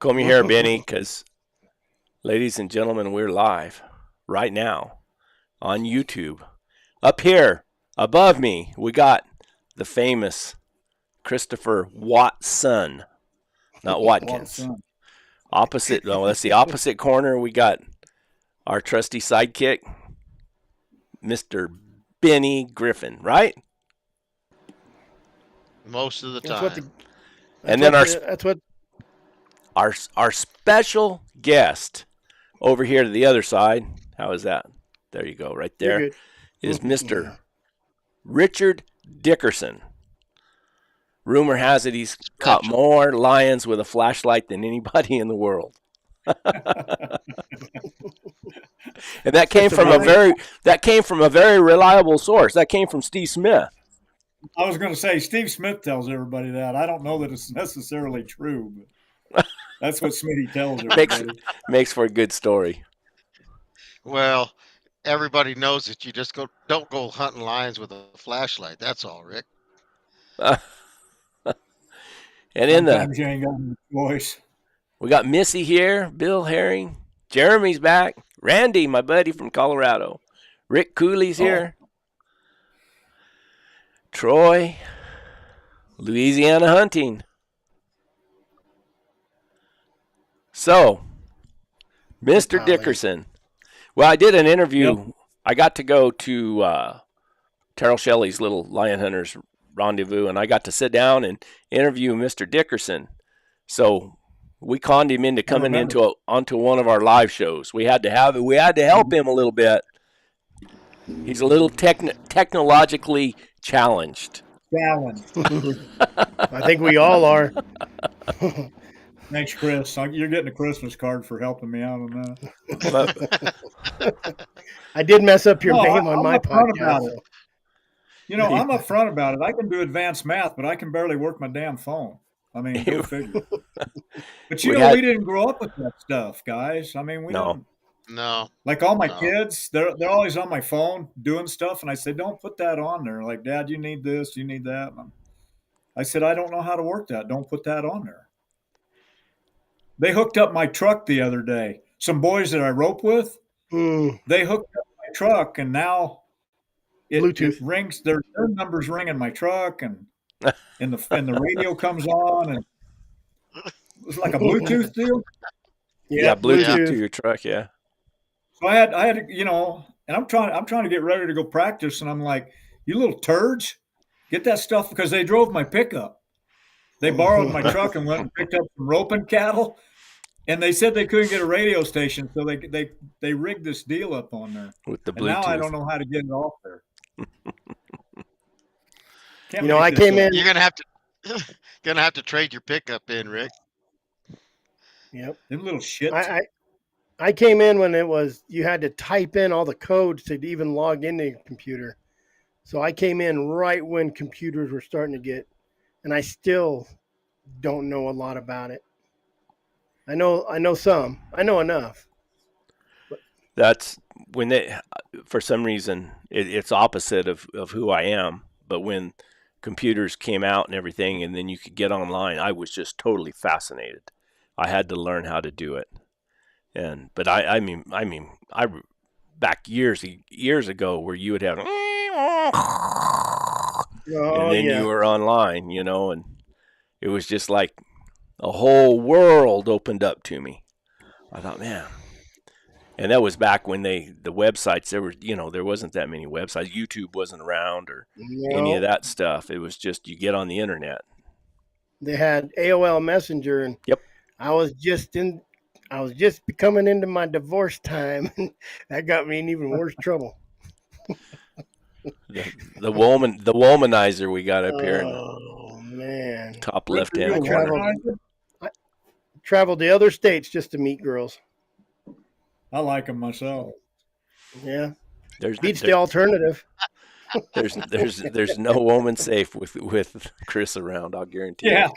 Comb your hair, Benny, because, ladies and gentlemen, we're live right now on YouTube. Up here, above me, we got the famous Christopher Watson, not Watkins. Watson. Opposite, no, that's the opposite corner. We got our trusty sidekick, Mr. Benny Griffin, right? Most of the That's time. what the, And then that's what our special guest over here to the other side. How is that? There you go, right you're there. good. Is Mr. Richard Dickerson. Rumor has it he's caught more lions with a flashlight than anybody in the world. And that came from a very reliable source. That came from Steve Smith. I was going to say Steve Smith tells everybody that. I don't know that it's necessarily true, but that's what Smitty tells everybody. Makes for a good story. Well, everybody knows that you just don't go hunting lions with a flashlight. That's all, Rick. And Sometimes you ain't got any choice. We got Missy here, Bill Herring, Jeremy's back, Randy, my buddy from Colorado, Rick Cooley's here, Troy, Louisiana hunting. So, Mr. Dickerson. Well, I did an interview. Yep. I got to go to Terrell Shelley's little Lion Hunters Rendezvous, and I got to sit down and interview Mr. Dickerson. So we conned him into coming onto one of our live shows. We had to help him a little bit. He's a little technologically challenged. I think we all are. Thanks, Chris. You're getting a Christmas card for helping me out on that. I did mess up your name on my podcast. You know, I'm upfront about it. I can do advanced math, but I can barely work my damn phone. I mean, go figure. But we didn't grow up with that stuff, guys. I mean, we don't. No. Like all my kids, they're always on my phone doing stuff, and I say, don't put that on there. Like, Dad, you need this, you need that. I said, I don't know how to work that. Don't put that on there. They hooked up my truck the other day. Some boys that I rope with, they hooked up my truck, and now it rings. Their numbers ring in my truck, and the radio comes on, and it's like a Bluetooth deal. Yeah, Bluetooth to your truck. Yeah. So I had, you know, and I'm trying to get ready to go practice, and I'm like, you little turds, get that stuff, because they drove my pickup. They borrowed my truck and went and picked up some roping cattle, and they said they couldn't get a radio station, so they rigged this deal up on there with the Bluetooth. And now I don't know how to get it off there. You know, I came in. You're gonna have to trade your pickup in, Rick. Yep. Them little shits. I came in when you had to type in all the codes to even log into your computer. So I came in right when computers were starting to get, and I still don't know a lot about it. I know some. I know enough. That's when for some reason, it's opposite of who I am. But when computers came out and everything, and then you could get online, I was just totally fascinated. I had to learn how to do it. But I mean, back years ago, where you would have, and then you were online, you know, and it was just like a whole world opened up to me. I thought, man. And that was back when the websites, there wasn't that many websites. YouTube wasn't around or any of that stuff. It was just you get on the internet. They had AOL Messenger, and yep. I was just coming into my divorce time, and that got me in even worse trouble. the womanizer we got up here. Oh man! Top left hand. I traveled to other states just to meet girls. I like them myself. Yeah, beats the alternative. There's no woman safe with Chris around. I'll guarantee. Yeah, it.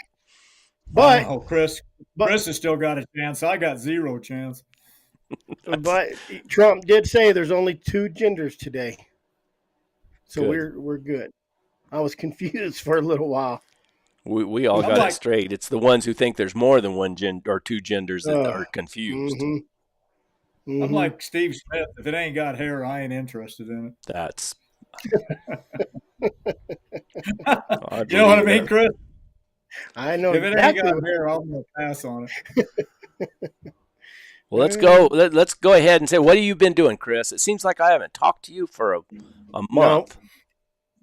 But Chris has still got a chance. I got zero chance. But Trump did say there's only 2 genders today, so good. We're good. I was confused for a little while. We all I'm got it like, straight. It's the ones who think there's more than one or two genders that are confused. I'm like Steve Smith. If it ain't got hair, I ain't interested in That's it. I You know what I believe mean, that. Chris? I know If it ain't exactly. got hair, I'm gonna pass on it. Well, let's go. Let's go ahead and say, what have you been doing, Chris? It seems like I haven't talked to you for a No. month.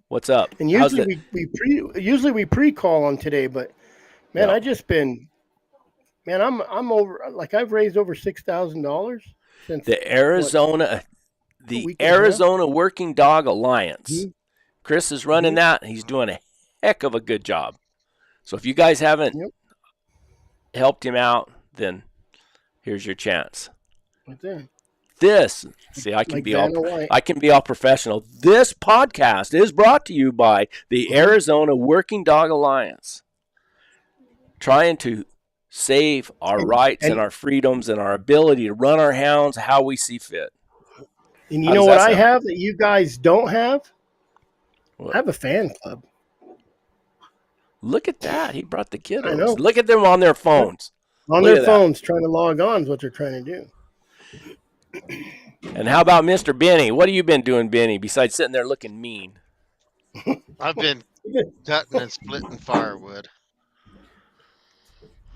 What's up? And How's usually it? we pre-call on today, but man, Yeah. I just been, man, I'm over, like I've raised over $6,000 since The Arizona week and a half? Arizona Working Dog Alliance. Mhm. Chris is running that. He's doing a heck of a good job. So if you guys haven't Yep. helped him out, then here's your chance. Right there. This, see, I can Like be all Vanna White. I can be all professional. This podcast is brought to you by the Arizona Working Dog Alliance, trying to save our rights and our freedoms and our ability to run our hounds how we see fit. And How you know does what that I sound? have that you guys don't have? What? I have a fan club. Look at that. He brought the kiddos. I know. Look at them on their phones. On Look their at phones trying to log on is what they're trying to do. And how about Mr. Benny? What have you been doing, Benny, besides sitting there looking mean? I've been cutting and splitting firewood.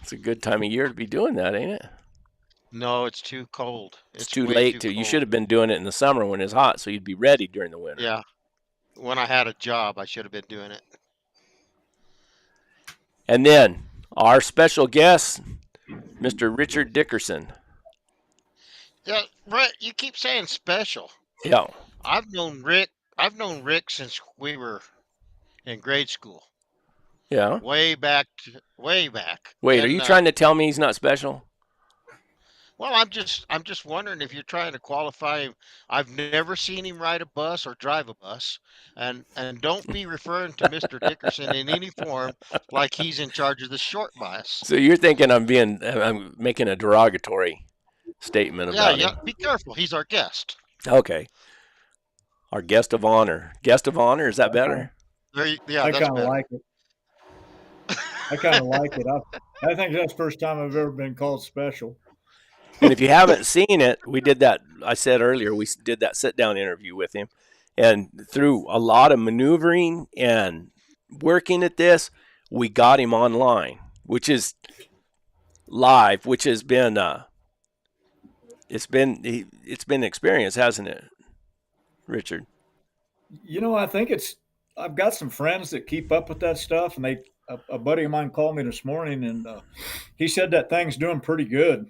It's a good time of year to be doing that, ain't it? No, it's too cold. It's too way late too to. You cold. should have been doing it in the summer when it's hot, so you'd be ready during the winter. Yeah. When I had a job, I should have been doing it. And then our special guest, Mr. Richard Dickerson. Yeah, right. You keep saying special. Yeah. I've known Rick since we were in grade school. Yeah. Way back. Wait, are And, you trying to tell me he's not special? Well, I'm just wondering if you're trying to qualify him. I've never seen him ride a bus or drive a bus, and don't be referring to Mr. Dickerson in any form like he's in charge of the short bus. So you're thinking I'm making a derogatory statement about him. Be careful. He's our guest. Okay. Our guest of honor. Guest of honor, is that better? I That's kind of better. like it. I kind of like it. I think that's the first time I've ever been called special. And if you haven't seen it, we did that. I said earlier, we did that sit down interview with him. And through a lot of maneuvering and working at this, we got him online, which is live, which has been it's been experience, hasn't it, Richard? You know, I think I've got some friends that keep up with that stuff, and a buddy of mine called me this morning, and he said that thing's doing pretty good.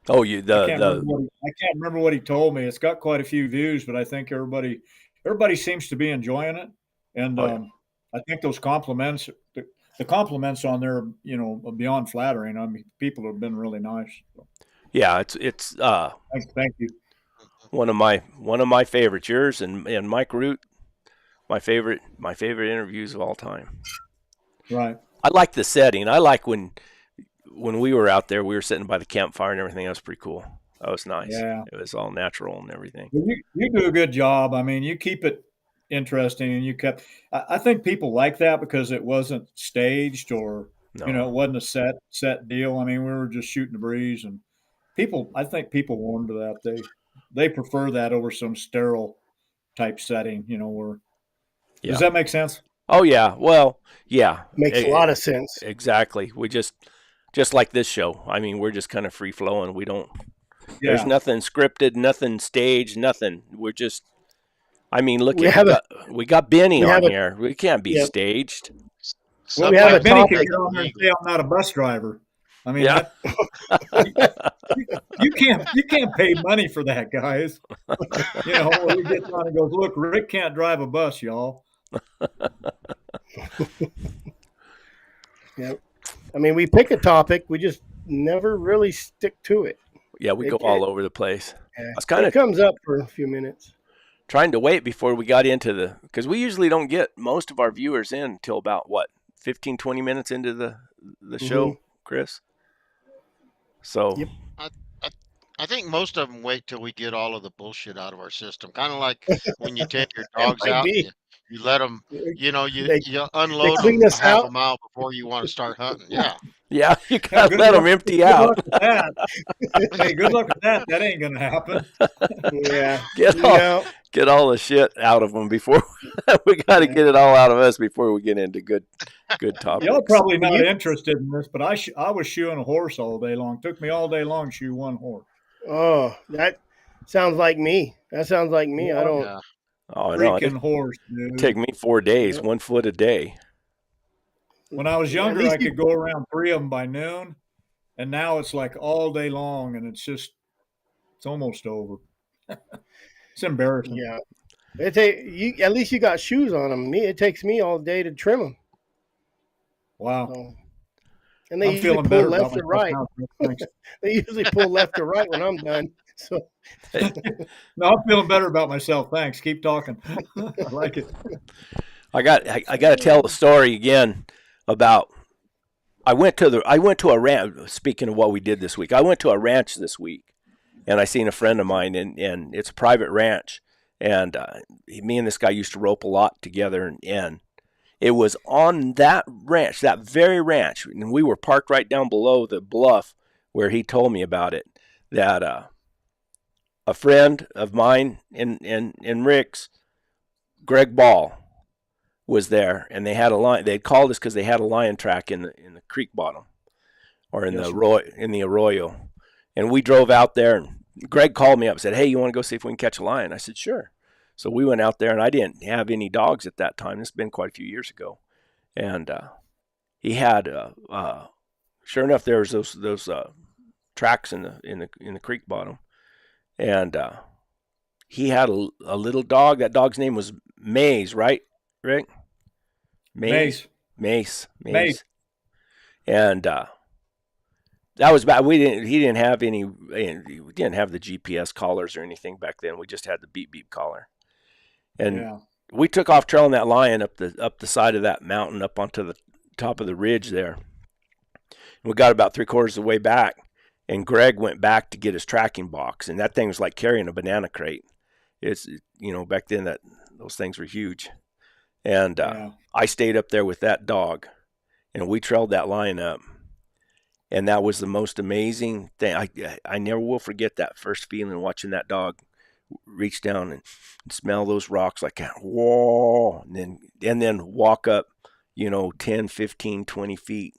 Oh, I can't remember what he told me. It's got quite a few views, but I think everybody seems to be enjoying it, and I think those compliments, the compliments on there, you know, are beyond flattering. I mean, people have been really nice. So. Yeah, it's thank you. One of my favorites, yours and Mike Root, my favorite interviews of all time. Right. I like the setting. I like when we were out there, we were sitting by the campfire and everything. That was pretty cool. That was nice. Yeah. It was all natural and everything. Well, you do a good job. I mean, you keep it interesting, and I think people like that because it wasn't staged or No. you know, it wasn't a set deal. I mean, we were just shooting the breeze, and I think people warmed to that. They prefer that over some sterile type setting, you know, where does that make sense? Oh yeah. Well, yeah. Makes a lot of sense. Exactly. We just like this show. I mean, we're just kind of free flowing. We don't there's nothing scripted, nothing staged, nothing. We're just I mean, look we got Benny on here. We can't be staged. Well, we have Benny can get on there and say I'm not a bus driver. I mean, you can't pay money for that, guys. You know, when he gets on and goes, look, Rick can't drive a bus, y'all. Yep. I mean, we pick a topic, we just never really stick to it. Yeah, we go all over the place. Yeah. I was kind of comes up for a few minutes. Trying to wait before we got into because we usually don't get most of our viewers in until about 15, 20 minutes into the show, Chris. So yep. I think most of them wait till we get all of the bullshit out of our system. Kind of like when you take your dogs out, You let them, you know, They you they unload clean them a us half out. a mile before you want to start hunting. Yeah. Yeah, you Yeah, gotta let them empty good out. luck with that. Hey, good luck with that. That ain't gonna happen. Yeah, Get all no, get all the shit out of them before we got to Yeah. get it all out of us before we get into good Y'all topics. probably not you. interested in this, but I was shoeing a horse all day long. Took me all day long to shoe one horse. Oh, that sounds like me. That sounds like me. I One don't. Yeah. Oh no, freaking horse, it take dude. me 4 days, Yeah. 1 foot a day. When I was At younger, least I could go around 3 of them by noon, and now it's like all day long, and it's almost over. It's embarrassing. yeah. You. At least you got shoes on them. Me, it takes me all day to trim them. Wow. So, and they I'm usually feeling pull better about left or myself right. now. Thanks. They usually pull left or right when I'm done. So No, I'm feeling better about myself. Thanks. Keep talking. I like it. I got to tell the story again about I went to a ranch. Speaking of what we did this week, I went to a ranch this week, and I seen a friend of mine, and it's a private ranch, and me and this guy used to rope a lot together, and it was on that ranch, that very ranch, and we were parked right down below the bluff where he told me about it. That a friend of mine in Rick's, Greg Ball, was there, and they had a lion. They had called us because they had a lion track in the creek bottom, or in Yes, the arroyo, and we drove out there. And Greg called me up and said, "Hey, you want to go see if we can catch a lion?" I said, "Sure." So we went out there, and I didn't have any dogs at that time. This has been quite a few years ago, and he had. Sure enough, there was those tracks in the creek bottom, and he had a little dog. That dog's name was Maze, right, Rick? Mace. Mace. And that was bad. He didn't have any. We didn't have the GPS collars or anything back then. We just had the beep beep collar. And Yeah. we took off trailing that lion up the side of that mountain, up onto the top of the ridge there. And we got about 3/4 of the way back, and Greg went back to get his tracking box, and that thing was like carrying a banana crate. It's back then that those things were huge, and Yeah. I stayed up there with that dog, and we trailed that lion up, and that was the most amazing thing. I never will forget that first feeling watching that dog reach down and smell those rocks like whoa, and then walk up 10, 15, 20 feet,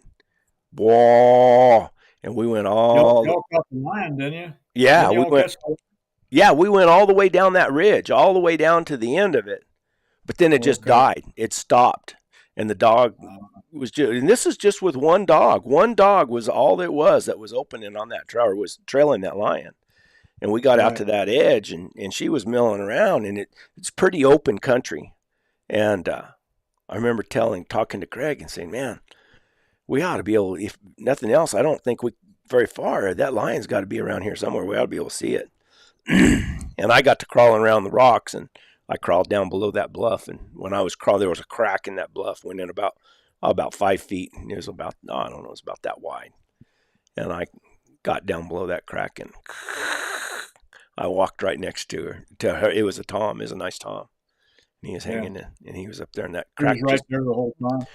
whoa, and we went all Y'all caught the lion, didn't you? yeah Didn't we y'all went catch the- yeah we went all the way down that ridge, all the way down to the end of it, but then it just Okay. died. It stopped, and the dog was just, and this is just with one dog. One dog was all it was that was opening on that trail, or was trailing that lion. And we got out Right. to that edge, and she was milling around, and it's pretty open country. And I remember talking to Greg and saying, "Man, we ought to be able, if nothing else, I don't think we very far. That lion's got to be around here somewhere. We ought to be able to see it." And I got to crawling around the rocks, and I crawled down below that bluff. And when I was crawling, there was a crack in that bluff, went in about 5 feet. And it was about, I don't know, it was about that wide. And I got down below that crack, and I walked right next to her. It was a Tom. It was a nice Tom. And he was hanging in, and he was up there in that He crack, was right just there the whole time.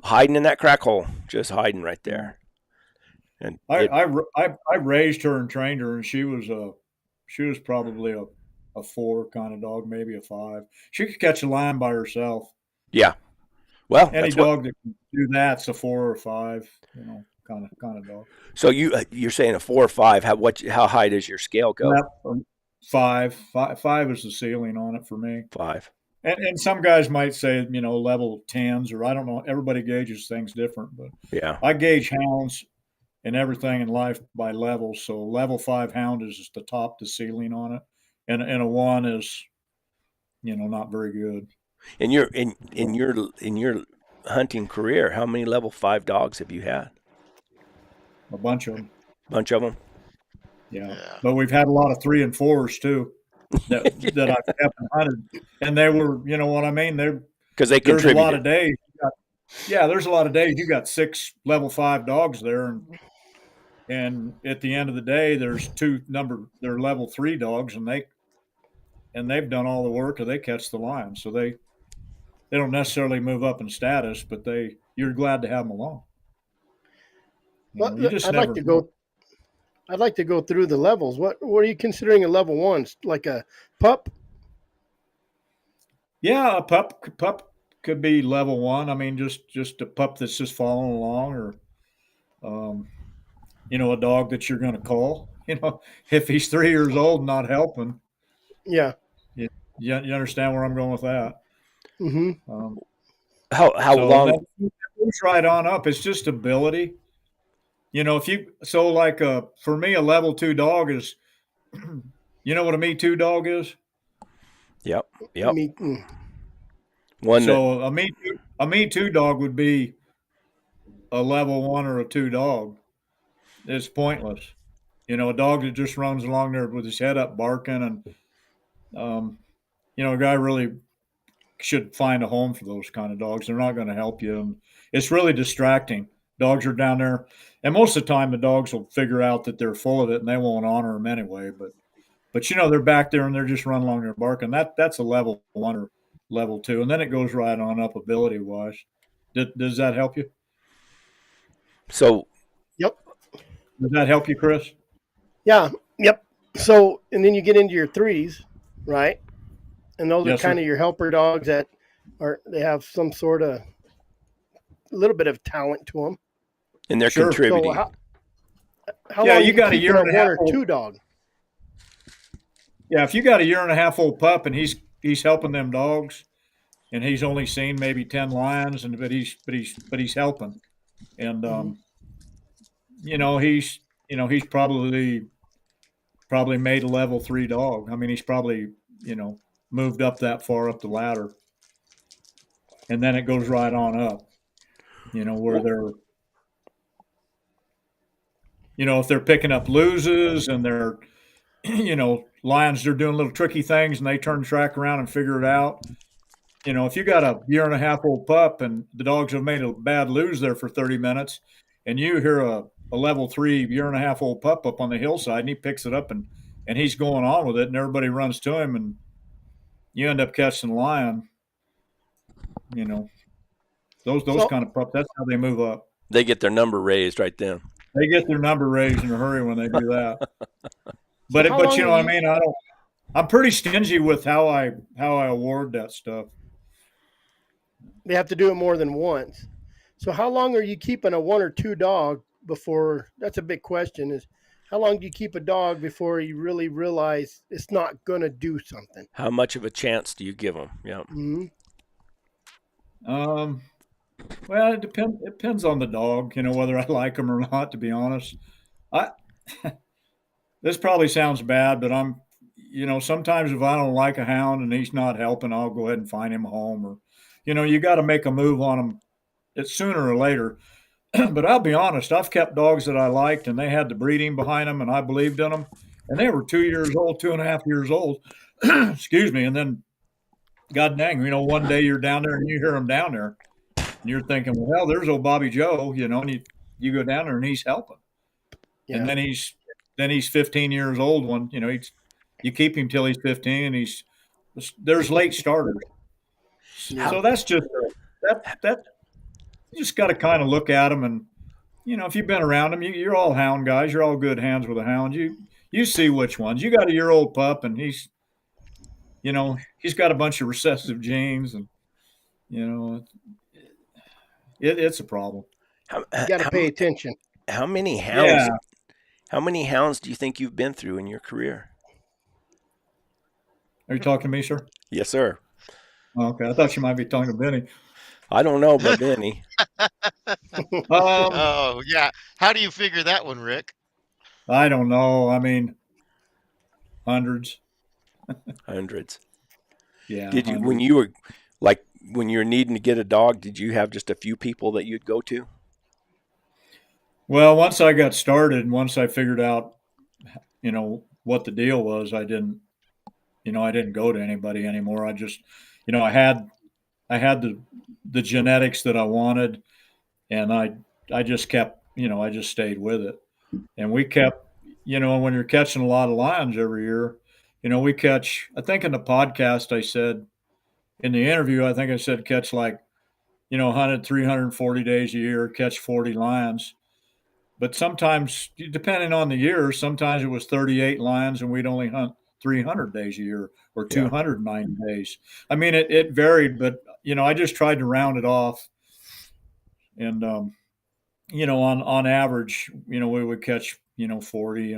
hiding in that crack hole, just hiding right there. And I raised her and trained her, and she was probably a 4 kind of dog, maybe a 5. She could catch a lion by herself. yeah, well, Any that's what. dog that can do that's a 4 or 5, kind of dog. So you're saying a 4 or 5? How high does your scale go? Yep. 5 is the ceiling on it for me. 5. And some guys might say, level 10s, or I don't know. Everybody gauges things different, but Yeah. I gauge hounds and everything in life by levels. So level 5 hound is the top, the ceiling on it, and a 1 is, not very good. In your hunting career, how many level 5 dogs have you had? A bunch of them. Bunch of them. Yeah. Yeah. But we've had a lot of 3 and 4s too that I've kept and hunted, and they were, you know what I mean? Because they There's a lot contributed. of days. There's a lot of days you got 6 level 5 dogs there, and at the end of the day, there's they're level 3 dogs, and they've done all the work, or they catch the lion. So they don't necessarily move up in status, but you're glad to have them along. Well, You just I'd never like to know. go. I'd like to go through the levels. What are you considering a level one? Like a pup? Yeah, a pup could be level one. I mean, just a pup that's just following along, or um, a dog that you're going to call. If he's 3 years old and not helping, Yeah. you understand where I'm going with that. Mm-hmm. Um, How so and long? then it moves right on up. It's just ability. If you like for me, a level two dog is, you know what a Me Too dog is? Yep. Yep. Me. One that So a Me Too dog would be a level one or a two dog. It's pointless. A dog that just runs along there with his head up barking, and a guy really should find a home for those kind of dogs. They're not going to help you, and it's really distracting. Dogs are down there, and most of the time the dogs will figure out that they're full of it, and they won't honor them anyway. But they're back there and they're just running along there barking. That's a level one or level two, and then it goes right on up ability wise. Does that help you? so Yep. Does that help you, Chris? Yeah. Yep. So, and then you get into your threes, right? And those are Yes, sir. kind of your helper dogs that they have some sort of little bit of talent to them. and they're Sure. So contributing. How Yeah, long you are got a keeping year and a one half or old. two dog? Yeah, if you got a year and a half old pup and he's helping them dogs, and he's only seen maybe 10 lions, and but he's helping, and Mm-hmm. he's probably made a level three dog. I mean, he's probably moved up that far up the ladder, and then it goes right on up. Where Well, they're if they're picking up loses and they're lions, they're doing little tricky things and they turn the track around and figure it out. If you got a year and a half old pup and the dogs have made a bad lose there for 30 minutes, and you hear a level three year and a half old pup up on the hillside and he picks it up and he's going on with it and everybody runs to him and you end up catching the lion, you know, those So kind of pups, that's how they move up. they get their number raised right then. They get their number raised in a hurry when they do that. so how But long you know are what I mean? I'm pretty stingy with how I award that stuff. They have to do it more than once. So how long are you keeping a one or two dog before? That's a big question. Is how long do you keep a dog before you really realize it's not going to do something? How much of a chance do you give them? Yeah. Mm-hmm. Um, well, it depends on the dog, whether I like them or not, to be honest. I This probably sounds bad, but sometimes if I don't like a hound and he's not helping, I'll go ahead and find him a home, or you got to make a move on him. It's sooner or later. But I'll be honest, I've kept dogs that I liked and they had the breeding behind them and I believed in them, and they were 2 years old, 2.5 years old. Excuse me. And then, God dang, one day you're down there and you hear him down there and you're thinking, well, there's old Bobby Joe, and you go down there and he's helping. And Yeah. then he's 15 years old when, you keep him till he's 15 and there's late starters. Yeah. So that's just, that you just got to kind of look at them and, if you've been around them, you're all hound guys. You're all good hands with a hound. You see which ones. You got a year-old pup, and he's got a bunch of recessive genes, and it's a problem. How, You got to how, pay attention. how many hounds? Yeah. How many hounds do you think you've been through in your career? Are you talking to me, sir? Yes, sir. Oh, okay, I thought you might be talking to Benny. I don't know, but Benny. Oh, yeah. How do you figure that one, Rick? I don't know. I mean, hundreds. Hundreds. Yeah. Did you hundreds. when you were needing to get a dog? Did you have just a few people that you'd go to? Well, once I got started and once I figured out, what the deal was, I didn't go to anybody anymore. I just, I had the genetics that I wanted, and I just kept, I just stayed with it, and we kept, when you're catching a lot of lions every year, we catch. I think in the podcast I said, in the interview, I think I said catch like, 100, 340 days a year, catch 40 lions. But sometimes, depending on the year, sometimes it was 38 lions and we'd only hunt 300 days a year or Yeah. 290 days. I mean, it varied, but, I just tried to round it off. And, on average, we would catch, 40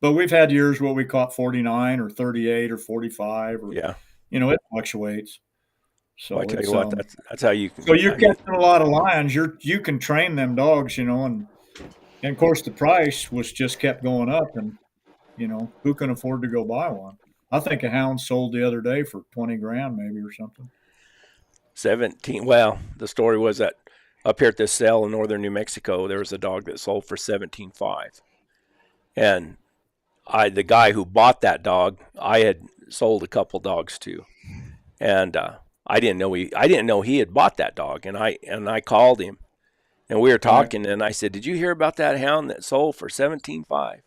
but we've had years where we caught 49 or 38 or 45 or, Yeah. it fluctuates. So Well, I tell it's, you what, that's how you can. so you're I mean, catching a lot of lions. You can train them dogs, and of course the price was just kept going up and, who can afford to go buy one? I think a hound sold the other day for 20 grand maybe or something. 17. Well, the story was that up here at this sale in northern New Mexico, there was a dog that sold for 17.5, and the guy who bought that dog, I had sold a couple dogs to, and I didn't know he had bought that dog, and I called him, and we were talking, and I said, "Did you hear about that hound that sold for 17.5?"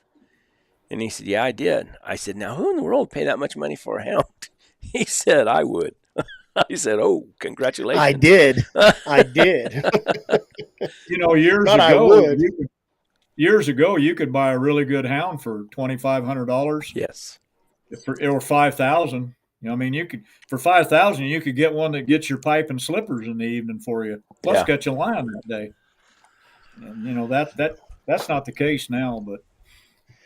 And he said, "Yeah, I did." I said, "Now, who in the world would pay that much money for a hound?" He said, "I would." I said, "Oh, congratulations." I did. I did. Years Thought I ago, would. years ago, you could buy a really good hound for $2,500 Yes. or 5,000. I mean, you could for 5,000, you could get one that gets your pipe and slippers in the evening for you, plus Yeah. catch a lion that day. And that's not the case now. But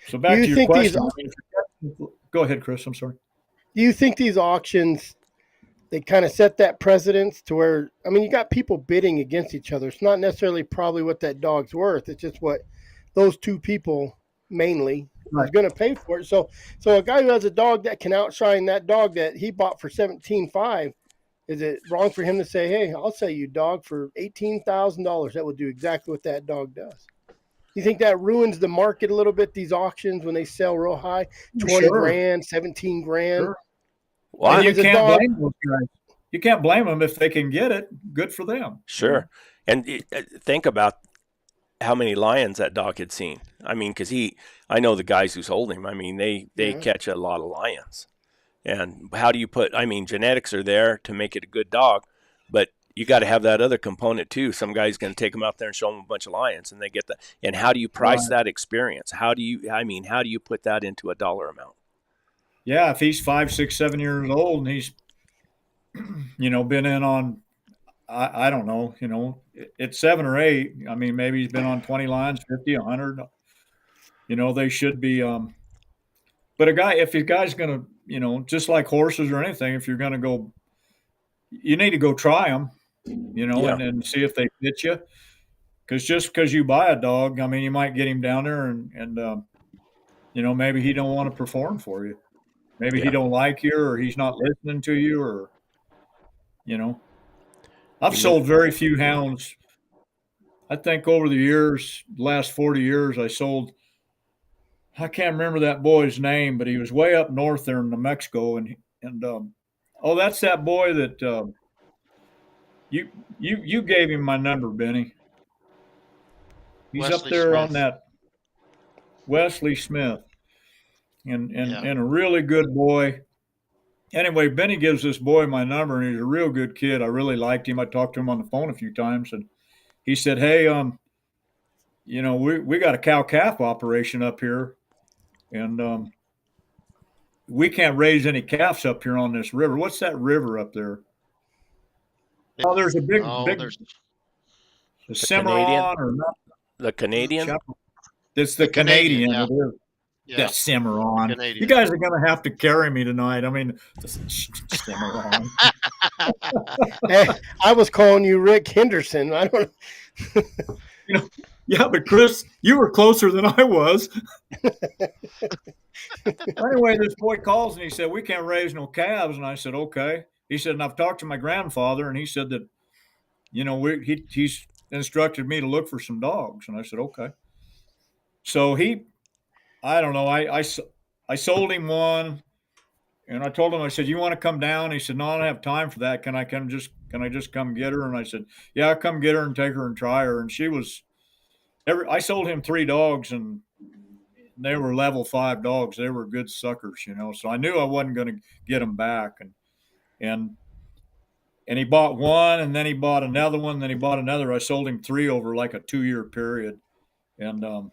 so back Do to you your think these? question. Go ahead, Chris. I'm sorry. Do you think these auctions they kind of set that precedence to where you got people bidding against each other. It's not necessarily probably what that dog's worth. It's just what those two people mainly is going to pay for it. So a guy who has a dog that can outshine that dog that he bought for 17.5, is it wrong for him to say, "Hey, I'll sell you dog for $18,000. That will do exactly what that dog does"? You think that ruins the market a little bit? These auctions when they sell real high, 20 grand, 17 grand. Sure. Well, And you can't blame those guys. You can't blame them if they can get it. Good for them. Sure. And think about how many lions that dog had seen. I mean, because I know the guys who sold him. I mean, they catch a lot of lions. And how do you genetics are there to make it a good dog, but you got to have that other component too. Some guy's going to take them out there and show them a bunch of lions, and they get that. And how do you price that experience? How do you put that into a dollar amount? Yeah, if he's 5, 6, 7 years old and he's, been in on, I don't know, it's 7 or 8. I mean, maybe he's been on 20 lions, 50, 100. They should be. But if a guy's going to, just like horses or anything, if you're going to go, you need to go try them, and see if they fit you. Because just because you buy a dog, you might get him down there and maybe he don't want to perform for you. Maybe he don't like you, or he's not listening to you, or I've sold very few hounds. I think over the years, last 40 years, I can't remember that boy's name, but he was way up north there in New Mexico, and that's that boy that you gave him my number, Benny. He's Wesley up there Smith. on that Wesley Smith, and a really good boy. Anyway, Benny gives this boy my number, and he's a real good kid. I really liked him. I talked to him on the phone a few times, and he said, "Hey, we got a cow-calf operation up here, and we can't raise any calves up here on this river. What's that river up there? Oh, there's a big Cimarron or not? The Canadian? It's the Canadian. Yeah. It is. Yeah. That Cimarron. Canadian. You guys are going to have to carry me tonight. Cimarron. I was calling you Rick Henderson. I don't know. Yeah, but Chris, you were closer than I was. Anyway, this boy calls and he said, "We can't raise no calves." And I said, "Okay." He said, "And I've talked to my grandfather, and he said that, he's instructed me to look for some dogs." And I said, "Okay." So I don't know. I sold him one, and I told him, I said, "You want to come down?" He said, "No, I don't have time for that. Can I just come get her?" And I said, "Yeah, I'll come get her and take her and try her." And she was I sold him 3 dogs, and they were level 5 dogs. They were good suckers, So I knew I wasn't going to get them back. And and he bought one, and then he bought another one, then he bought another. I sold him 3 over like a 2-year period, and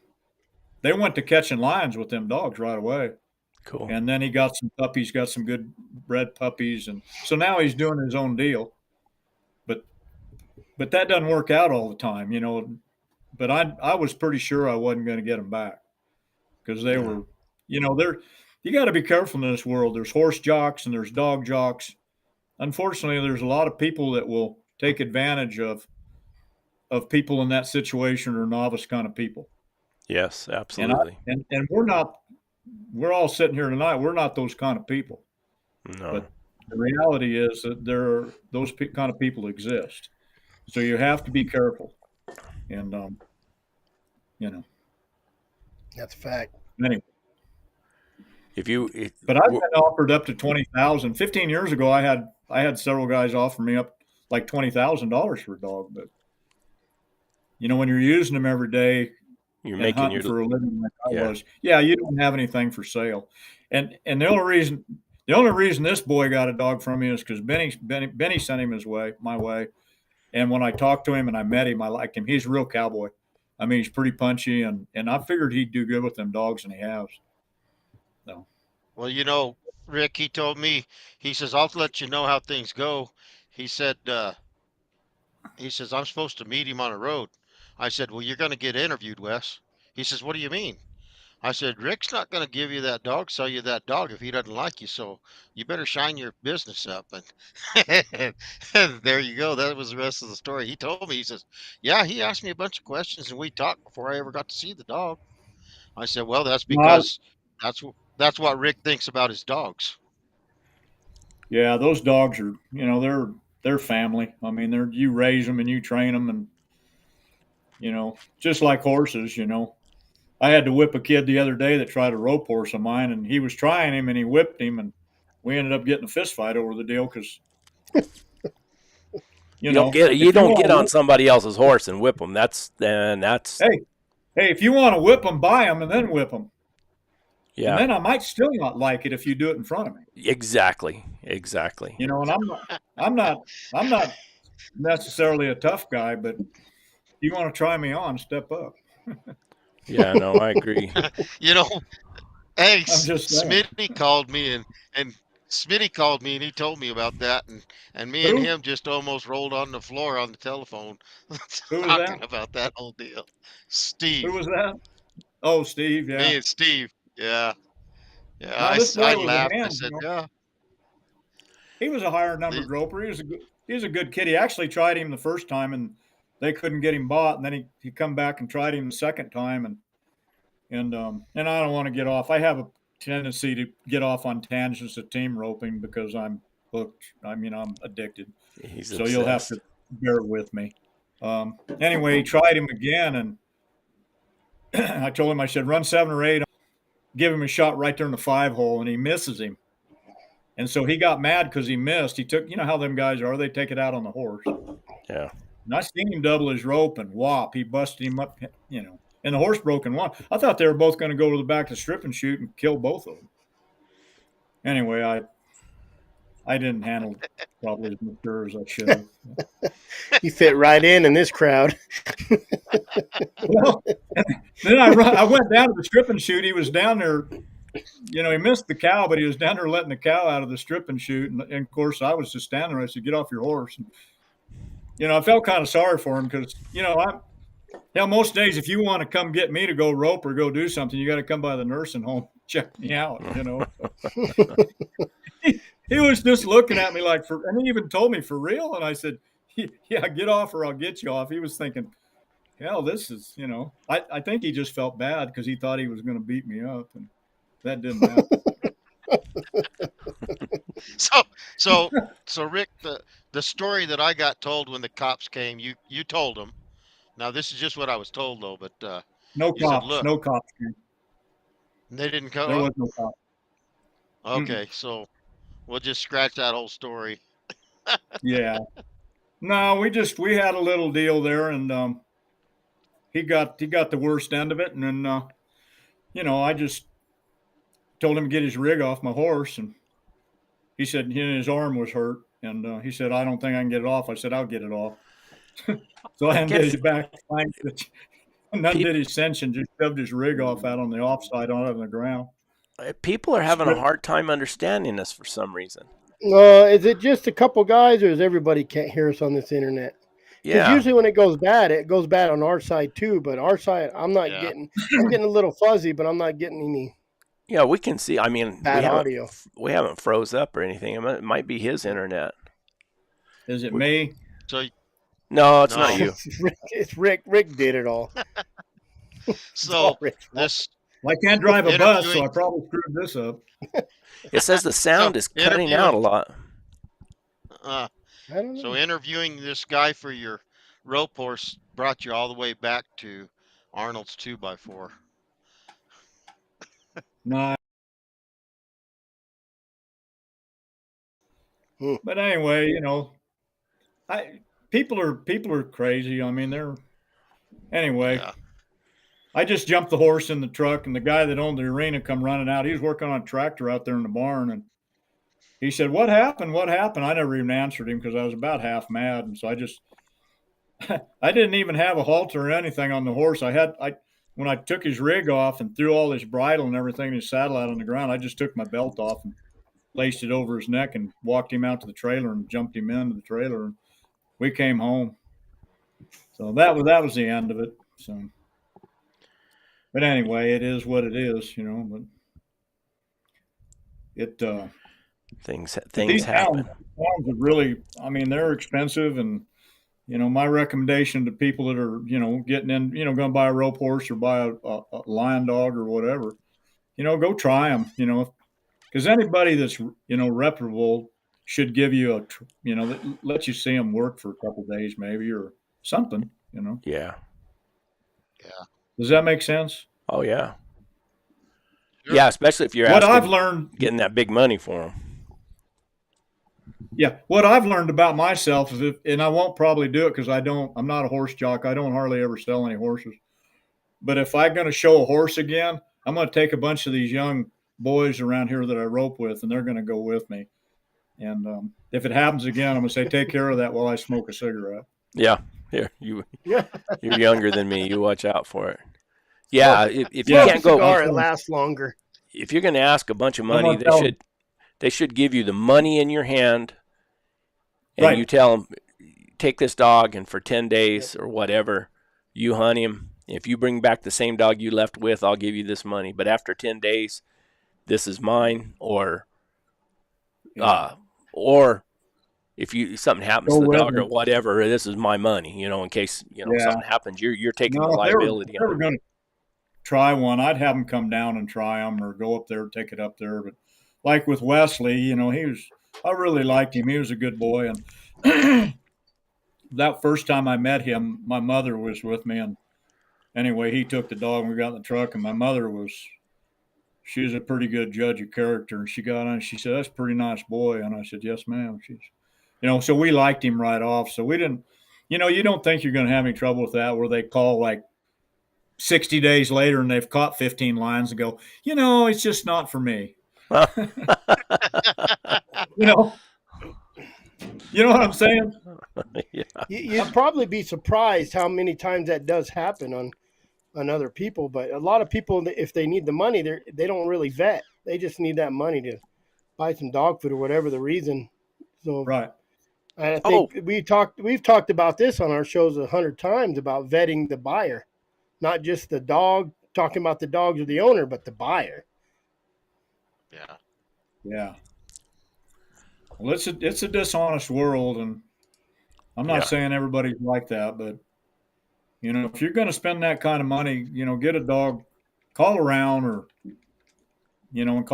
they went to catching lions with them dogs right away. Cool. And then he got some puppies, got some good bred puppies, and so now he's doing his own deal. But that doesn't work out all the time, you know. But I was pretty sure I wasn't going to get them back because they were, you know, you got to be careful in this world. There's horse jocks and there's dog jocks. Unfortunately, there's a lot of people that will take advantage of people in that situation or novice kind of people. Yes, absolutely. And we're all sitting here tonight. We're not those kind of people. No. But the reality is that those kind of people exist. So you have to be careful. And, you know. That's a fact. Anyway. But I've been offered up to $20,000. 15 years ago, I had several guys offer me up like $20,000 for a dog. But, you know, when you're using them every day, you're making your for a living like I was. Yeah, you don't have anything for sale. And the only reason this boy got a dog from me is because Benny sent him my way. And when I talked to him and I met him, I liked him. He's a real cowboy. I mean, he's pretty punchy, and I figured he'd do good with them dogs, and he has. So. Well, you know, Rick, he told me, he says, I'll let you know how things go. He said, I'm supposed to meet him on a road. I said, well, you're going to get interviewed, Wes. He says, what do you mean? I said, Rick's not going to give you that dog, sell you that dog if he doesn't like you. So you better shine your business up. And there you go. That was the rest of the story. He told me, he says, yeah, he asked me a bunch of questions and we talked before I ever got to see the dog. I said, well, that's because that's what Rick thinks about his dogs. Yeah, those dogs are, you know, they're family. I mean, you raise them and you train them, and, you know, just like horses, you know. I had to whip a kid the other day that tried a rope horse of mine, and he was trying him and he whipped him, and we ended up getting a fist fight over the deal because, you don't get on somebody else's horse and whip them. That's hey, if you want to whip them, buy them and then whip them. Yeah. And then I might still not like it if you do it in front of me. Exactly. You know, and I'm not necessarily a tough guy, but if you want to try me on, step up. Yeah, no, I agree. You know, hey, Smitty called me and Smitty called me and he told me about that, and me and him just almost rolled on the floor on the telephone talking about that whole deal. Steve. Who was that? Oh, Steve. Yeah. Me and Steve. Yeah. Yeah. No, I laughed. I said, yeah. He was a higher numbered roper. He was a good kid. He actually tried him the first time and they couldn't get him bought. And then he come back and tried him the second time. And I don't want to get off. I have a tendency to get off on tangents of team roping because I'm hooked. I mean, I'm addicted. So obsessed. You'll have to bear with me. Anyway, he tried him again, and I told him, I said, run 7 or 8, give him a shot right there in the 5-hole, and he misses him. And so he got mad because he missed. He took, you know how them guys are, they take it out on the horse. Yeah. And I seen him double his rope and whop. He busted him up, you know, and the horse broke in one. I thought they were both going to go to the back of the strip and shoot and kill both of them. Anyway, I didn't handle probably as mature as I should have. You fit right in this crowd. Well, then I went down to the strip and shoot. He was down there. You know, he missed the cow, but he was down there letting the cow out of the strip and shoot. And of course, I was just standing there. I said, get off your horse. And, you know, I felt kind of sorry for him because, you know, most days if you want to come get me to go rope or go do something, you got to come by the nursing home, check me out, you know. He was just looking at me like, and he even told me, for real? And I said, yeah, get off or I'll get you off. He was thinking, hell, this is, you know, I think he just felt bad because he thought he was going to beat me up. And that didn't happen. So Rick, the story that I got told when the cops came, you told them. Now this is just what I was told though, but no cops came. They didn't come. There was no cops. Okay, so we'll just scratch that whole story. Yeah. No, we had a little deal there, and he got the worst end of it, and then you know, I just told him to get his rig off my horse, and he said his arm was hurt, and he said, I don't think I can get it off. I said, I'll get it off. So I I undid guess his back flank, and undid peop, his cinch and just shoved his rig off out on the offside on the ground. people are having a Strip. hard time understanding this for some reason. Is it just a couple guys, or is everybody can't hear us on this internet? Because Yeah. usually when it goes bad on our side too. But our side, I'm Yeah. getting a little fuzzy, but I'm not getting any Yeah, we can see. I mean, bad audio. we haven't froze up or anything. It might be his internet. Is it me? So No, it's No. not you. It's Rick. Rick did it all. so Rick's fault. this Well, I can't drive a bus, so Interviewing- I probably screwed this up. It says the sound is cutting interviewing- out a lot. uh, I don't know. so interviewing this guy for your rope horse brought you all the way back to Arnold's 2x4. No. Hmm. But anyway, people are crazy. I mean, anyway. Yeah. I just jumped the horse in the truck, and the guy that owned the arena come running out. He was working on a tractor out there in the barn, and he said, "What happened? What happened?" I never even answered him because I was about half mad, and so I didn't even have a halter or anything on the horse. When I took his rig off and threw all his bridle and everything in his saddle out on the ground, I just took my belt off and laced it over his neck and walked him out to the trailer and jumped him into the trailer. And we came home. So that was the end of it. So. But anyway, it is what it is, But Things these happen. hounds are really, I mean, they're expensive, and my recommendation to people that are, getting in, going to buy a rope horse or buy a lion dog or whatever, go try them, because anybody that's, reputable should give you let you see them work for a couple of days maybe or something, Yeah. Does that make sense? Oh yeah. Sure. Yeah, especially if you're What asking, I've learned, getting that big money for them. yeah, what I've learned about myself is, and I won't probably do it because I'm not a horse jock. I don't hardly ever sell any horses. But if I'm going to show a horse again, I'm going to take a bunch of these young boys around here that I rope with, and they're going to go with me. And if it happens again, I'm going to say, take care of that while I smoke a cigarette. Yeah. Here, you're younger than me. You watch out for it. Yeah. If you can't go, cigar, it lasts longer. if you're going to ask a bunch of I'm money, gonna tell 'em. they should give you the money in your hand, and Right. you tell them, take this dog, and for 10 days or whatever, you hunt him. If you bring back the same dog you left with, I'll give you this money. But after 10 days, this is mine, or if something happens Go to the with dog me. or whatever, this is my money. In case Yeah. something happens, you're taking No, the if they liability were on it. going to try one, I'd have them come down and try them, or go up there, take it up there. But like with Wesley, I really liked him. He was a good boy. And that first time I met him, my mother was with me. And anyway, he took the dog and we got in the truck, and my mother she was a pretty good judge of character. And she got on, she said, "That's a pretty nice boy." And I said, "Yes, ma'am." So we liked him right off. So we didn't, you don't think you're going to have any trouble with that, where they call like 60 days later and they've caught 15 lions and go, it's just not for me. You know what I'm saying? Yeah. You'd probably be surprised how many times that does happen on other people. But a lot of people, if they need the money, they don't really vet. They just need that money to buy some dog food or whatever the reason. So Right. I think we've talked about this on our shows 100 times about vetting the buyer, not just the dog, talking about the dogs or the owner, but the buyer. Yeah. Yeah. Well, it's a dishonest world, and I'm not saying everybody's like that, but if you're going to spend that kind of money, get a dog, call around, or and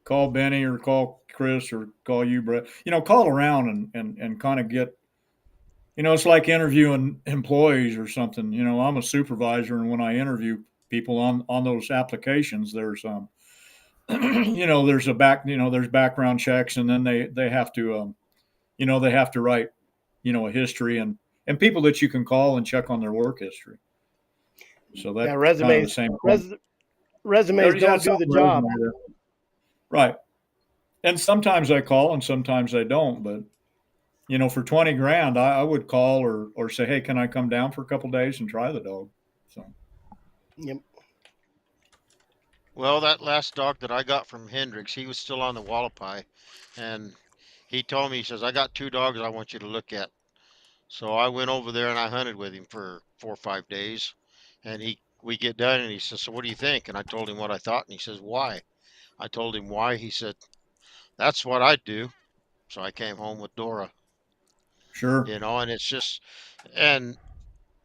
call Benny or call Chris or call you, Brett. Call around and kind of get. It's like interviewing employees or something. I'm a supervisor, and when I interview people on those applications, there's there's there's background checks, and then they have to they have to write a history and people that you can call and check on their work history. So that resumes kind of the same resumes don't do the job. Right. And sometimes I call and sometimes I don't, but for 20 grand, I would call or say, hey, can I come down for a couple days and try the dog? So, Yep. Well, that last dog that I got from Hendrix, he was still on the Wallapai, and he told me, he says, I got two dogs I want you to look at. So I went over there and I hunted with him for 4 or 5 days, and we get done and he says, so what do you think? And I told him what I thought, and he says, why? I told him why. He said, that's what I'd do. So I came home with Dora, sure. and it's just, and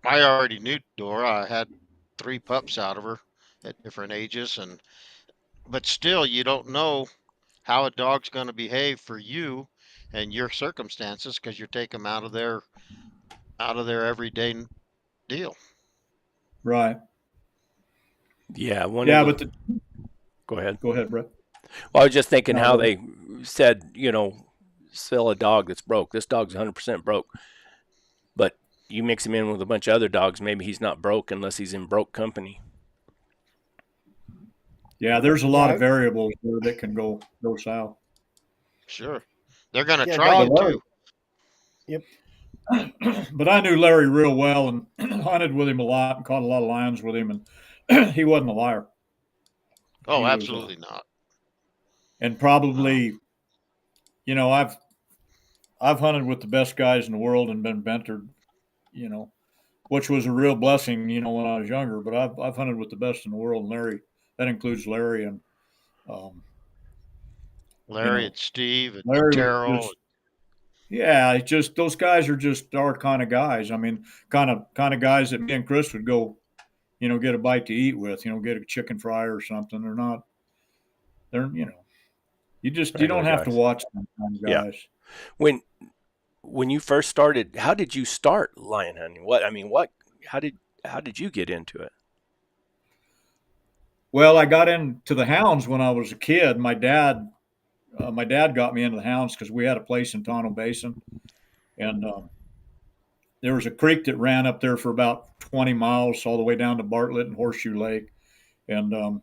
I already knew Dora. I had three pups out of her at different ages, but still, you don't know how a dog's going to behave for you and your circumstances because you're taking them out of their everyday deal. Right. Yeah. Yeah, but Go ahead. go ahead, Brett. Well, I was just thinking No, how go they said, sell a dog that's broke. This dog's 100% broke. But you mix him in with a bunch of other dogs, maybe he's not broke unless he's in broke company. Yeah, there's a lot of variables there that can go south. Sure. They're going to Yeah, try you dog- too. Yep. But I knew Larry real well and hunted with him a lot and caught a lot of lions with him, and he wasn't a liar. Oh, He was, absolutely not. And probably, I've hunted with the best guys in the world and been mentored, which was a real blessing, when I was younger. But I've hunted with the best in the world, and Larry. That includes Larry and Larry and Steve and Larry was Terrell. just, yeah, it's just those guys are just our kind of guys. I mean, kind of guys that me and Chris would go, get a bite to eat with, get a chicken fry or something. They're you don't have to watch them kind of guys. Yeah. When you first started, how did you start lion hunting? How did you get into it? Well, I got into the hounds when I was a kid. My dad got me into the hounds because we had a place in Tonto Basin, and there was a creek that ran up there for about 20 miles all the way down to Bartlett and Horseshoe Lake. And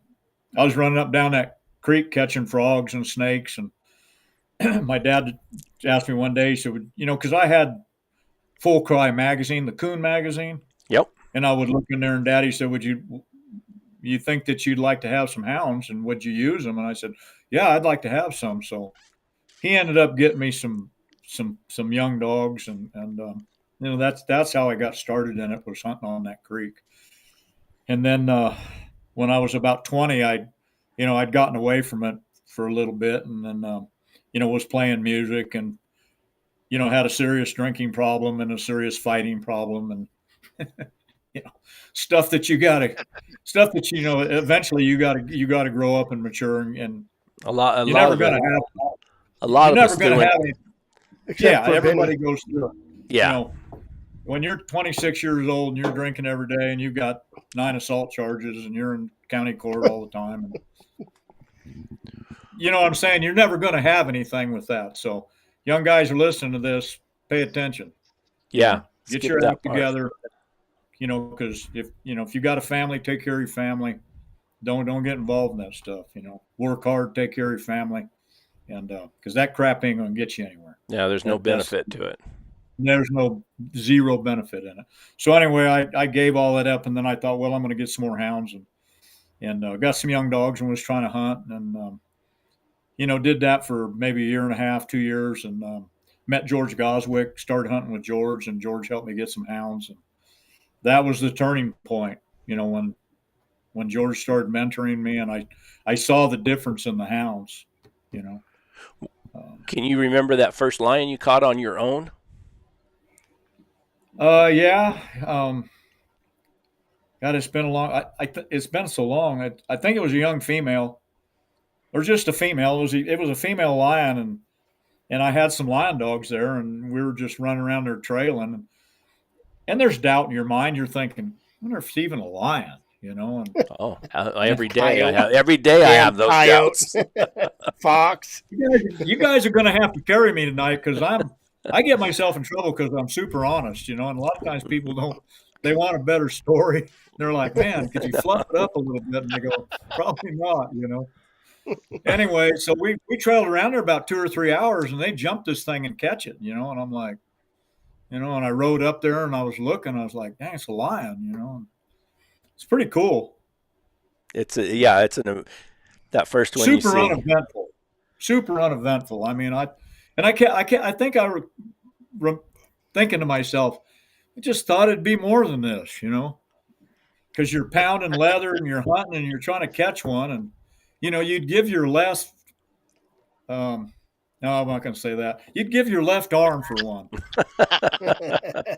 I was running up down that creek catching frogs and snakes. And my dad asked me one day, he said, because I had Full Cry magazine, the Coon magazine. Yep. And I would look in there and Daddy said, would you think that you'd like to have some hounds and would you use them? And I said, yeah, I'd like to have some. So he ended up getting me some young dogs. And that's how I got started in it, was hunting on that creek. And then when I was about 20, I'd gotten away from it for a little bit, and then was playing music and had a serious drinking problem and a serious fighting problem, and stuff that eventually you gotta grow up and mature, and A lot you're never of gonna it. have A lot you're of never us gonna doing. have any. Except for Everybody Benny. goes through it. Yeah. When you're 26 years old and you're drinking every day and you've got 9 assault charges and you're in county court all the time, you know what I'm saying? You're never going to have anything with that. So, young guys are listening to this, pay attention. Yeah. Get Skip your that act part. together. Because if you got a family, take care of your family. Don't get involved in that stuff. Work hard, take care of your family, and because that crap ain't going to get you anywhere. Yeah, there's no benefit to it. There's zero benefit in it. So anyway, I gave all that up, and then I thought, well, I'm going to get some more hounds, and got some young dogs and was trying to hunt, and did that for maybe a year and a half, 2 years, and met George Goswick, started hunting with George, and George helped me get some hounds, and that was the turning point. When George started mentoring me, and I saw the difference in the hounds. Can you remember that first lion you caught on your own? Yeah. God, it's been a long. It's been so long. I think it was a young female, or just a female. It was a female lion, and I had some lion dogs there, and we were just running around there trailing. And there's doubt in your mind. You're thinking, I wonder if it's even a lion, And Every day I have those doubts. Fox. You guys are going to have to carry me tonight because I get myself in trouble because I'm super honest, And a lot of times people don't. They want a better story. They're like, man, could you fluff it up a little bit? And I go, probably not, Anyway, so we trailed around there about 2 or 3 hours, and they jumped this thing and catch it, and I'm like, and I rode up there and I was looking, I was like, dang, it's a lion, it's pretty cool. It's that first one you Super see. uneventful, super uneventful. I mean, I think I thinking to myself, I just thought it'd be more than this, because you're pounding leather and you're hunting and you're trying to catch one, and you'd give your left. No, I'm not going to say that. You'd give your left arm for one.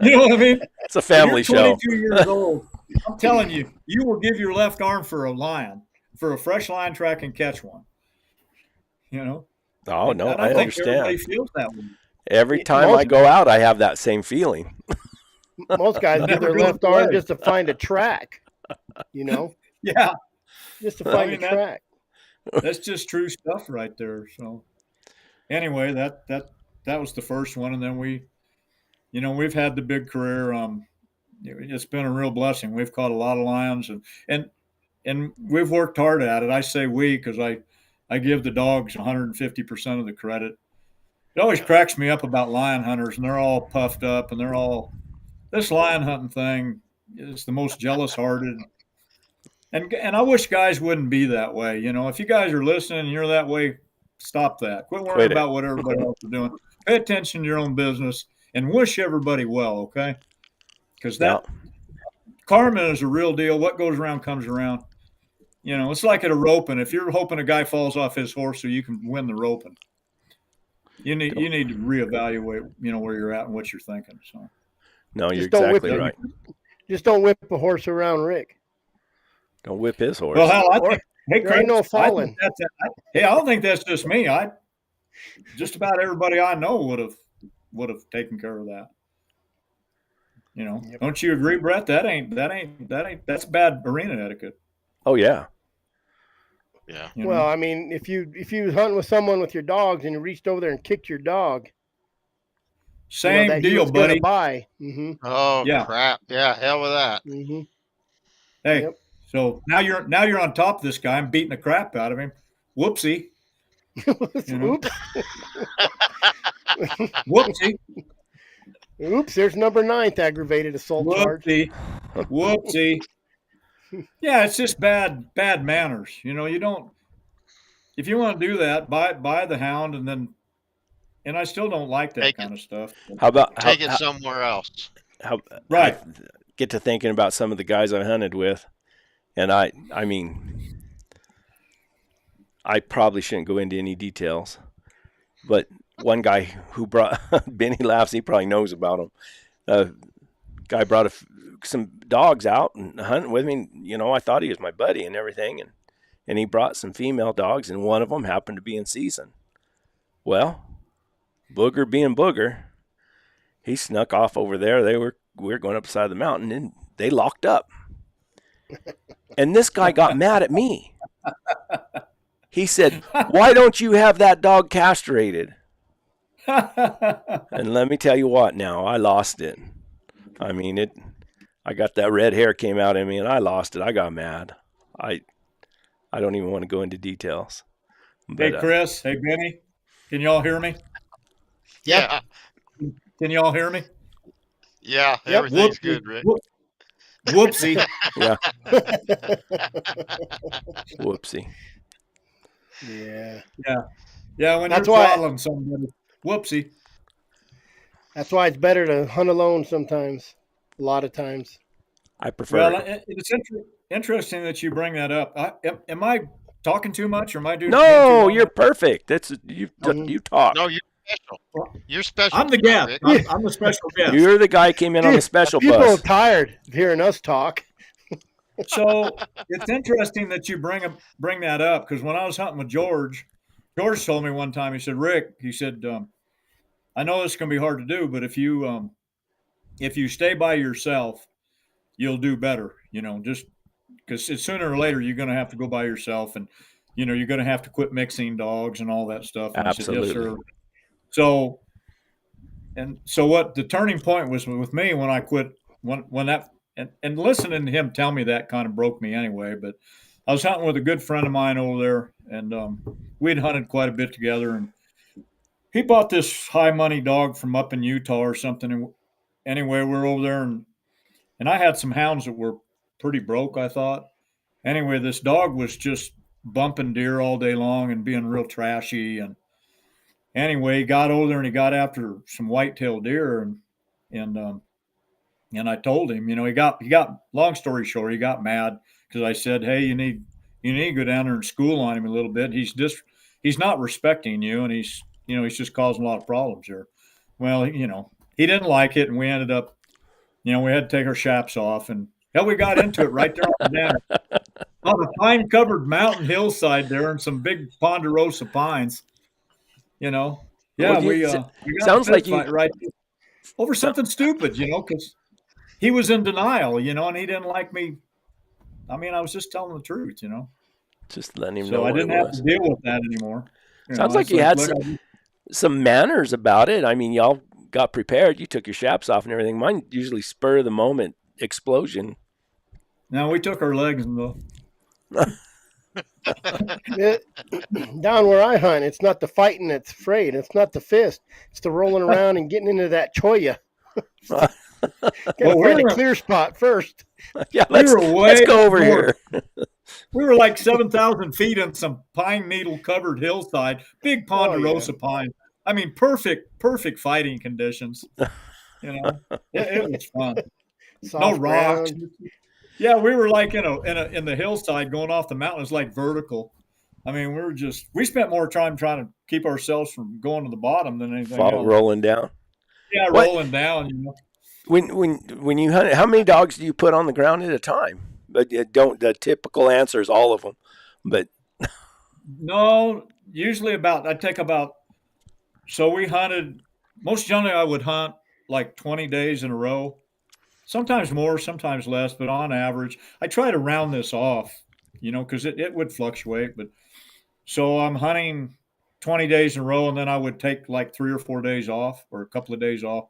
You know what I mean? It's a family If you're 22 show. years old, I'm telling you, you will give your left arm for a lion, for a fresh lion track and catch one. Oh no, and I think understand. everybody feels that way. Every time I go out, I have that same feeling. Most guys give their left arm just to find a track, Yeah, just to find a track. That's just true stuff right there. So anyway, that was the first one, and then we've had the big career. It's been a real blessing. We've caught a lot of lions, and we've worked hard at it. I say we because I give the dogs 150% of the credit. It always cracks me up about lion hunters, and they're all puffed up, and they're all, this lion hunting thing is the most jealous-hearted. And I wish guys wouldn't be that way. If you guys are listening and you're that way, stop that. Quit worrying about what everybody else is doing. Pay attention to your own business and wish everybody well, okay? Because karma is a real deal. What goes around comes around. It's like at a roping. If you're hoping a guy falls off his horse so you can win the roping, you need to reevaluate, where you're at and what you're thinking. So, no, you're exactly right. Just don't whip a horse around, Rick. Don't whip his horse. Well, hell, I think, hey, Craig, ain't no falling. I don't think that's just me. Just about everybody I know would have taken care of that. Don't you agree, Brett? That's bad arena etiquette. Oh yeah. Yeah. Well, I mean, if you was hunting with someone with your dogs and you reached over there and kicked your dog, same deal, buddy. Mm-hmm. Oh yeah. Crap! Yeah, hell with that. Mm-hmm. Hey, so now you're on top of this guy. I'm beating the crap out of him. Whoopsie. Oops. Whoopsie. Oops, there's number 9th aggravated assault charge. Whoopsie. Yeah, it's just bad manners. You don't, if you want to do that, buy the Hound, and I still don't like that kind of stuff. How about take it somewhere else? Right. I get to thinking about some of the guys I hunted with, and I mean, I probably shouldn't go into any details, but one guy who brought Benny laughs, he probably knows about him. Guy brought some dogs out and hunting with me. I thought he was my buddy and everything, and he brought some female dogs, and one of them happened to be in season. Well, Booger being Booger, he snuck off over there. We were going up the side of the mountain, and they locked up. And this guy got mad at me. He said, "Why don't you have that dog castrated?" And let me tell you what, now I lost it. I mean, I got that red hair came out in me, and I lost it. I got mad. I don't even want to go into details. But, hey, Chris. Hey, Benny. Can y'all hear me? Yeah. Can y'all hear me? Yeah. Yep. Everything's good, Rick. Whoopsie. Yeah. Whoopsie. Yeah. Yeah, when you're following somebody. Whoopsie. That's why it's better to hunt alone sometimes. A lot of times. I prefer. Well, it's interesting that you bring that up. Am I talking too much, or am I doing? No, you're perfect. That's you talk. No, you're special. You're special. I'm the guest. I'm the special guest. You're the guy who came in on the special bus. People are tired of hearing us talk. So it's interesting that you bring that up, because when I was hunting with George told me one time, he said, "Rick," he said, "I know this is going to be hard to do, but if you stay by yourself, you'll do better. Just because sooner or later you're going to have to go by yourself, and you're going to have to quit mixing dogs and all that stuff." And absolutely. I said, "Yes, sir." So what the turning point was with me when I quit, when that and listening to him tell me that kind of broke me anyway. But I was hunting with a good friend of mine over there, and we'd hunted quite a bit together. And he bought this high money dog from up in Utah or something. And anyway, we're over there, and I had some hounds that were pretty broke, I thought. Anyway, this dog was just bumping deer all day long and being real trashy. And anyway, he got over there and he got after some white-tailed deer, and and I told him, he got. Long story short, he got mad because I said, "Hey, you need to go down there and school on him a little bit. He's not respecting you, and he's just causing a lot of problems here." Well, he didn't like it, and we ended up, we had to take our chaps off, and hell, we got into it right there on a pine-covered mountain hillside there, and some big ponderosa pines. Yeah, Well, we got a sounds like fist fight right there over something stupid, because he was in denial, and he didn't like me. I mean, I was just telling the truth. Just letting him know So I what it didn't have was. to deal with that anymore. Sounds like It's you had look, some manners about it. I mean, y'all got prepared. You took your chaps off and everything. Mine usually spur of the moment explosion. now we took our legs and Down where I hunt, it's not the fighting that's afraid. It's not the fist. It's the rolling around and getting into that choya. Gotta find a clear spot first. Yeah, we let's go over here. We were like 7,000 feet on some pine needle covered hillside, big ponderosa pine. I mean, perfect fighting conditions. It was fun. No rocks. Ground. Yeah, we were like in the hillside going off the mountain. It's like vertical. I mean, we spent more time trying to keep ourselves from going to the bottom than anything else. Rolling down. Yeah, rolling down. When you hunt, how many dogs do you put on the ground at a time? But the typical answer is all of them. But no, usually I'd take about. So we hunted. Most generally, I would hunt like 20 days in a row. Sometimes more, sometimes less, but on average, I try to round this off, because it would fluctuate. But so I'm hunting 20 days in a row, and then I would take like 3 or 4 days off or a couple of days off.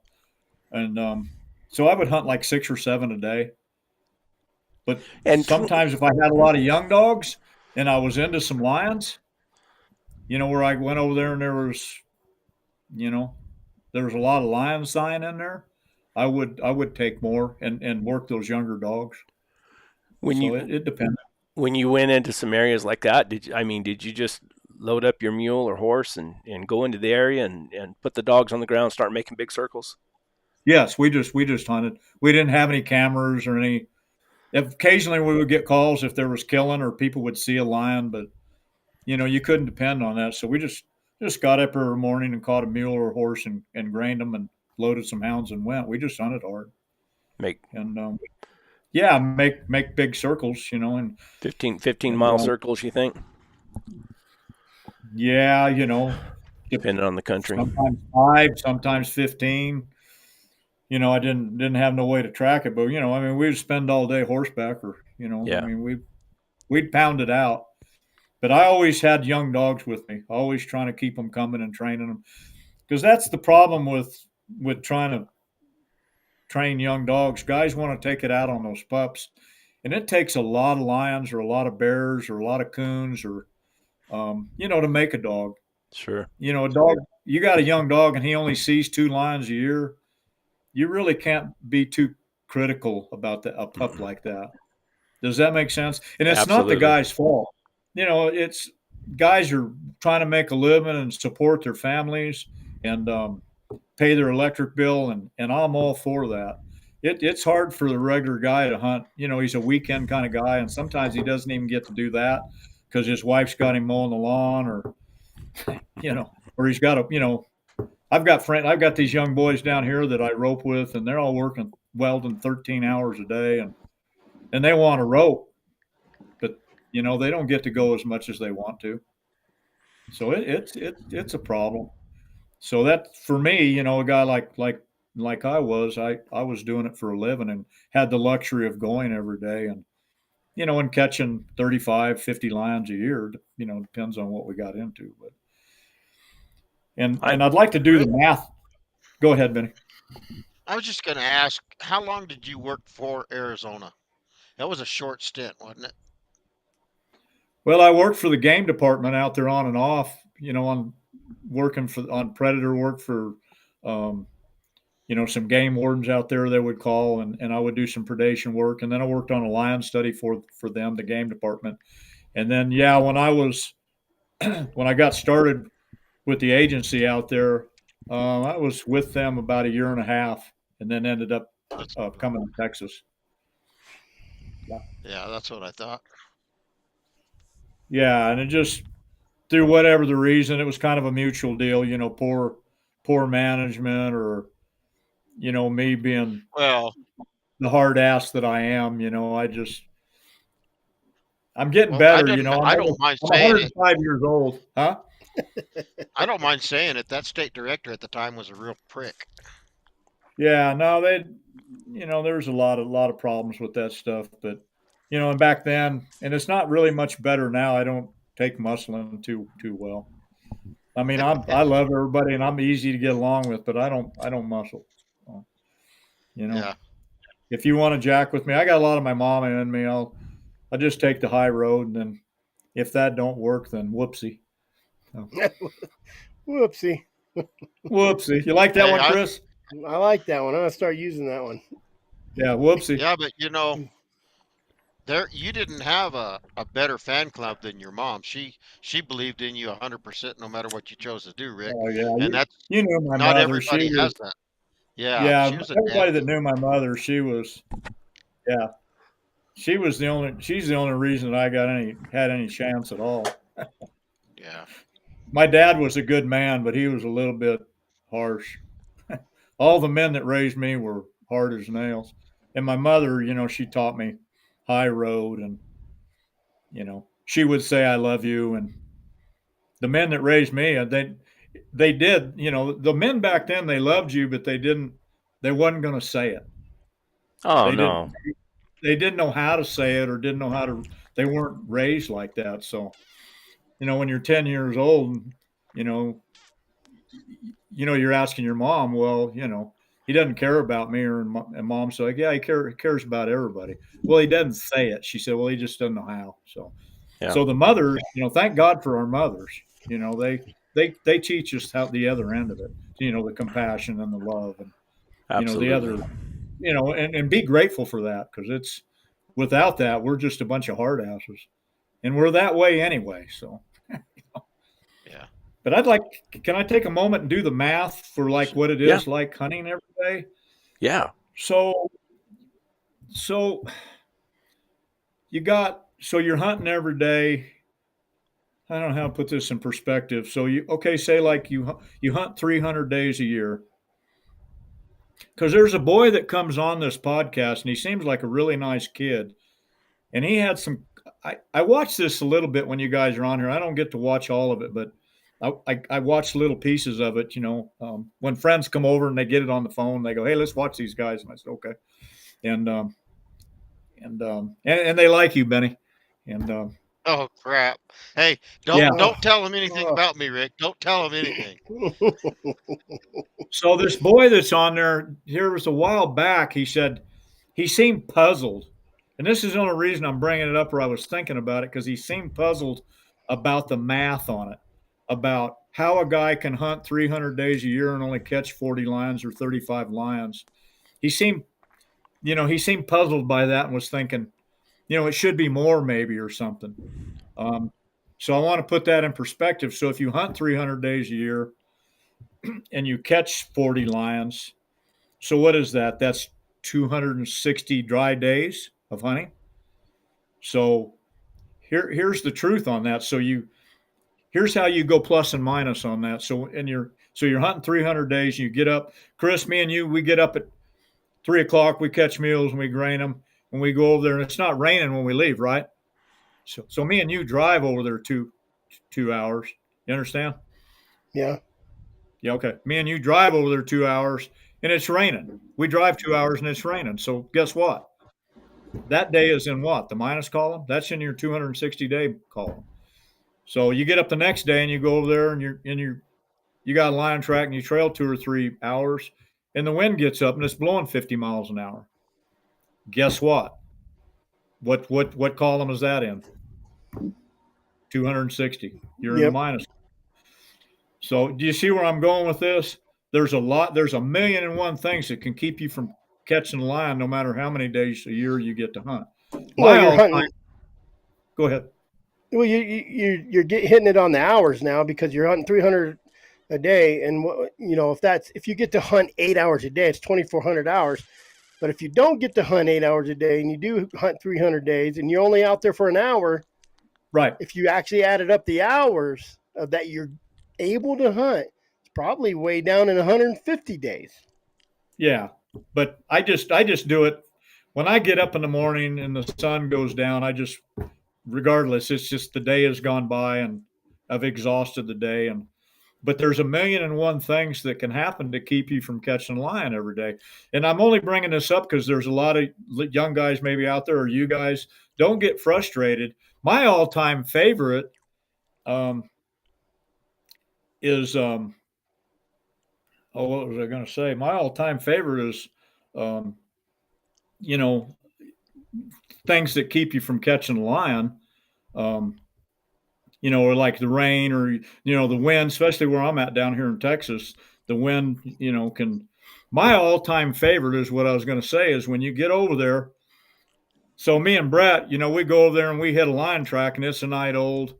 And so I would hunt like 6 or 7 a day. But sometimes if I had a lot of young dogs and I was into some lions, where I went over there and there was a lot of lion sign in there, I would take more and work those younger dogs. It depends. When you went into some areas like that, did you just load up your mule or horse and go into the area and put the dogs on the ground and start making big circles? Yes, we just hunted. We didn't have any cameras or any. Occasionally we would get calls if there was killing or people would see a lion, but you couldn't depend on that. So we just got up every morning and caught a mule or a horse and grained them and loaded some hounds and went. We just hunted hard. Make big circles, and 15-mile circles, you think? Yeah, depending on the country. Sometimes 5, sometimes 15. I didn't have no way to track it, but we'd spend all day horseback or we'd pound it out. But I always had young dogs with me, always trying to keep them coming and training them, because that's the problem with trying to train young dogs. Guys want to take it out on those pups, and it takes a lot of lions or a lot of bears or a lot of coons or to make a dog. Sure. A dog. You got a young dog and he only sees 2 lions a year. You really can't be too critical about a pup like that. Does that make sense? And it's Absolutely. not the guy's fault. It's guys are trying to make a living and support their families and pay their electric bill, and I'm all for that. It's hard for the regular guy to hunt. He's a weekend kind of guy, and sometimes he doesn't even get to do that because his wife's got him mowing the lawn, or or he's got I've got these young boys down here that I rope with, and they're all working welding 13 hours a day, and they want to rope, but they don't get to go as much as they want to. So it's a problem. So that for me, a guy like I was doing it for a living and had the luxury of going every day and and catching 35, 50 lions a year. Depends on what we got into, but and I'd like to do the math. Go ahead, Benny. I was just going to ask, how long did you work for Arizona? That was a short stint, wasn't it? Well, I worked for the game department out there on and off, on working on predator work for, um, some game wardens out there they would call, and I would do some predation work. And then I worked on a lion study for them, the game department. And then, yeah, when I got started with the agency out there, I was with them about a year and a half, and then ended up coming to Texas. Yeah, that's what I thought. Yeah, and it just through whatever the reason, it was kind of a mutual deal. Poor management, or me being Well, the hard ass that I am. I'm getting better. I don't mind I'm saying it. 105 years old, huh? I don't mind saying it. That state director at the time was a real prick. Yeah, no, there's a lot of problems with that stuff, but and back then, and it's not really much better now. I don't take muscling too well. I mean, I love everybody and I'm easy to get along with, but I don't muscle. So, Yeah. if you want to jack with me, I got a lot of my mama in me. I'll just take the high road, and then if that don't work, then whoopsie. So, Whoopsie. whoopsie. You like that Hey, one, Chris? I like that one. I'm gonna start using that one. Yeah, whoopsie. Yeah, but you didn't have a better fan club than your mom. She believed in you 100% no matter what you chose to do, Rick. Oh yeah, And that's you knew my not mother. She everybody has was, that. Yeah, yeah. she was a Everybody damn that knew my mother, she was, yeah. She's the only reason I had any chance at all. yeah. My dad was a good man, but he was a little bit harsh. All the men that raised me were hard as nails. And my mother, she taught me high road, and she would say I love you. And the men that raised me, they did, the men back then, they loved you, but they wasn't going to say it. Oh They didn't no. they didn't know how to say it, or didn't know how to, they weren't raised like that. So, when you're 10 years old, you know, you're asking your mom, well, he doesn't care about me, and mom's like, yeah, he cares about everybody. Well, he doesn't say it. She said, well, he just doesn't know how. So, Yeah. so the mothers, thank God for our mothers. They teach us how the other end of it. The compassion and the love, and Absolutely. the other, and be grateful for that, because it's without that we're just a bunch of hard asses, and we're that way anyway. So. Yeah. But can I take a moment and do the math for like what it is like hunting every day? Yeah. So you're hunting every day. I don't know how to put this in perspective. So say like you hunt 300 days a year. Because there's a boy that comes on this podcast, and he seems like a really nice kid. And he had some. I watched this a little bit when you guys are on here. I don't get to watch all of it, but I watched little pieces of it. When friends come over and they get it on the phone, they go, "Hey, let's watch these guys." And I said, "Okay," and and they like you, Benny, and Oh crap! Hey, yeah. don't tell him anything about me, Rick. Don't tell him anything. So this boy that's on there, here was a while back. He said he seemed puzzled, and this is the only reason I'm bringing it up, or I was thinking about it, because he seemed puzzled about the math on it, about how a guy can hunt 300 days a year and only catch 40 lions or 35 lions. He seemed puzzled by that, and was thinking, it should be more maybe, or something. So I want to put that in perspective. So if you hunt 300 days a year and you catch 40 lions, so what is that? That's 260 dry days of hunting. So here's the truth on that. So here's how you go plus and minus on that. So you're hunting 300 days. You get up, Chris, me and you, we get up at 3:00. We catch mules and we grain them, and we go over there, and it's not raining when we leave, right? So me and you drive over there 2 hours. You understand? Yeah. Yeah. Okay. Me and you drive over there 2 hours, and it's raining. We drive 2 hours and it's raining. So guess what? That day is in what? The minus column? That's in your 260-day column. So you get up the next day and you go over there, and you got a lion track, and you trail 2 or 3 hours, and the wind gets up and it's blowing 50 miles an hour. Guess what? What column is that in? 260. You're in the Yep. minus. So do you see where I'm going with this? There's a 1,000,001 things that can keep you from catching a lion, no matter how many days a year you get to hunt. Well, My you're all-time. hunting. Go ahead. Well, you're hitting it on the hours now because you're hunting 300 a day, and if you get to hunt 8 hours a day, it's 2,400 hours. But if you don't get to hunt 8 hours a day and you do hunt 300 days and you're only out there for an hour, right? If you actually added up the hours that you're able to hunt, it's probably way down in 150 days. Yeah, but I just do it when I get up in the morning and the sun goes down. Regardless, it's just the day has gone by and I've exhausted the day. But there's 1,000,001 things that can happen to keep you from catching a lion every day. And I'm only bringing this up because there's a lot of young guys maybe out there, or you guys, don't get frustrated. My all-time favorite is what was I going to say? My all-time favorite is things that keep you from catching a lion. Or like the rain or, the wind, especially where I'm at down here in Texas, the wind, my all-time favorite is what I was going to say is when you get over there. So me and Brett, we go over there and we hit a lion track and it's a night old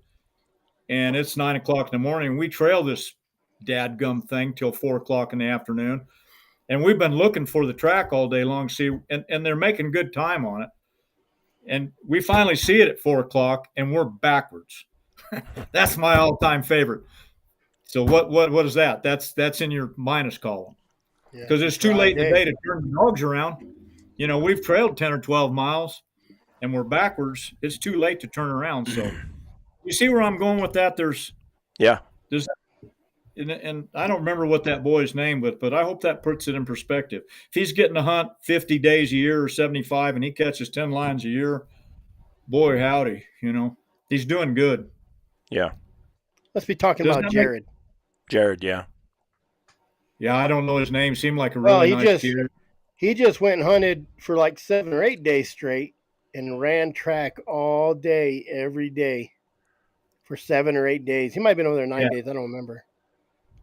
and it's 9 o'clock in the morning. And we trail this dadgum thing till 4 o'clock in the afternoon. And we've been looking for the track all day long, and they're making good time on it. And we finally see it at 4 o'clock and we're backwards. That's my all-time favorite. So what is that? That's in your minus column because it's too late in the day to turn the dogs around. We've trailed 10 or 12 miles and we're backwards. It's too late to turn around. So you see where I'm going with that? And I don't remember what that boy's name was, but I hope that puts it in perspective. If he's getting to hunt 50 days a year or 75 and he catches 10 lions a year, boy, howdy, he's doing good. Yeah. Let's be talking about Jared. Jared, yeah. Yeah, I don't know his name. Seemed like a really nice kid. He just went and hunted for like 7 or 8 days straight and ran track all day, every day for 7 or 8 days. He might have been over there 9 days. I don't remember.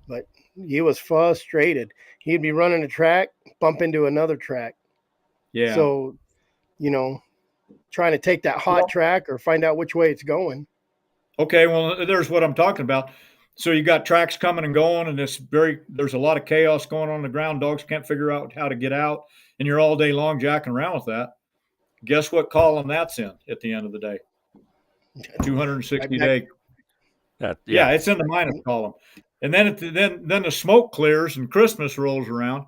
But he was frustrated. He'd be running a track, bump into another track. Yeah. So, trying to take that hot track or find out which way it's going. Okay, well, there's what I'm talking about. So you got tracks coming and going, and there's a lot of chaos going on the ground. Dogs can't figure out how to get out, and you're all day long jacking around with that. Guess what column that's in at the end of the day? 260 day. Yeah, it's in the minus column. And then then the smoke clears and Christmas rolls around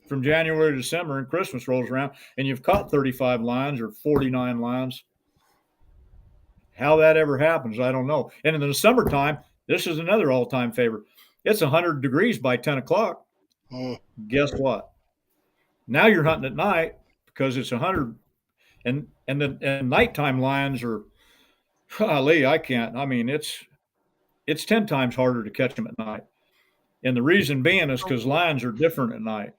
from January to December, and Christmas rolls around, and you've caught 35 lions or 49 lions. How that ever happens, I don't know. And in the summertime, this is another all-time favorite. It's 100 degrees by 10 o'clock. Guess what? Now you're hunting at night because it's 100. And nighttime lions are, golly, I can't. I mean, it's 10 times harder to catch them at night. And the reason being is because lions are different at night.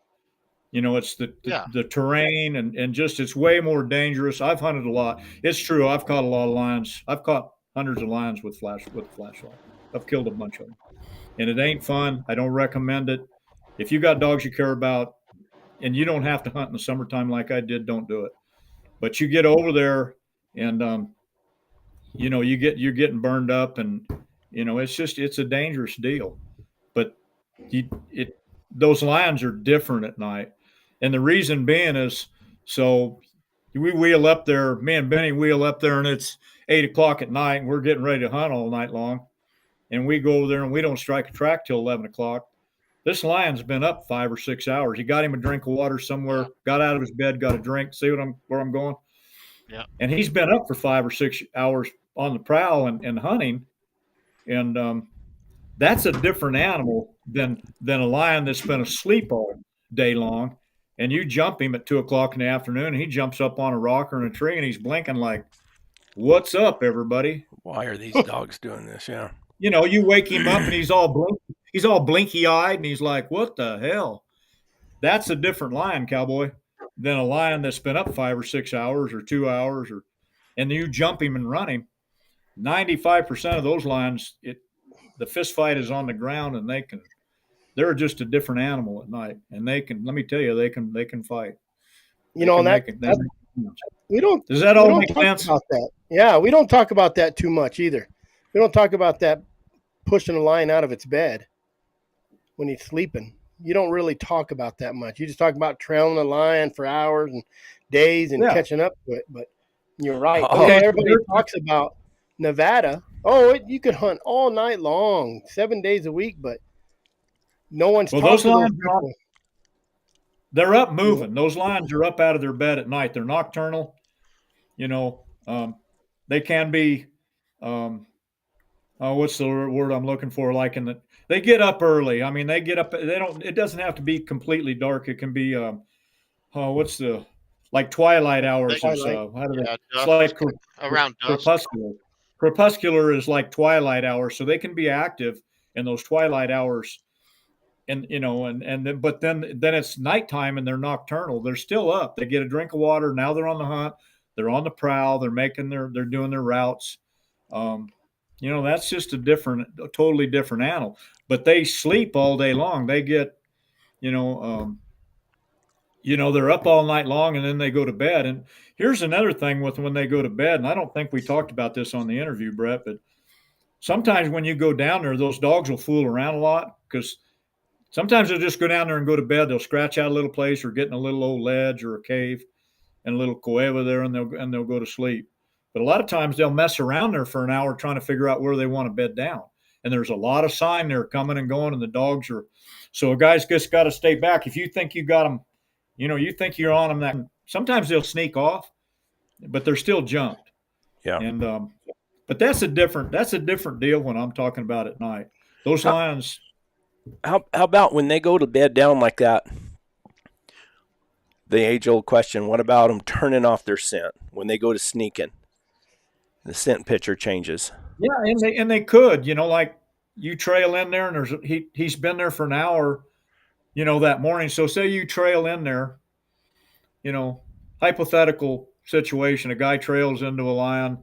It's the terrain and just it's way more dangerous. I've hunted a lot. It's true. I've caught a lot of lions. I've caught hundreds of lions with a flashlight. I've killed a bunch of them. And it ain't fun. I don't recommend it. If you got dogs you care about and you don't have to hunt in the summertime like I did, don't do it. But you get over there and you're getting burned up and it's a dangerous deal. But those lions are different at night. And the reason being is, so we wheel up there, me and Benny wheel up there and it's 8 o'clock at night and we're getting ready to hunt all night long. And we go over there and we don't strike a track till 11 o'clock. This lion's been up 5 or 6 hours. He got him a drink of water somewhere, got out of his bed, got a drink. See where I'm going? Yeah. And he's been up for 5 or 6 hours on the prowl and hunting. And that's a different animal than a lion that's been asleep all day long. And you jump him at 2 o'clock in the afternoon, and he jumps up on a rock or in a tree, and he's blinking like, "What's up, everybody? Why are these dogs doing this?" Yeah. You wake him up, and he's all blinky-eyed, and he's like, "What the hell?" That's a different lion, cowboy, than a lion that's been up 5 or 6 hours or 2 hours, and you jump him and run him. 95% of those lions, the fist fight is on the ground, and they're just a different animal at night, and let me tell you, they can fight. You know, and make it. we don't Does that we all don't make talk sense? about that. Yeah, we don't talk about that too much either. We don't talk about that pushing a lion out of its bed when he's sleeping. You don't really talk about that much. You just talk about trailing a lion for hours and days and Yeah. catching up to it. But you're right. Oh. Everybody talks about Nevada. Oh, you could hunt all night long, 7 days a week, but no one's Well, talking those to those lions people. they're up moving. Those lions are up out of their bed at night. They're nocturnal. You know, they can be. What's the word I'm looking for? Like they get up early. I mean, they get up. They don't. It doesn't have to be completely dark. It can be. What's the like twilight hours? Twilight. How do they? Yeah, It's like around dusk. crepuscular. Crepuscular is like twilight hours, so they can be active in those twilight hours. And then, but then it's nighttime and they're nocturnal. They're still up. They get a drink of water. Now they're on the hunt. They're on the prowl. They're doing their routes. That's just a totally different animal. But they sleep all day long. They get, they're up all night long and then they go to bed. And here's another thing with when they go to bed. And I don't think we talked about this on the interview, Brett, but sometimes when you go down there, those dogs will fool around a lot because sometimes they'll just go down there and go to bed. They'll scratch out a little place or get in a little old ledge or a cave and a little cueva there, and they'll go to sleep. But a lot of times they'll mess around there for an hour trying to figure out where they want to bed down. And there's a lot of sign there coming and going, and the dogs are. So a guy's just got to stay back. If you think you got them, you think you're on them. That sometimes they'll sneak off, but they're still jumped. Yeah. And but that's a different deal when I'm talking about at night. Those lions. How about when they go to bed down like that? The age-old question: what about them turning off their scent when they go to sneaking? The scent picture changes. Yeah, and they could, like you trail in there, and he's been there for an hour, that morning. So say you trail in there, hypothetical situation: a guy trails into a lion,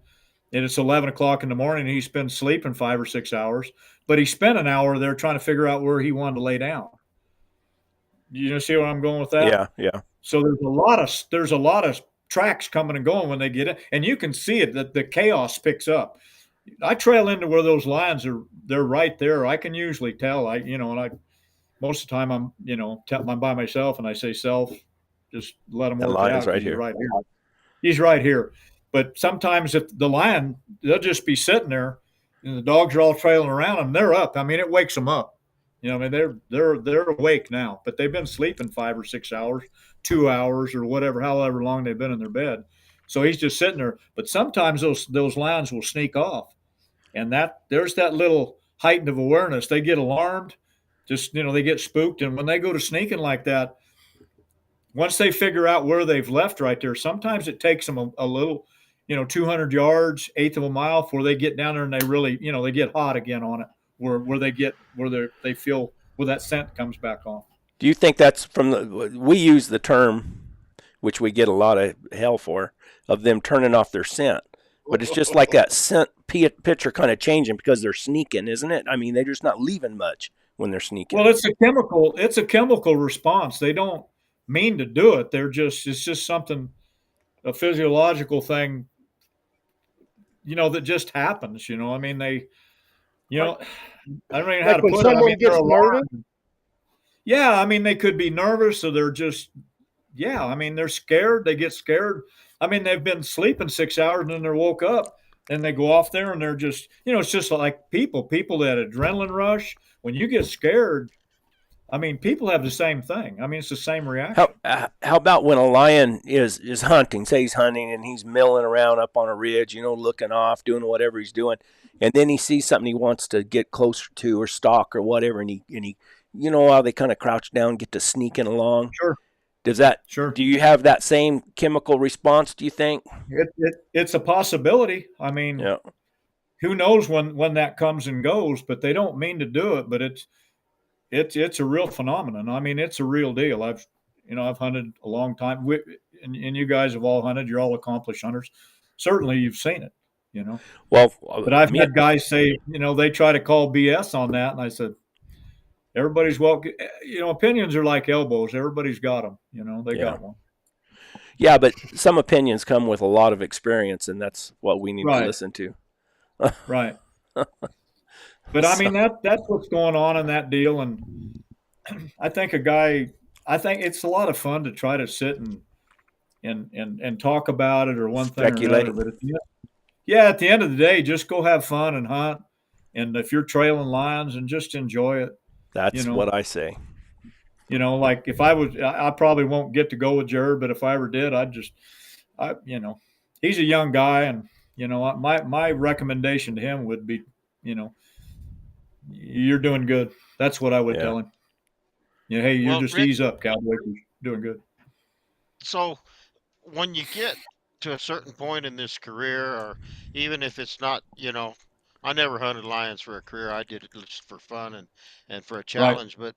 and it's 11 o'clock in the morning. And he's been sleeping 5 or 6 hours, but he spent an hour there trying to figure out where he wanted to lay down. You see where I'm going with that? Yeah. So there's a lot of tracks coming and going when they get in, and you can see it that the chaos picks up. I trail into where those lions they're right there. I can usually tell. Most of the time I'm by myself and I say, self, just let him work it out. Right here. He's right here. But sometimes if the lion, they'll just be sitting there and the dogs are all trailing around them. They're up. I mean, it wakes them up. They're awake now, but they've been sleeping 5 or 6 hours, 2 hours, or however long they've been in their bed. So he's just sitting there. But sometimes those lions will sneak off, and there's that little heightened of awareness. They get alarmed, they get spooked, and when they go to sneaking like that, once they figure out where they've left right there, sometimes it takes them a little, 200 yards, eighth of a mile before they get down there and they really, they get hot again on it. Where they feel where that scent comes back on. Do you think that's we use the term, which we get a lot of hell for, of them turning off their scent, but it's just like that scent picture kind of changing because they're sneaking, isn't it? I mean, they're just not leaving much when they're sneaking. Well, it's a chemical response. They don't mean to do it. It's just something, a physiological thing, that just happens. I mean, I don't even know how to put it. I mean, gets nervous. Yeah, I mean, they could be nervous, or they're just, I mean, they're scared. They get scared. I mean, they've been sleeping 6 hours and then they're woke up and they go off there and they're just, it's just like people that adrenaline rush. When you get scared, I mean, people have the same thing. I mean, it's the same reaction. How about when a lion is hunting, say he's hunting and he's milling around up on a ridge, looking off, doing whatever he's doing, and then he sees something he wants to get closer to or stalk or whatever, and he how they kind of crouch down, get to sneaking along? Sure. Sure. Do you have that same chemical response, do you think? It's a possibility. I mean, who knows when that comes and goes, but they don't mean to do it, but it's a real phenomenon. I mean, it's a real deal. I've hunted a long time, and you guys have all hunted. You're all accomplished hunters. Certainly, you've seen it. you know. Well, But I've had guys say, they try to call BS on that, and I said, everybody's welcome. Opinions are like elbows. Everybody's got them. They yeah. got one. Yeah, but some opinions come with a lot of experience, and that's what we need to Right. listen to. Right. But I mean, that's what's going on in that deal. And I think it's a lot of fun to try to sit and talk about it or one thing or another. Speculating. But at the end of the day, just go have fun and hunt. And if you're trailing lines, and just enjoy it. That's what I say. Like if I probably won't get to go with Jared, but if I ever did, he's a young guy, and my recommendation to him would be, you're doing good. That's what I would tell him. Hey, you're just Rich, ease up, cowboy. You're doing good. so when you get to a certain point in this career, or even if it's not, I never hunted lions for a career. I did it just for fun and for a challenge. But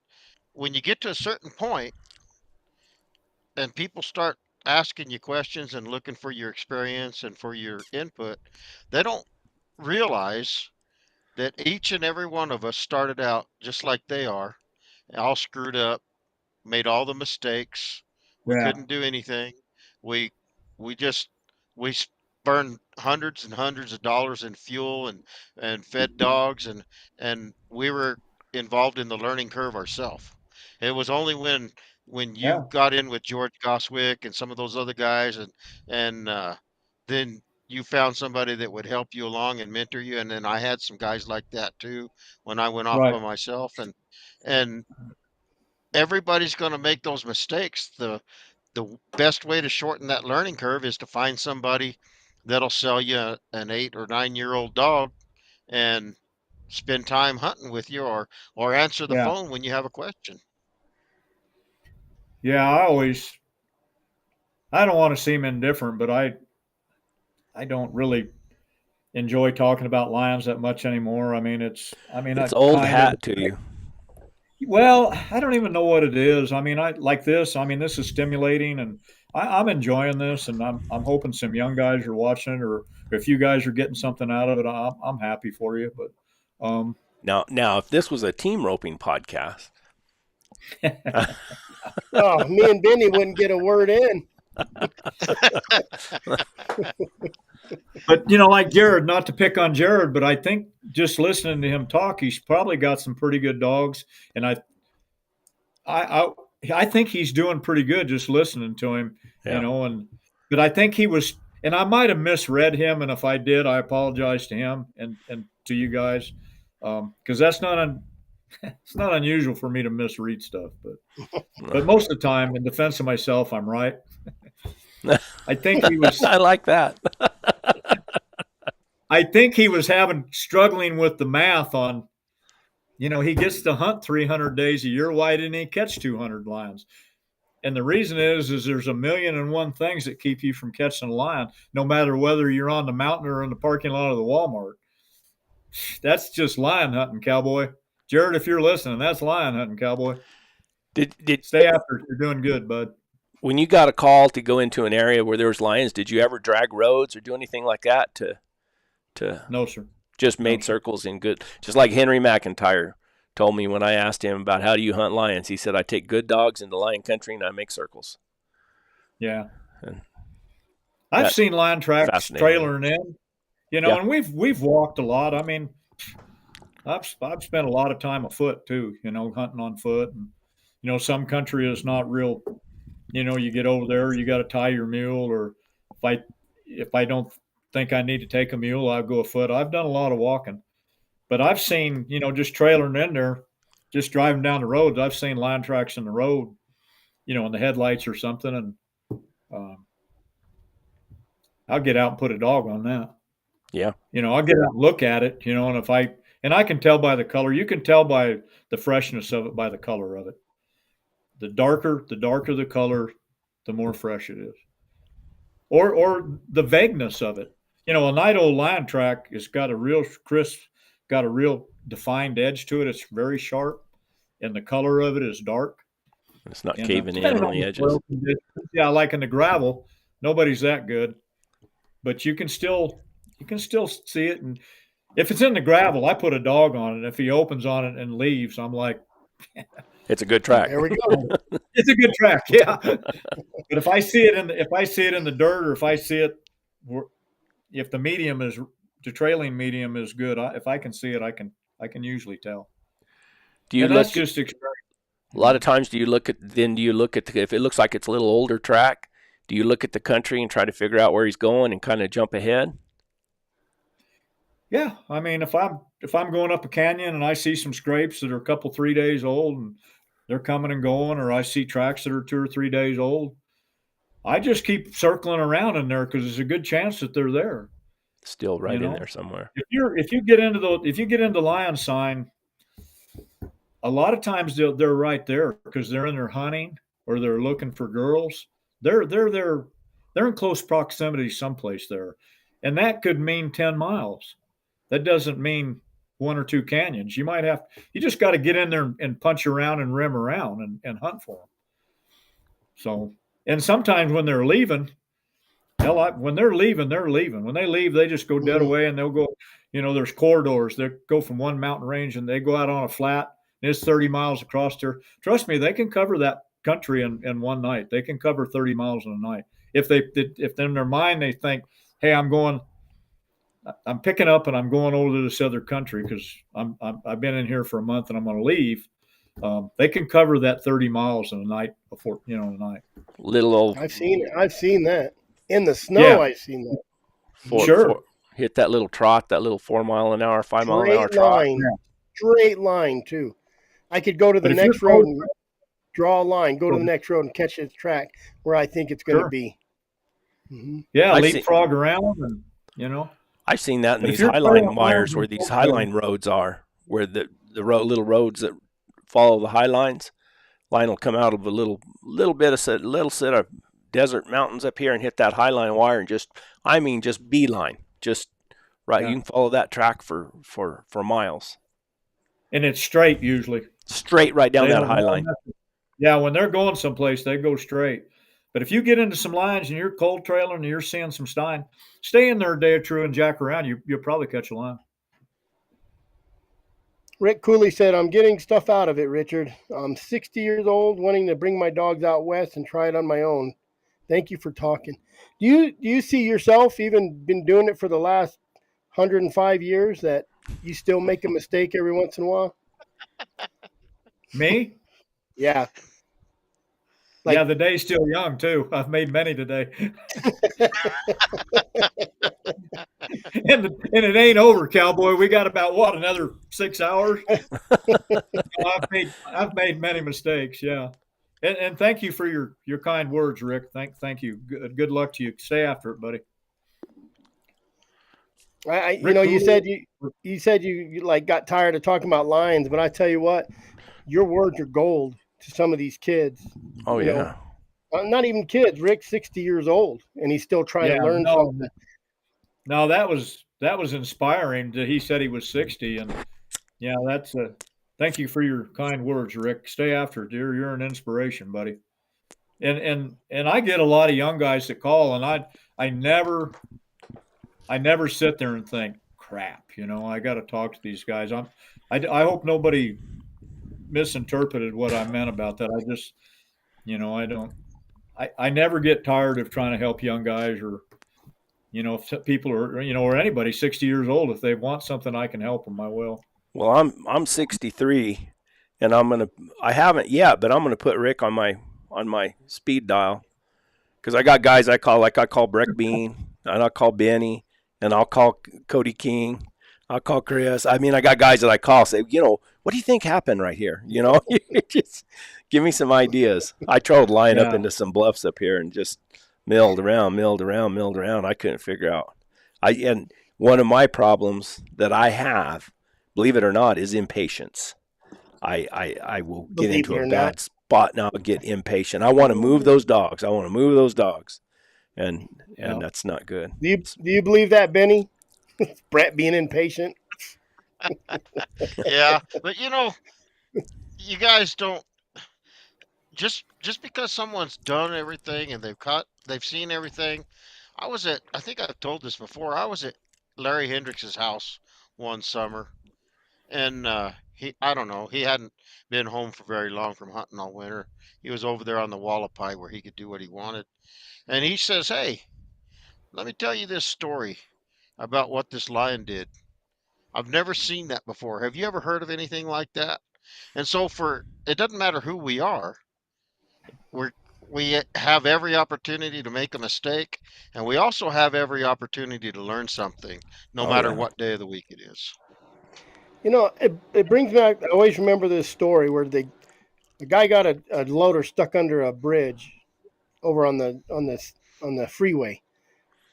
when you get to a certain point and people start asking you questions and looking for your experience and for your input, they don't realize that each and every one of us started out just like they are, all screwed up, made all the mistakes. We Yeah. couldn't do anything. We we just we burned hundreds and hundreds of dollars in fuel and fed dogs, and we were involved in the learning curve ourselves. It was only when you Yeah. got in with George Goswick and some of those other guys, and then you found somebody that would help you along and mentor you. And then I had some guys like that too when I went off Right. by myself. And everybody's going to make those mistakes. The best way to shorten that learning curve is to find somebody that'll sell you an 8 or 9 year old dog and spend time hunting with you, or answer the Yeah. phone when you have a question. Yeah. I don't want to seem indifferent, but I don't really enjoy talking about lions that much anymore. I mean, It's I old kind of. hat to you. Well, I don't even know what it is. I mean, I like this. I mean, this is stimulating, and I'm enjoying this, and I'm hoping some young guys are watching it, or if you guys are getting something out of it, I'm happy for you. But Now, if this was a team roping podcast, Oh, me and Benny wouldn't get a word in. but like Jared, not to pick on Jared, but I think just listening to him talk, he's probably got some pretty good dogs, and I I think he's doing pretty good just listening to him, yeah. But I think he was, and I might have misread him, and if I did, I apologize to him and to you guys, because that's not it's not unusual for me to misread stuff, but most of the time, in defense of myself, I'm right. I think he was. I like that. I think he was struggling with the math on. He gets to hunt 300 days a year. Why didn't he catch 200 lions? And the reason is there's 1,000,001 things that keep you from catching a lion, no matter whether you're on the mountain or in the parking lot of the Walmart. That's just lion hunting, cowboy. Jared, if you're listening, that's lion hunting, cowboy. Did Stay after it. You're doing good, bud. When you got a call to go into an area where there was lions, did you ever drag roads or do anything like that to No, sir. just made circles in good, just like Henry McIntyre told me when I asked him about how do you hunt lions. He said, I take good dogs into lion country and I make circles. Yeah. And I've seen lion tracks trailering in, Yeah. and we've walked a lot. I mean, I've spent a lot of time afoot too, hunting on foot. And, some country is not real, you get over there, you got to tie your mule, or if I don't think I need to take a mule, I'll go afoot. I've done a lot of walking, but I've seen, just trailering in there, just driving down the roads. I've seen lion tracks in the road, in the headlights or something. And, I'll get out and put a dog on that. Yeah. I'll get out and look at it, and I can tell by the color. You can tell by the freshness of it by the color of it. The darker the color, the more fresh it is. Or the vagueness of it. A night old lion track has got a real crisp, got a real defined edge to it. It's very sharp, and the color of it is dark. It's not caving in on the edges. Yeah, like in the gravel, nobody's that good. But you can still, you can still see it. And if it's in the gravel, I put a dog on it. If he opens on it and leaves, I'm like, It's a good track. There we go. it's a good track, yeah. But if I see it in the dirt, or if I see it, if the medium is the trailing medium is good, if I can see it, I can usually tell. Do you And look that's just experience. a lot of times? Do you look at if it looks like it's a little older track? Do you look at the country and try to figure out where he's going and kind of jump ahead? Yeah, I mean, if I'm going up a canyon and I see some scrapes that are a couple 3 days old and they're coming and going, or I see tracks that are 2 or 3 days old, I just keep circling around in there because there's a good chance that they're there. Still right You in know? there somewhere. If you get into lion sign, a lot of times they're right there because they're in there hunting or they're looking for girls. They're in close proximity someplace there, and that could mean 10 miles. That doesn't mean 1 or 2 canyons. You just got to get in there and punch around and rim around and hunt for them. So, and sometimes when they're leaving, when they're leaving, they're leaving. When they leave, they just go dead away and they'll go, there's corridors that go from one mountain range and they go out on a flat and it's 30 miles across there. Trust me, they can cover that country in one night. They can cover 30 miles in a night. If in their mind they think, hey, I'm picking up and I'm going over to this other country because I've been in here for a month and I'm going to leave. They can cover that 30 miles in a night before, a night. Little old. I've seen that in the snow. Yeah. I've seen that. Sure. Hit that little trot, that little 4 mile an hour, 5 mile an hour trot. Straight line too. I could go to the next road and draw a line, go to the next road and catch its track where I think it's going to be. Mm-hmm. Yeah, leapfrog around and I've seen that in these highline wires where these highline roads are, where the little roads that follow the highlines. Line will come out of a little set of desert mountains up here and hit that highline wire and just beeline, just right. Yeah. You can follow that track for miles. And it's straight usually. Straight right down that highline. Yeah, when they're going someplace, they go straight. But if you get into some lines and you're cold trailing and you're seeing some stein, stay in there a day or two and jack around. You'll probably catch a line. Rick Cooley said, I'm getting stuff out of it, Richard. I'm 60 years old, wanting to bring my dogs out west and try it on my own. Thank you for talking. Do you see yourself, even been doing it for the last 105 years, that you still make a mistake every once in a while? Me? Yeah. Yeah, the day's still young, too. I've made many today. And it ain't over, cowboy. We got about, another 6 hours? I've made many mistakes, yeah. And thank you for your kind words, Rick. Thank you. Good luck to you. Stay after it, buddy. You said you like got tired of talking about lions, but I tell you what, your words are gold to some of these kids. Oh, yeah. Not even kids. Rick's 60 years old, and he's still trying to learn something. No, that was inspiring that he said he was 60, and yeah, that's thank you for your kind words, Rick. Stay after it, dear. You're an inspiration, buddy. And I get a lot of young guys that call, and I never sit there and think, crap, I got to talk to these guys. I hope nobody misinterpreted what I meant about that. I just, I never get tired of trying to help young guys or, if people are, or anybody 60 years old, if they want something, I can help them. I will. Well, I'm 63 and I haven't yet, but I'm going to put Rick on my speed dial. Cause I got guys I call Breck Bean and I'll call Benny and I'll call Cody King. I'll call Chris. I mean, I got guys that I call say, what do you think happened right here? Just give me some ideas. I tried lying up into some bluffs up here and just milled around. I couldn't figure out. And one of my problems that I have, believe it or not, is impatience. I will get into a bad spot now. I'll get impatient. I want to move those dogs. And that's not good. Do you believe that, Benny? Brett being impatient. Yeah, but you guys don't just because someone's done everything and they've seen everything. I think I've told this before. I was at Larry Hendricks's house one summer, and I don't know, he hadn't been home for very long from hunting all winter. He was over there on the Wallapai where he could do what he wanted, and he says, "Hey, let me tell you this story about what this lion did. I've never seen that before. Have you ever heard of anything like that?" And so for it doesn't matter who we are, we're we have every opportunity to make a mistake, and we also have every opportunity to learn something, no Oh matter yeah. what day of the week it is. You know, it brings back. I always remember this story where a guy got a loader stuck under a bridge over on the freeway,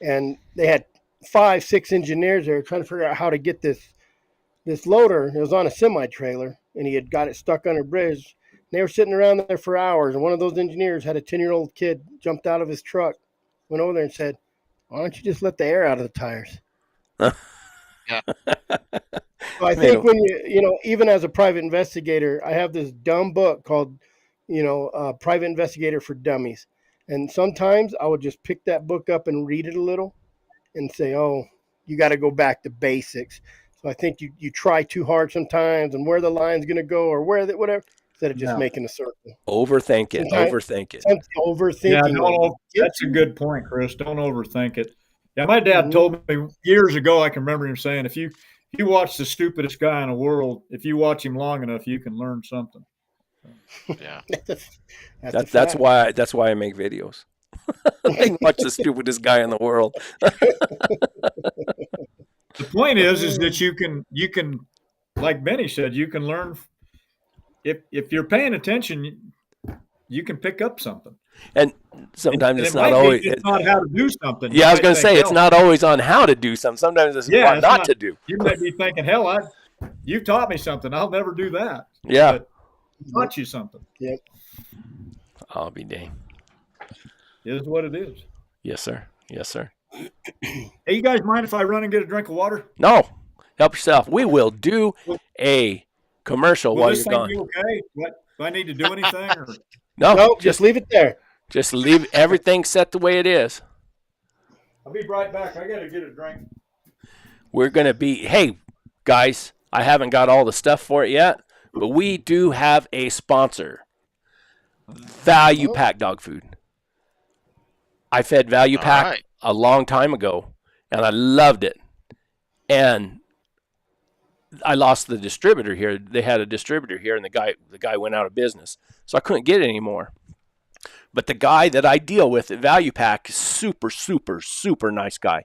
and they had 5, 6 engineers there trying to figure out how to get this loader. It was on a semi trailer, and he had got it stuck under a bridge. And they were sitting around there for hours, and one of those engineers had a 10-year-old kid jumped out of his truck, went over there and said, "Why don't you just let the air out of the tires?" Yeah. So I Made think him- when even as a private investigator, I have this dumb book called, Private Investigator for Dummies. And sometimes I would just pick that book up and read it a little and say, oh, you got to go back to basics. So I think you try too hard sometimes and where the line's going to go or whatever, instead of just No. making a circle. Overthink it. Sometimes- Overthink it. Sometimes overthinking. That's a good point, Chris. Don't overthink it. Yeah, my dad Mhm. told me years ago. I can remember him saying, "If you watch the stupidest guy in the world, if you watch him long enough, you can learn something." Yeah. That's why I make videos. I can watch the stupidest guy in the world. The point is that you can, like Benny said, you can learn if you're paying attention. You can pick up something. And sometimes And it's it not might always. be just not how to do something. Yeah, I was might going to think, say it's hell, not always on how to do something. Sometimes it's Yeah, what it's not not- to do. You might be thinking, "Hell, you taught me something. I'll never do that." Yeah, But taught you something. I'll be dang. It is what it is. Yes, sir. Yes, sir. Hey, you guys mind if I run and get a drink of water? No, help yourself. We will do a commercial Will while this you're thing gone. be okay? What, do I need to do anything? Or? No, Nope, just leave it there. just leave everything set the way it is. I'll be right back. I got to get a drink. We're going to be, hey, guys, I haven't got all the stuff for it yet, but we do have a sponsor. Value Pack Dog Food. I fed Value All Pack right. a long time ago, and I loved it. And I lost the distributor here. They had a distributor here, and the guy went out of business, so I couldn't get it anymore. But the guy that I deal with at Value Pack is super, super, super nice guy.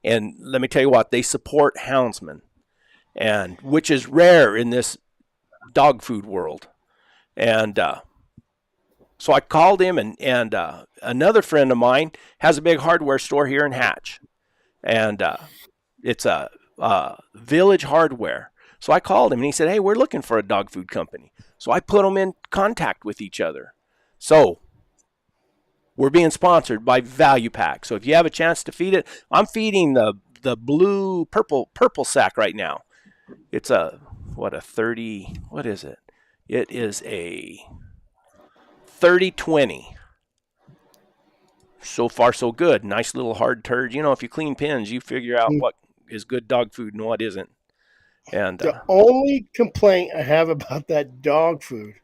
And let me tell you what, they support houndsmen, and which is rare in this dog food world. And so I called him, and another friend of mine has a big hardware store here in Hatch, and it's a Village Hardware. So I called him, and he said, "Hey, we're looking for a dog food company." So I put them in contact with each other. So we're being sponsored by Value Pack. So if you have a chance to feed it, I'm feeding the blue purple sack right now. It's a 30. What is it? It is a 30-20. So far, so good. Nice little hard turd. You know, if you clean pins, you figure out what is good dog food and what isn't. And The only complaint I have about that dog food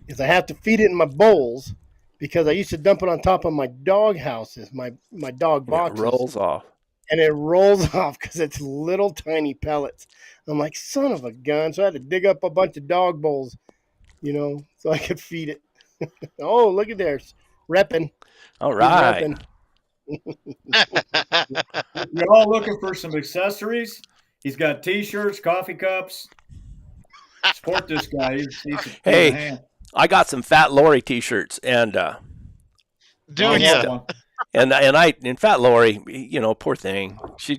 is I have to feed it in my bowls because I used to dump it on top of my dog houses, my dog it boxes. rolls off. And it rolls off because it's little tiny pellets. I'm like, son of a gun. So I had to dig up a bunch of dog bowls, so I could feed it. Oh, look at there. It's repping. All He's right. repping. You're all looking for some accessories. He's got T-shirts, coffee cups. Support this guy. He's a Hey. hand. I got some Fat Lori T-shirts, and Do I ya? want one. and Fat Lori, poor thing. She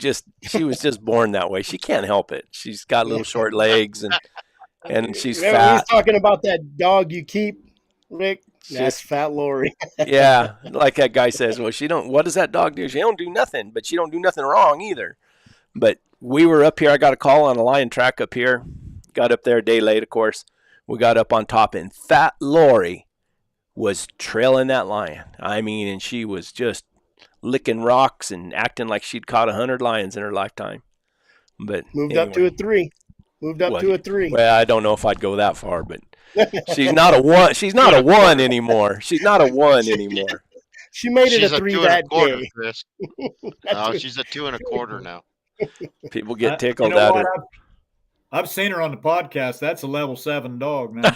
was just born that way. She can't help it. She's got little short legs, and she's Remember, fat. he's talking about that dog you keep, Rick. That's Just- Fat Lori. Yeah, like that guy says. Well, what does that dog do? She don't do nothing, but she don't do nothing wrong either. But we were up here. I got a call on a lion track up here. Got up there a day late, of course. We got up on top, and Fat Lori was trailing that lion. I mean, and she was just licking rocks and acting like she'd caught 100 lions in her lifetime. But Moved anyway, up to a 3. Moved up to a 3. Well, I don't know if I'd go that far, but she's not a 1. She's not a 1 anymore. She's not a 1 anymore. She made it She's a 3 2 and a that quarter, day. Chris. No, she's a 2 and a quarter now. People get tickled you know at what? her. I've seen her on the podcast. That's a level 7 dog now.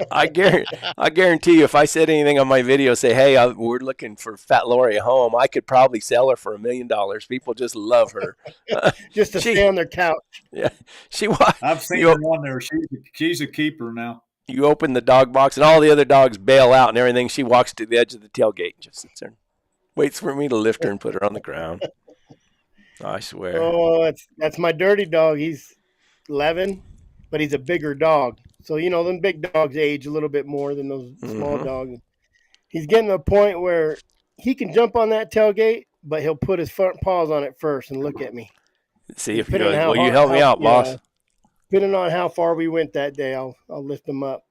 I guarantee you, if I said anything on my video, say, "Hey, we're looking for Fat Lori a home," I could probably sell her for $1 million. People just love her. Just to stay on their couch. Yeah, I've seen her on there. She's a keeper now. You open the dog box, and all the other dogs bail out and everything. She walks to the edge of the tailgate and just sits there, and waits for me to lift her and put her on the ground. I swear. Oh, that's my dirty dog. He's 11, but he's a bigger dog. So, them big dogs age a little bit more than those small dogs. He's getting to a point where he can jump on that tailgate, but he'll put his front paws on it first and look at me. See if he goes, well, you help me out, boss. Depending on how far we went that day, I'll lift him up.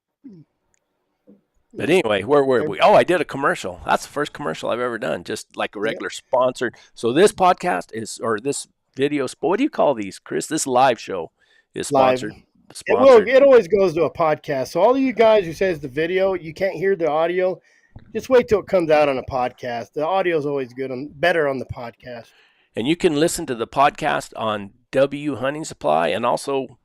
But anyway, where were we? Oh, I did a commercial. That's the first commercial I've ever done, just like a regular sponsored. So this podcast this video, what do you call these, Chris? This live show is sponsored. It always goes to a podcast. So all of you guys who says the video, you can't hear the audio, just wait till it comes out on a podcast. The audio is always better on the podcast. And you can listen to the podcast on W Hunting Supply and also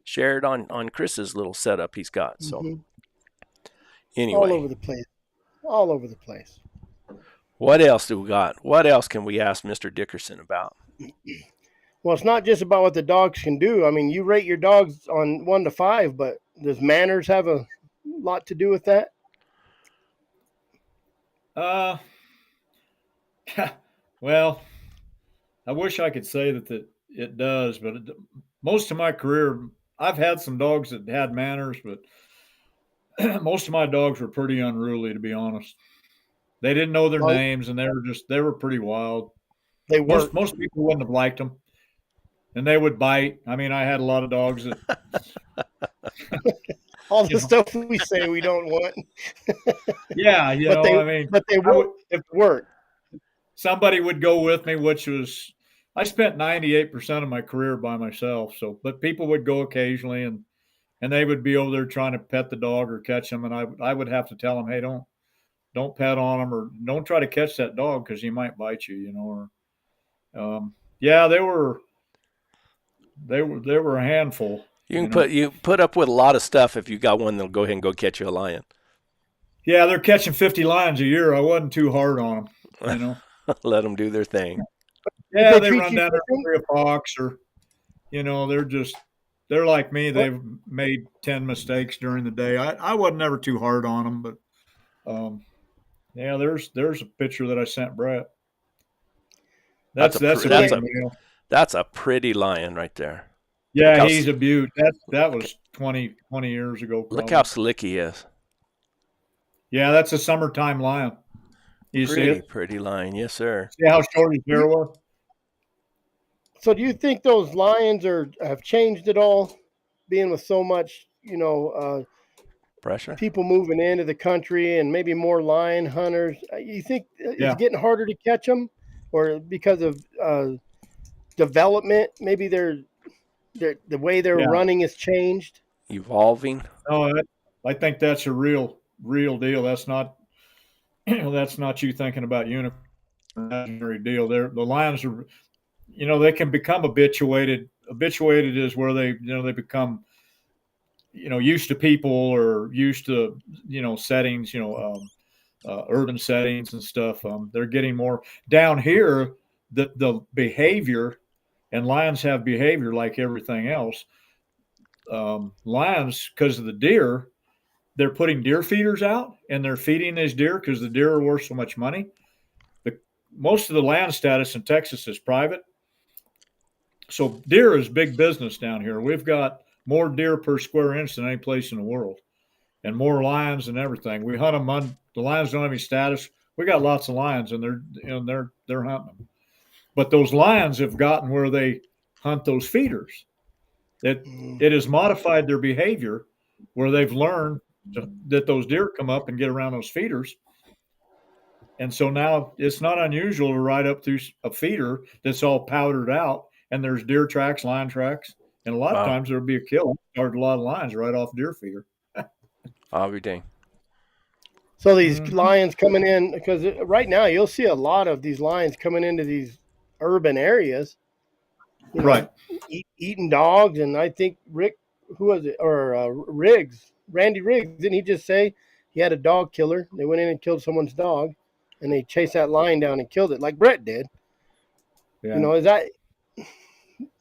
share it on Chris's little setup he's got. So anyway. All over the place. What else do we got? What else can we ask Mr. Dickerson about? Well, it's not just about what the dogs can do. I mean, you rate your dogs on 1 to 5, but does manners have a lot to do with that? Well, I wish I could say that it does, but most of my career, I've had some dogs that had manners, but most of my dogs were pretty unruly, to be honest. They didn't know their names, and they were pretty wild. Most people wouldn't have liked them, and they would bite. I mean, I had a lot of dogs that all the stuff we say we don't want. Yeah, but they work. Somebody would go with me, which was, I spent 98% of my career by myself. So, but people would go occasionally, and they would be over there trying to pet the dog or catch them, and I would have to tell them, hey, don't pet on them, or don't try to catch that dog because he might bite you, Or they were a handful. You put up with a lot of stuff if you got one that'll go ahead and go catch you a lion. Yeah, they're catching 50 lions a year. I wasn't too hard on them, Let them do their thing. Yeah, they run down there for a fox, or they're like me. They've made 10 mistakes during the day. I wasn't never too hard on them, but yeah, there's a picture that I sent Brett. That's a pretty lion right there. Yeah, he's a beaut. That was 20 years ago. Probably. Look how slick he is. Yeah, that's a summertime lion. You see it? Pretty lion, yes, sir. See how short his hair was? So do you think those lions have changed at all, being with so much, pressure? People moving into the country and maybe more lion hunters. You think it's getting harder to catch them, or because of development, maybe the way they're running has changed? Evolving? No, I think that's a real deal. That's not that's not you thinking about unicorn. Imaginary deal. The lions are, they can become habituated. Habituated is where they become, used to people, or used to, settings, urban settings and stuff. They're getting more down here. The behavior, and lions have behavior like everything else. Lions, because of the deer, they're putting deer feeders out, and they're feeding these deer because the deer are worth so much money. Most of the land status in Texas is private. So deer is big business down here. We've got more deer per square inch than any place in the world, and more lions and everything. We hunt them the lions don't have any status. We got lots of lions, and they're hunting them. But those lions have gotten where they hunt those feeders. It has modified their behavior, where they've learned that those deer come up and get around those feeders. And so now it's not unusual to ride up through a feeder that's all powdered out, and there's deer tracks, lion tracks, and a lot of Wow. times there'll be a kill. Started a lot of lions right off deer feeder. I'll be dang. So these Mhm. lions coming in, because right now you'll see a lot of these lions coming into these urban areas, you know, Right. eating dogs. And I think Rick, who was it, or Randy Riggs, didn't he just say he had a dog killer? They went in and killed someone's dog, and they chased that lion down and killed it, like Brett did. Yeah. You know, is that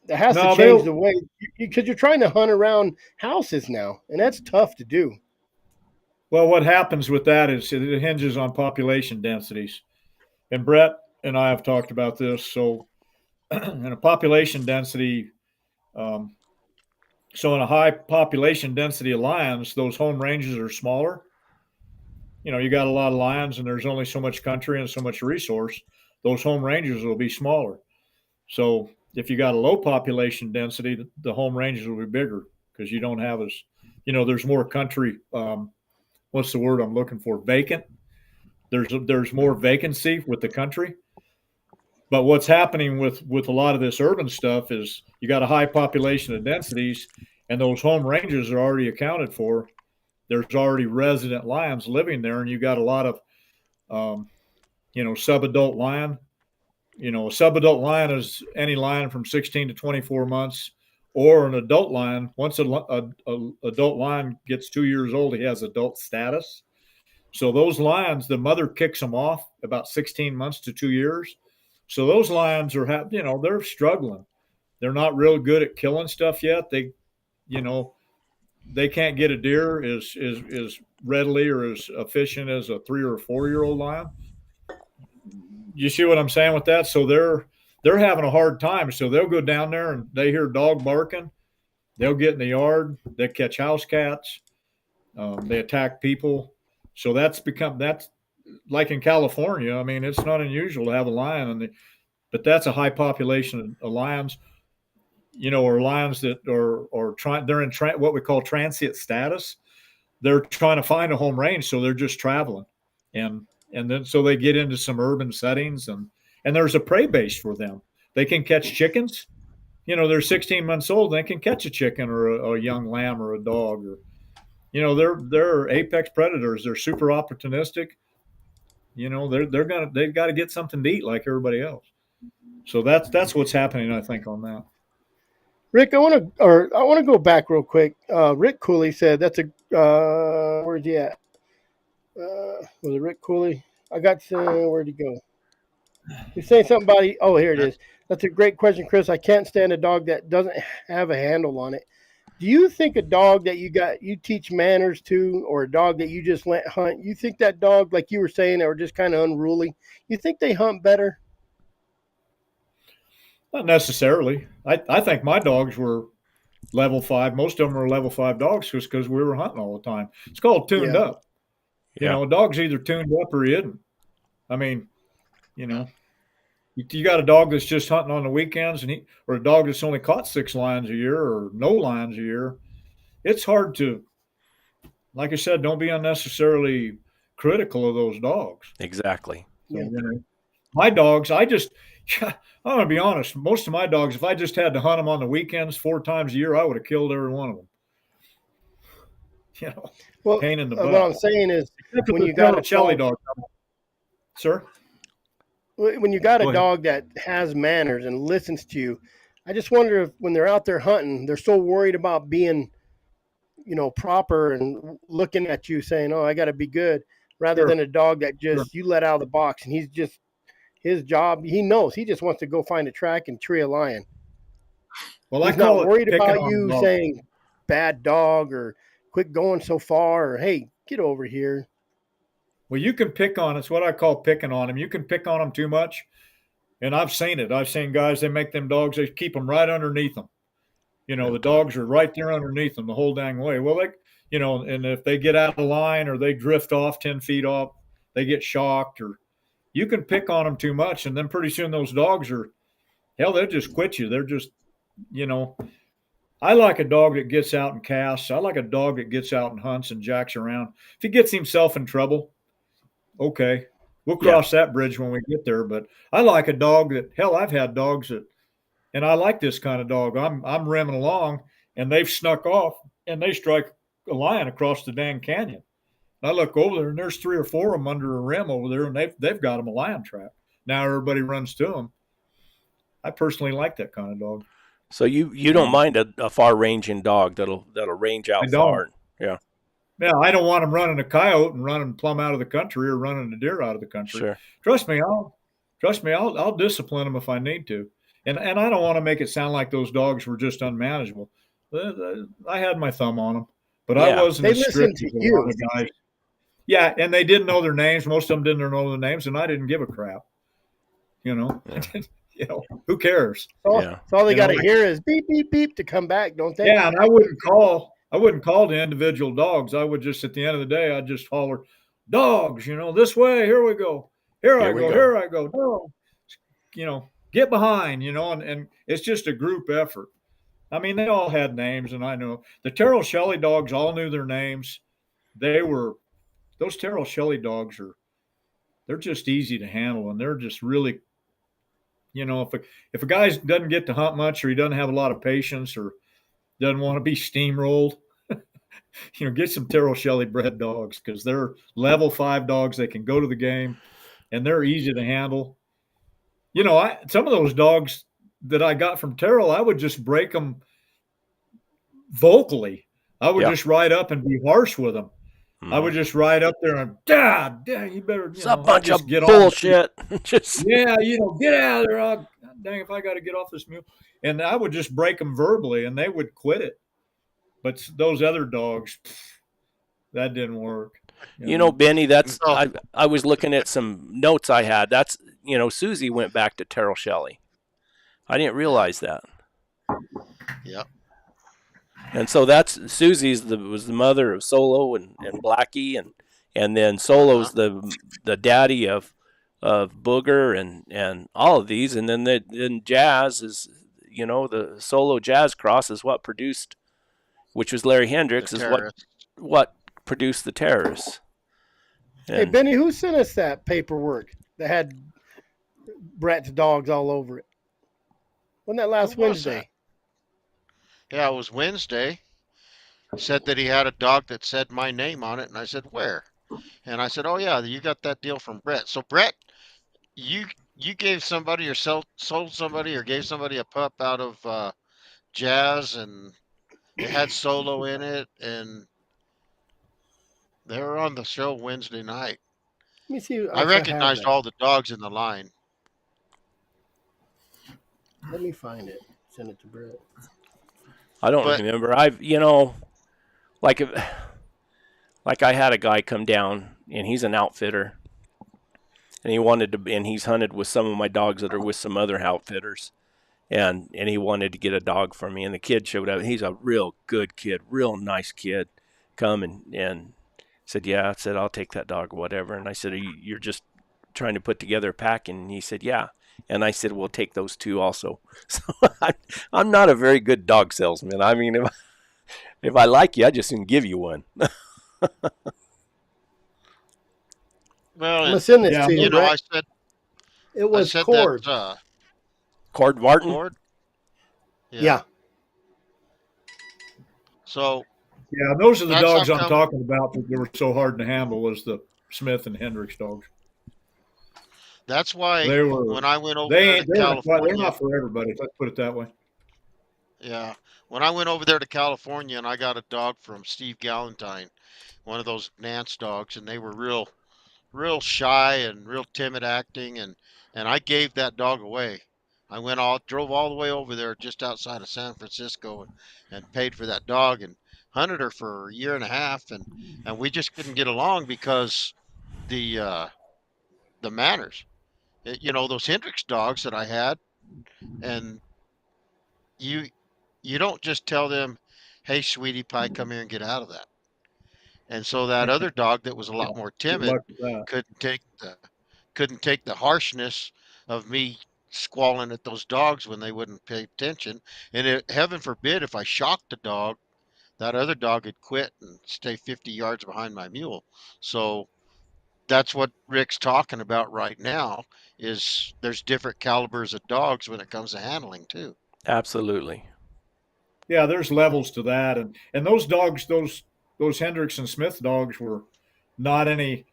has to No, change the they'll. way, because you're trying to hunt around houses now, and that's tough to do. Well, what happens with that is it hinges on population densities. And Brett and I have talked about this. So, in a population density, um, so in a high population density of lions, those home ranges are smaller. You know, you got a lot of lions and there's only so much country and so much resource. Those home ranges will be smaller. So, if you got a low population density, the home ranges will be bigger because you don't have as, there's more country. What's the word I'm looking for? Vacant. There's more vacancy with the country. But what's happening with a lot of this urban stuff is you got a high population of densities, and those home ranges are already accounted for. There's already resident lions living there, and you got a lot of, subadult lion. A subadult lion is any lion from 16 to 24 months, or an adult lion. Once a adult lion gets 2 years old, he has adult status. So those lions, the mother kicks them off about 16 months to 2 years. So those lions they're struggling. They're not real good at killing stuff yet. They can't get a deer as readily or as efficient as a 3 or 4 year old lion. You see what I'm saying with that? So they're having a hard time. So they'll go down there and they hear dog barking. They'll get in the yard. They catch house cats. They attack people. So that's like in California. I mean, it's not unusual to have a lion, but that's a high population of lions, or lions that are trying. They're in what we call transient status. They're trying to find a home range, so they're just traveling, and then so they get into some urban settings, and there's a prey base for them. They can catch chickens. They're 16 months old. They can catch a chicken or a young lamb or a dog or they're apex predators. They're super opportunistic. They've got to get something to eat like everybody else. So that's what's happening, I think, on that. Rick, I want to go back real quick. Rick Cooley said that's a where's he at? Was it Rick Cooley? I got where'd he go? He's saying something about here it is. That's a great question, Chris. I can't stand a dog that doesn't have a handle on it. Do you think a dog that you teach manners to, or a dog that you just let hunt, you think that dog, like you were saying, that were just kind of unruly, you think they hunt better? Not necessarily. I think my dogs were level 5. Most of them were level 5 dogs just because we were hunting all the time. It's called tuned Yeah. up. Yeah. A dog's either tuned up or he isn't. I mean, you got a dog that's just hunting on the weekends, or a dog that's only caught 6 lions a year or no lions a year. It's hard to, like I said, don't be unnecessarily critical of those dogs. Exactly. So, my dogs, I'm going to be honest. Most of my dogs, if I just had to hunt them on the weekends 4 times a year, I would have killed every one of them. Well, Pain in the butt. what I'm saying is, when you got a Shelly dog, sir. When you got Go a ahead. dog that has manners and listens to you, I just wonder if when they're out there hunting, they're so worried about being, proper and looking at you saying, "Oh, I got to be good," rather Sure. than a dog that just Sure. you let out of the box and he's just his job. He knows he just wants to go find a track and tree a lion. Well, He's I call not it worried picking about on you dogs. saying bad dog or quit going so far or hey, get over here. Well, you can pick on. It's what I call picking on them. You can pick on them too much, and I've seen it. I've seen guys, they make them dogs, they keep them right underneath them. The dogs are right there underneath them the whole dang way. Well, and if they get out of line or they drift off 10 feet off, they get shocked, or you can pick on them too much. And then pretty soon those dogs they'll just quit you. They're just, I like a dog that gets out and casts. I like a dog that gets out and hunts and jacks around. If he gets himself in trouble, okay, We'll Yeah. cross that bridge when we get there. But I like a dog that, hell, I've had dogs that, and I like this kind of dog. I'm rimming along, and they've snuck off, and they strike a lion across the dang canyon. And I look over there, and there's 3 or 4 of them under a rim over there, and they've got them a lion trap. Now everybody runs to them. I personally like that kind of dog. So you don't mind a far ranging dog that'll range out I don't. far. Yeah. Yeah, I don't want them running a coyote and running plumb out of the country or running a deer out of the country. Sure. Trust me, I'll discipline them if I need to. And I don't want to make it sound like those dogs were just unmanageable. I had my thumb on them, but Yeah. I wasn't They as strict listen as to a you. lot of guys. Yeah, and they didn't know their names. Most of them didn't know their names, and I didn't give a crap. You know, who cares? Yeah. So all they You know, got to hear is beep, beep, beep to come back, don't they? Yeah, and I wouldn't call the individual dogs. I would just, at the end of the day, I'd just holler, dogs, this way, here we go. Here I go, dogs. Get behind, and it's just a group effort. I mean, they all had names, and I know the Terrell Shelley dogs all knew their names. Those Terrell Shelley dogs they're just easy to handle, and they're just really, if a guy doesn't get to hunt much, or he doesn't have a lot of patience, or doesn't want to be steamrolled, get some Terrell Shelley bred dogs, because they're level 5 dogs. They can go to the game, and they're easy to handle. Some of those dogs that I got from Terrell, I would just break them vocally. I would just ride up and be harsh with them. I would just ride up there and, Dad, you better, It's a bunch of get bullshit. Just yeah, get out of there. Dang, if I got to get off this mule. And I would just break them verbally, and they would quit it. But those other dogs, that didn't work. Benny, that's I was looking at some notes I had. That's Susie went back to Terrell Shelley. I didn't realize that. Yep. And so that's Susie's was the mother of Solo and Blackie, and then Solo's the daddy of Booger and all of these, and then Jazz is the Solo Jazz cross is what produced, which was Larry Hendricks, is what produced the Terrorists. Hey, Benny, who sent us that paperwork that had Brett's dogs all over it? Wasn't that last Wednesday? Yeah, it was Wednesday. He said that he had a dog that said my name on it, and I said, where? And I said, oh, yeah, you got that deal from Brett. So, Brett, you gave somebody or sold somebody or gave somebody a pup out of Jazz, and it had Solo in it, and they were on the show Wednesday night. Let me see. I recognized all the dogs in the line. Let me find it. Send it to Brett. I don't remember. I've like I had a guy come down, and he's an outfitter, and he's hunted with some of my dogs that are with some other outfitters, and he wanted to get a dog for me, and the kid showed up. He's a real good kid, real nice kid. Come and said, yeah. I said, I'll take that dog or whatever. And I said, you're just trying to put together a pack? And he said, yeah. And I said, we'll take those 2 also. So I'm not a very good dog salesman. I mean, if I like you, I just can give you one. Well, let's send this to you, Brett. I said it was Cord. Cord Martin? Cord? Yeah. So. Yeah, those are the dogs I'm talking about that they were so hard to handle, was the Smith and Hendricks dogs. That's why when I went over there to California, they're not for everybody. Let's put it that way. Yeah, when I went over there to California and I got a dog from Steve Galentine, one of those Nance dogs, and they were real shy and real timid acting, and I gave that dog away. I drove all the way over there just outside of San Francisco and paid for that dog and hunted her for a year and a half, and we just couldn't get along because the manners. Those Hendricks dogs that I had, and you don't just tell them, hey, sweetie pie, come here and get out of that. And so that other dog that was a lot more timid couldn't take the harshness of me squalling at those dogs when they wouldn't pay attention. And heaven forbid, if I shocked a dog, that other dog would quit and stay 50 yards behind my mule. So that's what Rick's talking about right now. Is there's different calibers of dogs when it comes to handling too. Absolutely. Yeah, there's levels to that, and those dogs, those Hendricks and Smith dogs were not any.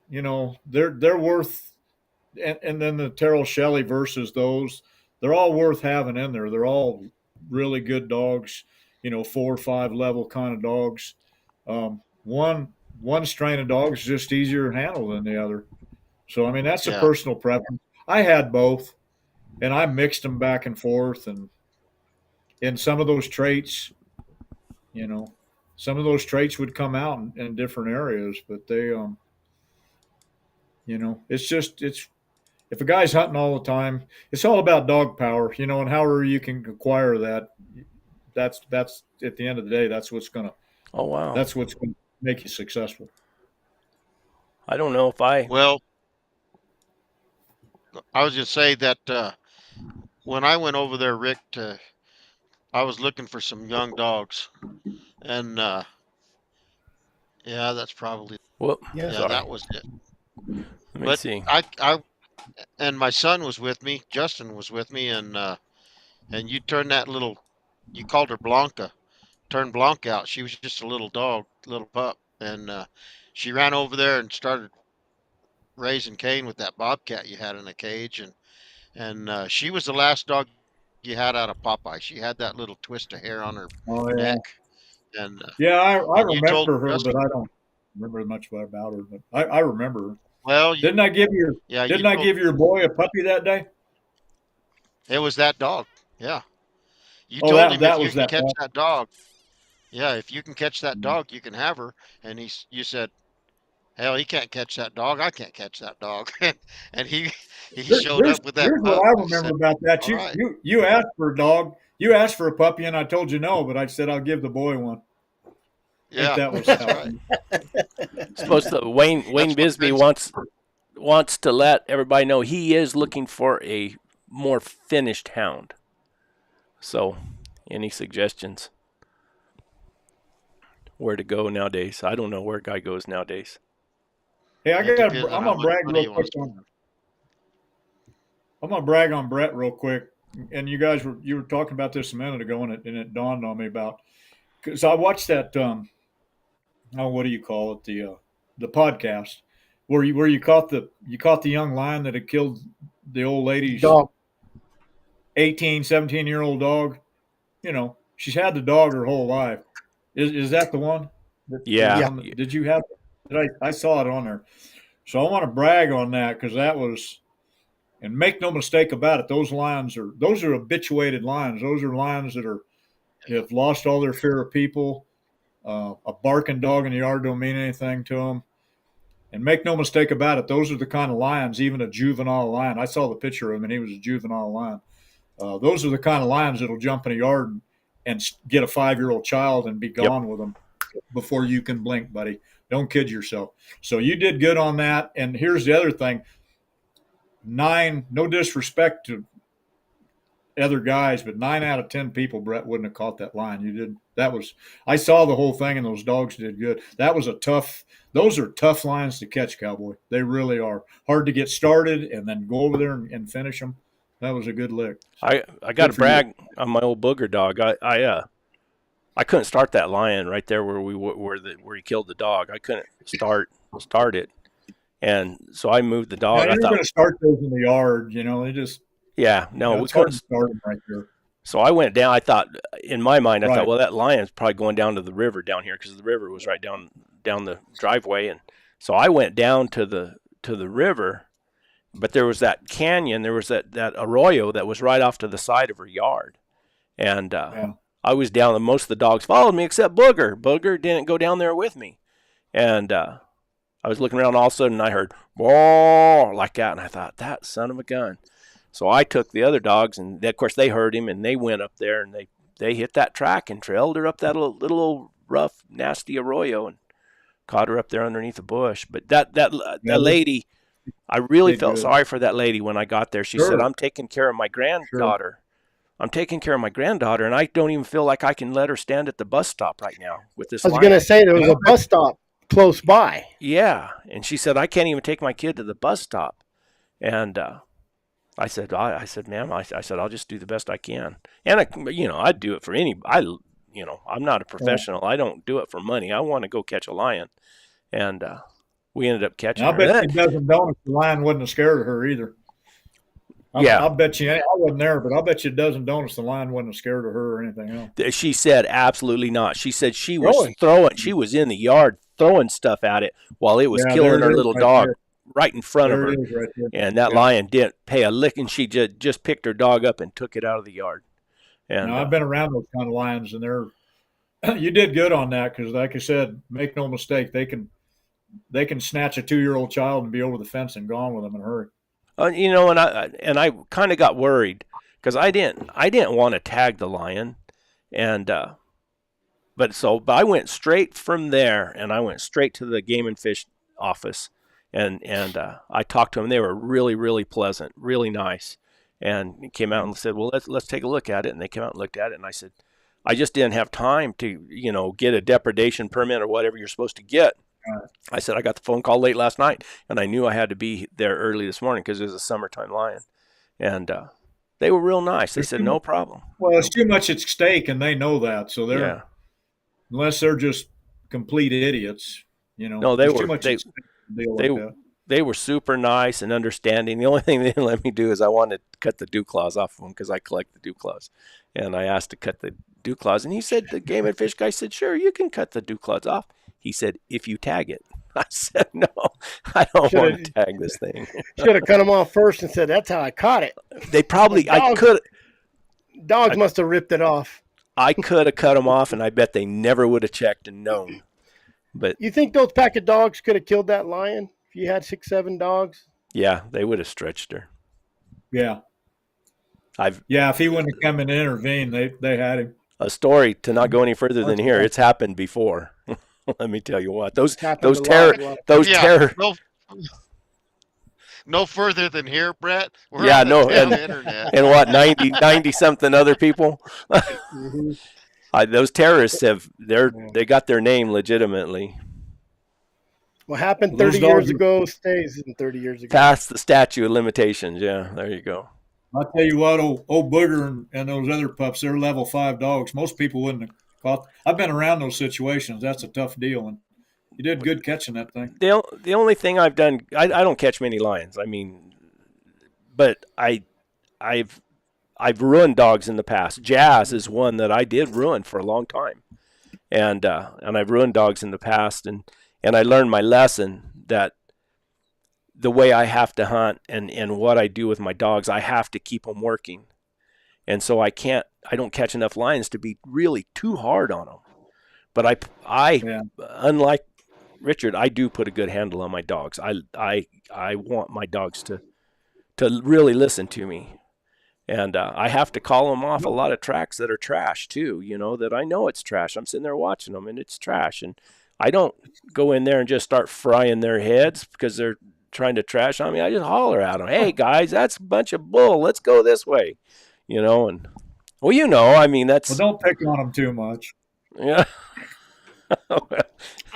They're worth, and then the Terrell Shelley versus those, they're all worth having in there. They're all really good dogs. 4 or 5 level kind of dogs. One strain of dogs is just easier to handle than the other. So I mean that's a Yeah, personal preference. I had both, and I mixed them back and forth, and in some of those traits, you know, some of those traits would come out in different areas, but they, it's if a guy's hunting all the time, it's all about dog power, and however you can acquire that. That's at the end of the day, Oh wow. that's what's going to make you successful. I don't know if I. well, I was just say that when I went over there, Rick, I was looking for some young dogs, and yeah, that's probably Whoop. Yeah. yeah, Sorry. that was it. Let me But see. I and my son was with me, Justin was with me, and you turned that little, you called her Blanca, turned Blanca out. She was just a little dog, little pup, and she ran over there and started raising Cain with that bobcat you had in a cage, and she was the last dog you had out of Popeye. She had that little twist of hair on her Oh yeah, neck, and yeah. I and you told remember her, but Justin, I don't remember much about her. But I remember her. well, Didn't I give your you Didn't I told give your boy a puppy that day? it was that dog. Yeah, you Oh, told that him if that you was can that. catch that dog, yeah, if you can catch that dog, you can have her. And you said, hell, he can't catch that dog. I can't catch that dog. And he showed up with that Here's what pup. I I remember said, about that. all right, You asked for a dog. You asked for a puppy, and I told you no, but I said I'll give the boy one. I think yeah, that was that's how. right. Supposed to Wayne That's what Bisbee Vince. wants to let everybody know he is looking for a more finished hound. So, any suggestions where to go nowadays? I don't know where a guy goes nowadays. Hey, It depends on I'm how gonna much brag money real you want quick to on. spend. I'm gonna brag on Brett real quick. And you were talking about this a minute ago, and it dawned on me about because I watched that. What do you call it? The podcast where you caught the young lion that had killed the old lady's Dog. 18, 17-year-old dog. She's had the dog her whole life. Is that the one that was Yeah. Yeah. on? Did you have? I saw it on there. So I want to brag on that because that was. And make no mistake about it, those are habituated lions. Those are lions that have lost all their fear of people. A barking dog in the yard don't mean anything to them. And make no mistake about it, those are the kind of lions, even a juvenile lion. I saw the picture of him, and he was a juvenile lion. Those are the kind of lions that'll jump in a yard and get a 5-year-old child and be Yep. gone with them before you can blink, buddy. Don't kid yourself. So you did good on that. And here's the other thing. 9, no disrespect to other guys, but 9 out of 10 people, Brett, wouldn't have caught that line. You did. I saw the whole thing, and those dogs did good. Those are tough lines to catch, Cowboy. They really are. Hard to get started and then go over there and finish them. That was a good lick. So, I got to good for you. brag on my old booger dog. I couldn't start that lion right there where he killed the dog. I couldn't start it. And so I moved the dog. Now, I you're thought, going to start those in the yard. They just yeah, no, we it's hard couldn't. to start them right there. So I went down. I thought, in my mind, I Right. thought, well, that lion's probably going down to the river down here because the river was right down the driveway. And so I went down to the river, but there was that canyon. There was that arroyo that was right off to the side of her yard. And Yeah. I was down, and most of the dogs followed me except Booger. Booger didn't go down there with me. And I was looking around, all of a sudden I heard, whoa, like that. And I thought, that son of a gun. So I took the other dogs, and of course they heard him, and they went up there, and they hit that track and trailed her up that little old rough, nasty arroyo and caught her up there underneath a bush. But that lady, I really Did felt good. sorry for that lady when I got there. She Sure. said, I'm taking care of my granddaughter. I'm taking care of my granddaughter, and I don't even feel like I can let her stand at the bus stop right now with this I was lion. going to say there was a bus stop. close by. Yeah. And she said, I can't even take my kid to the bus stop. And I said, ma'am, I said, I'll just do the best I can. And I'd do it for I'm not a professional. I don't do it for money. I want to go catch a lion. And we ended up catching I her. bet she doesn't donuts. The lion wasn't as scared of her either. I bet you. I wasn't there, but I bet you a dozen donuts. The lion wasn't as scared of her or anything else. She said absolutely not. She said she was she was in the yard throwing stuff at it while it was killing her little dog right in front of her. Right there. And that lion didn't pay a lick, and she just picked her dog up and took it out of the yard. And I've been around those kind of lions, and you did good on that because, like I said, make no mistake, they can snatch a 2-year-old child and be over the fence and gone with them in a hurry. And I kind of got worried because I didn't want to tag the lion, and but I went straight from there, and I went straight to the Game and Fish office, and I talked to them. They were really, really pleasant, really nice, and came out and said, well, let's take a look at it. And they came out and looked at it, and I said, I just didn't have time to get a depredation permit or whatever you're supposed to get. I said, I got the phone call late last night, and I knew I had to be there early this morning because it was a summertime lion. And they were real nice. They said, no problem. Well, it's too much at stake, and they know that. So unless they're just complete idiots, No, they were. Too much at stake to deal like that. They were super nice and understanding. The only thing they didn't let me do is I wanted to cut the dew claws off of them because I collect the dew claws. And I asked to cut the dew claws, and he said, the Game and Fish guy said, sure, you can cut the dew claws off. He said, if you tag it. I said, no, I don't want to tag this thing. Should have cut them off first and said, that's how I caught it. They probably, Dogs must have ripped it off. I could have cut them off, and I bet they never would have checked and known. But you think those pack of dogs could have killed that lion if you had 6, 7 dogs? Yeah, they would have stretched her. Yeah. If he wouldn't have come in and intervened, they had him. A story to not go any further than here. It's happened before. Let me tell you what. Those terror. No further than here, Brett. We're on the internet. And what, 90 something other people? Those terrorists they got their name legitimately. What happened 30 years ago stays in 30 years ago. Past the statute of limitations. Yeah, there you go. I'll tell you what, old Booger and those other pups, they're level 5 dogs. Most people wouldn't have caught. I've been around those situations. That's a tough deal, and you did good catching that thing. The only thing I've done, I don't catch many lions. I mean, but I've ruined dogs in the past. Jazz is one that I did ruin for a long time, and I've ruined dogs in the past, and I learned my lesson that the way I have to hunt and what I do with my dogs, I have to keep them working. And so I don't catch enough lions to be really too hard on them. But unlike Richard, I do put a good handle on my dogs. I want my dogs to really listen to me. And I have to call them off a lot of tracks that are trash too, that I know it's trash. I'm sitting there watching them and it's trash. And I don't go in there and just start frying their heads because they're trying to trash on me. I just holler at them, hey guys, that's a bunch of bull. Let's go this way, and I mean, that's. Well, don't pick on them too much. Yeah.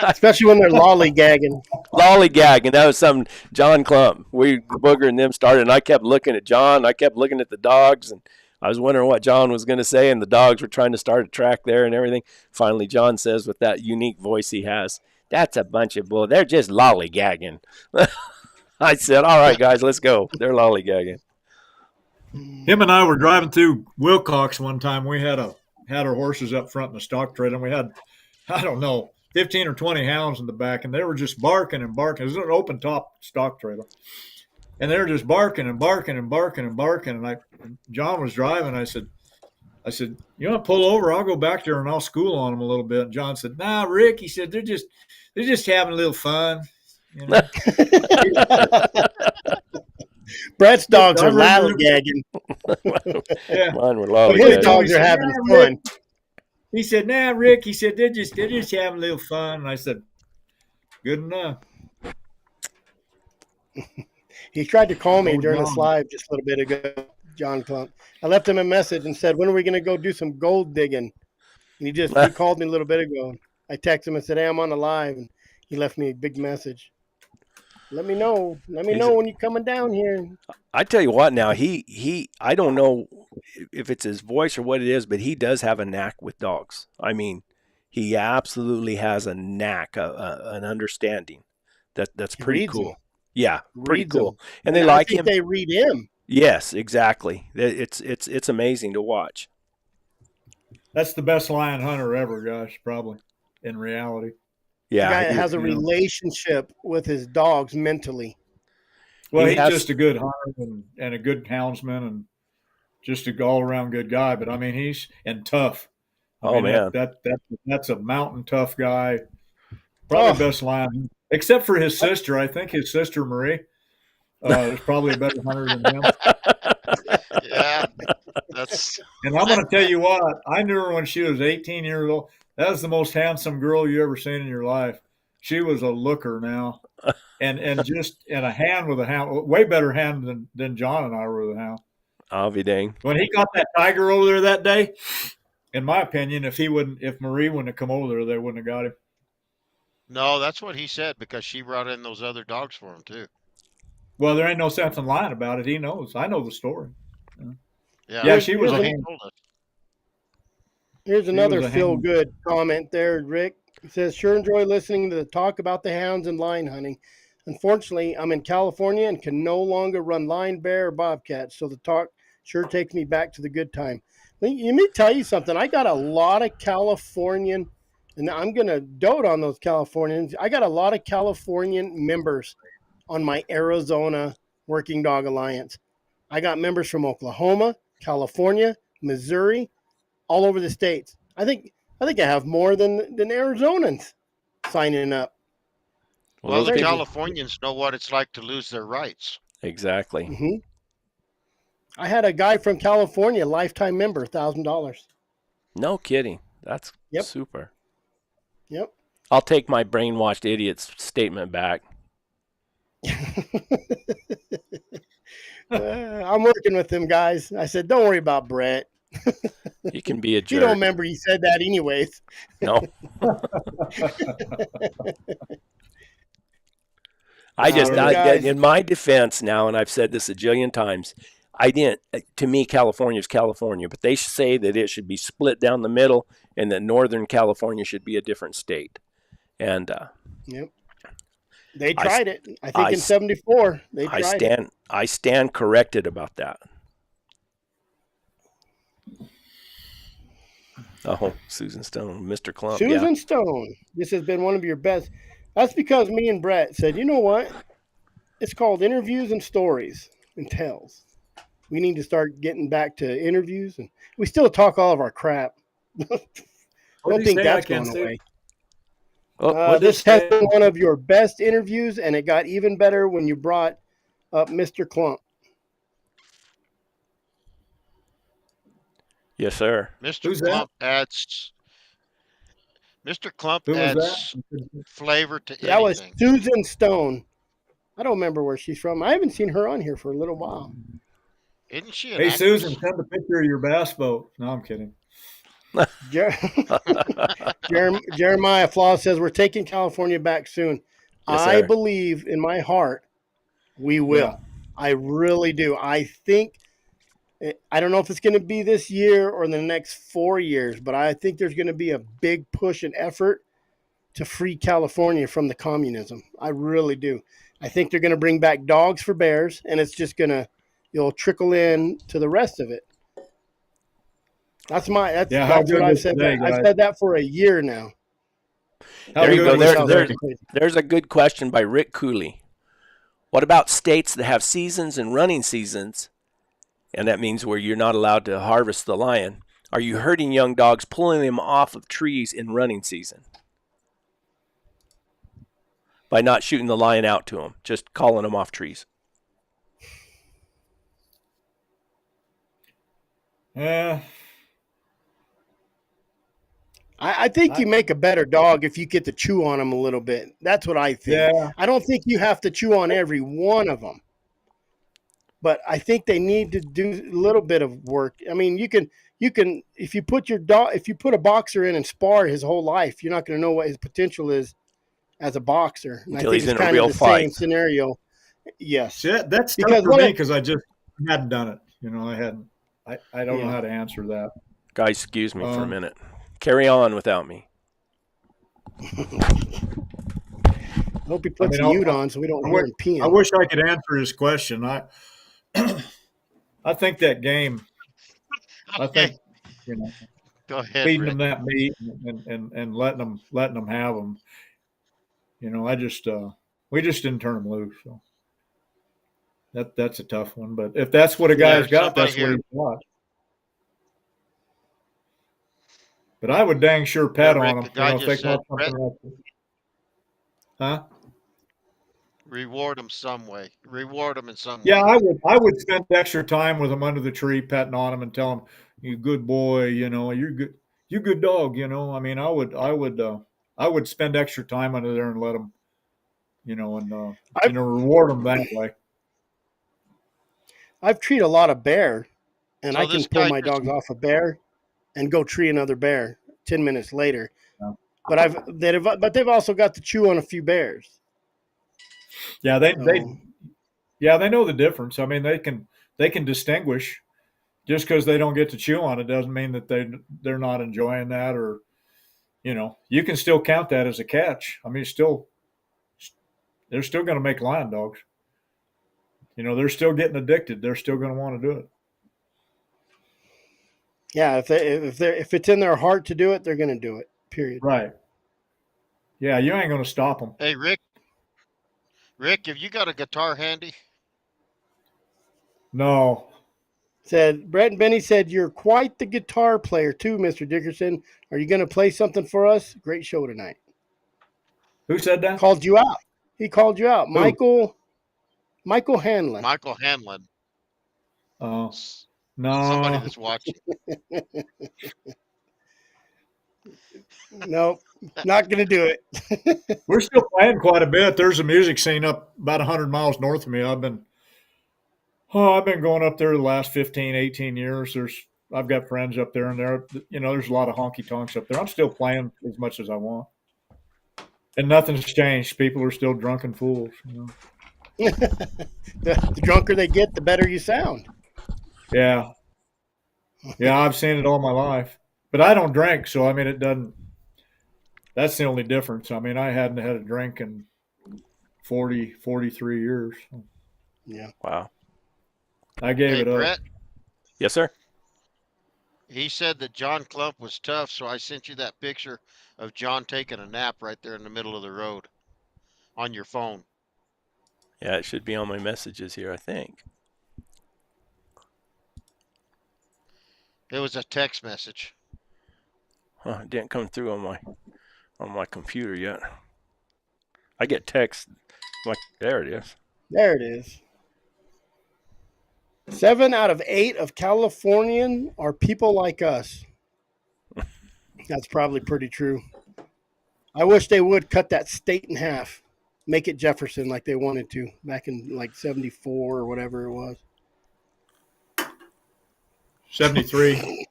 Especially when they're lollygagging. Lollygagging. That was some John Clump. Booger and them started, and I kept looking at John. I kept looking at the dogs, and I was wondering what John was going to say, and the dogs were trying to start a track there and everything. Finally, John says with that unique voice he has, that's a bunch of bull. They're just lollygagging. I said, all right, guys, let's go. They're lollygagging. Him and I were driving through Wilcox one time. We had our horses up front in the stock trailer, and we had, 15 or 20 hounds in the back, and they were just barking and barking. It was an open top stock trailer. And they were just barking and barking and barking and barking. And John was driving. I said, you want to pull over? I'll go back there and I'll school on them a little bit. And John said, nah, Rick. He said, they're just having a little fun. Brett's dogs are lollygagging. Yeah. Mine were lollygagging. His dogs are having fun. He said, nah, Rick. He said, they're just having a little fun. And I said, good enough. He tried to call me during this live just a little bit ago, John Clump. I left him a message and said, when are we going to go do some gold digging? And he called me a little bit ago. I texted him and said, hey, I'm on the live. And He left me a big message. Let me know. Let me He's- know when you're coming down here. I tell you what, now I don't know if it's his voice or what it is, but he does have a knack with dogs. I mean, he absolutely has a knack, an understanding that's He pretty reads cool. them. Yeah, pretty Reads cool. them. And they I like think him. they read him. Yes, exactly. It's amazing to watch. That's the best lion hunter ever, gosh, probably in reality. Yeah, The guy that he- has a relationship with his dogs mentally. Well, He he's has- just a good hunter and a good houndsman and just a all around good guy. But I mean, he's and tough. I mean, man. that's a mountain tough guy. Probably best lion, except for his sister. I think his sister Marie is probably a better hunter than him. Yeah, that's And I'm going to tell you what, I knew her when she was 18 years old. That was the most handsome girl you ever seen in your life. She was a looker now, and a hand with a hound, way better hand than John and I were with a hound. I'll be dang. When he caught that tiger over there that day, in my opinion, if Marie wouldn't have come over there, they wouldn't have got him. no, that's what he said because she brought in those other dogs for him too. Well, there ain't no sense in lying about it. He knows. I know the story. Yeah, She was a he hand. told us. Here's another was a feel hound. good comment there, Rick. He says, sure enjoy listening to the talk about the hounds and lion hunting. Unfortunately, I'm in California and can no longer run lion, bear, or bobcat, so the talk sure takes me back to the good time. Let me tell you something. I got a lot of Californian, and I'm going to dote on those Californians. I got a lot of Californian members on my Arizona Working Dog Alliance. I got members from Oklahoma, California, Missouri, all over the states. I think I have more than Arizonans signing up. Well, the those people- Californians know what it's like to lose their rights. exactly. Mm-hmm. I had a guy from California, lifetime member, $1,000. No kidding. That's Yep. super. Yep. I'll take my brainwashed idiot's statement back. I'm working with them guys. I said, don't worry about Brett. You can be a You jerk. don't remember he said that anyways. No. I just, guys. in my defense now, and I've said this a jillion times, I didn't, to me, California is California, but they say that it should be split down the middle and that Northern California should be a different state. And Yep. They tried it. I think I in 74, they I tried it. stand corrected about that. Oh, Susan Stone, Mr. Clump. Susan Yeah. Stone, this has been one of your best. That's because me and Brett said, you know what? It's called interviews and stories and tells. We need to start getting back to interviews, and we still talk all of our crap. Don't think that's going away. Oh, This has been one of your best interviews, and it got even better when you brought up Mr. Clump. yes, sir. Mr. Who's that? Clump adds. Mr. Clump Who was adds that? flavor to That was anything. Susan Stone. I don't remember where she's from. I haven't seen her on here for a little while. Isn't she an Hey, actress? Susan, send a picture of your bass boat. No, I'm kidding. Jeremiah Flaw says we're taking California back soon. Yes, I sir. believe in my heart we will. Yeah. I really do. I think I don't know if it's going to be this year or in the next 4 years, but I think there's going to be a big push and effort to free California from the communism. I really do. I think they're going to bring back dogs for bears, and it's just going to trickle in to the rest of it. That's how what good I've was said. today, I've guys? said that for a year now. How There you good go. was There- today? There's a good question by Rick Cooley. What about states that have seasons and running seasons? And that means where you're not allowed to harvest the lion. Are you hurting young dogs, pulling them off of trees in running season? By not shooting the lion out to them, just calling them off trees. Yeah. I think you make a better dog if you get to chew on them a little bit. That's what I think. Yeah. I don't think you have to chew on every one of them, but I think they need to do a little bit of work. I mean, you can if you put a boxer in and spar his whole life, you're not going to know what his potential is as a boxer. And Until I think he's it's in a kind real of the fight. same scenario. Yes. See, that's tough Because for what me I- because I just hadn't done it. You know, I hadn't. I don't know Yeah. how to answer that. Guys, excuse me for a minute. Carry on without me. hope he I puts mean, a mute on so we don't hear him I peeing. wish I could answer his question. I think that game. I Okay, think, you know, go ahead, feeding Rick. them that meat and letting them have them. You know, we just didn't turn them loose. So that's a tough one. But if that's what a guy's There's got, somebody that's what here. he's got. But I would dang sure Yeah, pet on Rick, them. the You guy know, if they just said, caught Brett, something like, huh? reward them some way. Reward them in some Yeah, way. I would spend extra time with them under the tree, petting on them, and tell them, "You good boy, you know, you good dog." You know, I mean, I would spend extra time under there and let them, you know, and I've reward them that way. I've treated a lot of bear, and So I can this pull guy my just, dogs off a bear and go tree another bear 10 minutes later. Yeah. But they've also got to chew on a few bears. Yeah, So they know the difference. I mean, they can distinguish. Just because they don't get to chew on it doesn't mean that they're not enjoying that, or you know, you can still count that as a catch. I mean, they're still going to make lion dogs. You know, they're still getting addicted. They're still going to want to do it. yeah, if it's in their heart to do it, they're going to do it. Period. Right. Yeah, you ain't going to stop them. hey, Rick, have you got a guitar handy? No. Said Brett and Benny said you're quite the guitar player too, Mr. Dickerson. Are you going to play something for us? Great show tonight. Who said that? Called you out. He called you out, Who? Michael Hanlon. Michael Hanlon. Oh, Somebody no. that's watching. Nope, not going to do it. We're still playing quite a bit. There's a music scene up about 100 miles north of me. I've been going up there the last 15, 18 years. I've got friends up there, and there's a lot of honky tonks up there. I'm still playing as much as I want. And nothing's changed. People are still drunken fools. You know? The drunker they get, the better you sound. Yeah. Yeah, I've seen it all my life. But I don't drink, so I mean it doesn't that's the only difference. I mean, I hadn't had a drink in 43 years. Yeah. Wow. I gave Hey, it up. Brett, Yes, sir. he said that John Clump was tough, so I sent you that picture of John taking a nap right there in the middle of the road on your phone. Yeah, it should be on my messages here, I think. It was a text message. Huh, it didn't come through on my computer yet. I get text. There it is. There it is. 7 out of 8 of Californian are people like us. That's probably pretty true. I wish they would cut that state in half, make it Jefferson like they wanted to back in like 74 or whatever it was. 73.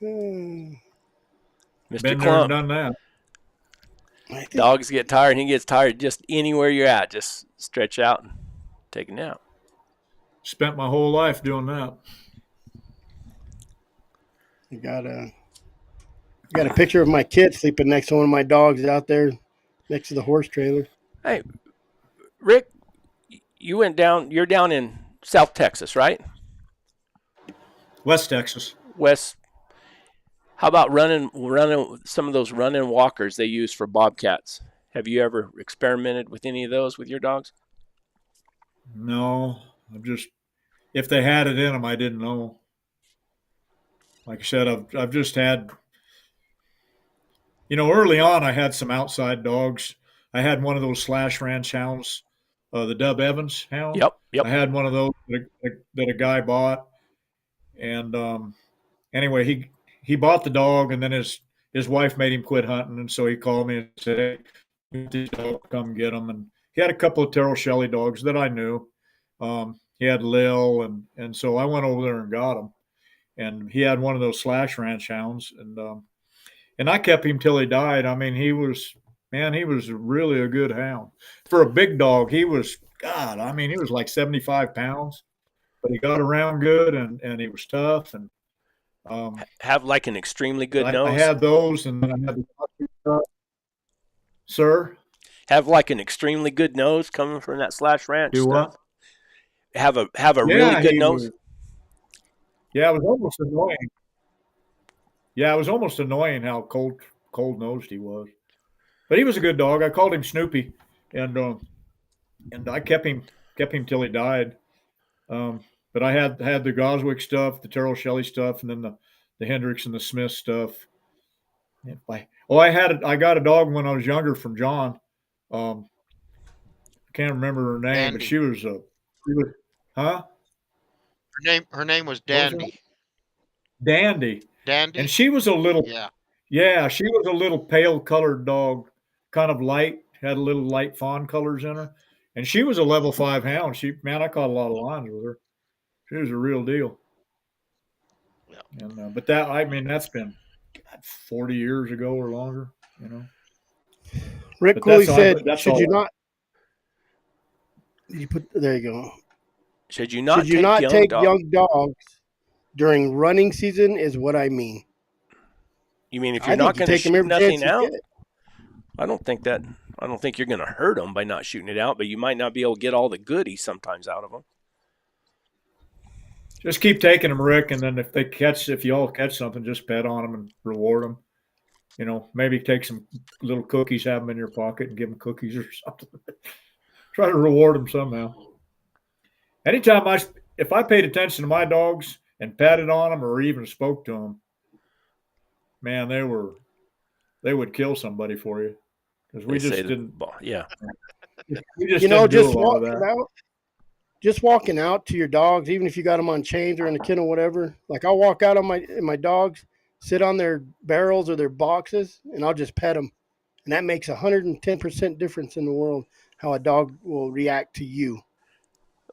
Hmm. Mr. Been there and Clump, done that. I think dogs get tired, and he gets tired just anywhere you're at. Just stretch out and take a nap. Spent my whole life doing that. I got a picture of my kid sleeping next to one of my dogs out there next to the horse trailer. Hey, Rick, you're down in South Texas, right? West Texas. West. How about running some of those running walkers they use for bobcats? Have you ever experimented with any of those with your dogs? No, if they had it in them, I didn't know. Like I said, I've just had, early on I had some outside dogs. I had one of those slash ranch hounds, the Dub Evans hound. Yep. I had one of those that a guy bought, and anyway, he bought the dog, and then his wife made him quit hunting, and so he called me and said, "Hey, this dog, come get him." And he had a couple of Terrell Shelley dogs that I knew. He had Lil, and so I went over there and got him. And he had one of those slash ranch hounds, and and I kept him till he died. I mean, he was really a good hound for a big dog. He was God. I mean, he was like 75 pounds, but he got around good and he was tough. And Have like an extremely good I nose. had those, and then I had the sir. Have like an extremely good nose coming from that Slash Ranch Do stuff. what? Have a Yeah, really good he nose. was. Yeah, it was almost annoying. Yeah, it was almost annoying how cold nosed he was. But he was a good dog. I called him Snoopy, and I kept him till he died. But I had the Goswick stuff, the Terrell Shelley stuff, and then the Hendricks and the Smith stuff. I got a dog when I was younger from John. I can't remember her name, but Dandy. she was huh? Her name was What was her Dandy. Dandy. Dandy. And she was a little, Yeah. she was a little pale colored dog, kind of light, had a little light fawn colors in her. And she was a level 5 hound. I caught a lot of lines with her. She was a real deal. Yeah. And but that's been 40 years ago or longer, Rick But Cooley that's all- said, that's "Should all- you not?" You put there. You go. Should you not Should you take not young take dogs? young dogs during running season? Is what I mean. You mean if I you're think not you going to take 'em shoot every nothing chance you out? get. I don't think you're going to hurt them by not shooting it out, but you might not be able to get all the goodies sometimes out of them. Just keep taking them, Rick, and then if you all catch something, just bet on them and reward them. Maybe take some little cookies, have them in your pocket, and give them cookies or something. Try to reward them somehow. Anytime if I paid attention to my dogs and patted on them or even spoke to them, man, they would kill somebody for you because we just didn't. Yeah. We just didn't do a lot of that. Just walking out to your dogs, even if you got them on chains or in a kennel, whatever. Like I'll walk out on my dogs, sit on their barrels or their boxes, and I'll just pet them, and that makes 110% difference in the world how a dog will react to you.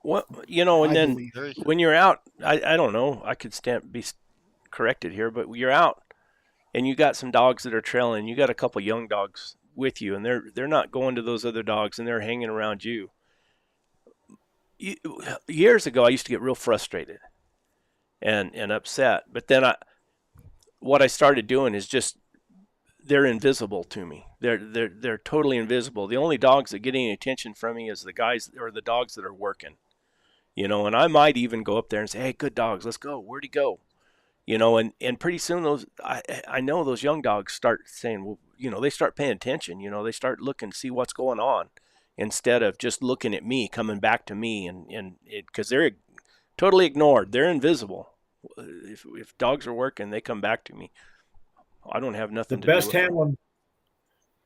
What and then believe. when you're out, I don't know. I could be corrected here, but you're out and you got some dogs that are trailing. You got a couple young dogs with you, and they're not going to those other dogs, and they're hanging around you. Years ago, I used to get real frustrated and upset. But then what I started doing is just they're invisible to me. They're totally invisible. The only dogs that get any attention from me is the guys or the dogs that are working. And I might even go up there and say, "Hey, good dogs, let's go. Where'd he go?" And pretty soon I know those young dogs start saying, well, they start paying attention. They start looking to see what's going on, instead of just looking at me, coming back to me, and because they're totally ignored. They're invisible. If dogs are working, they come back to me. I don't have nothing to do with them.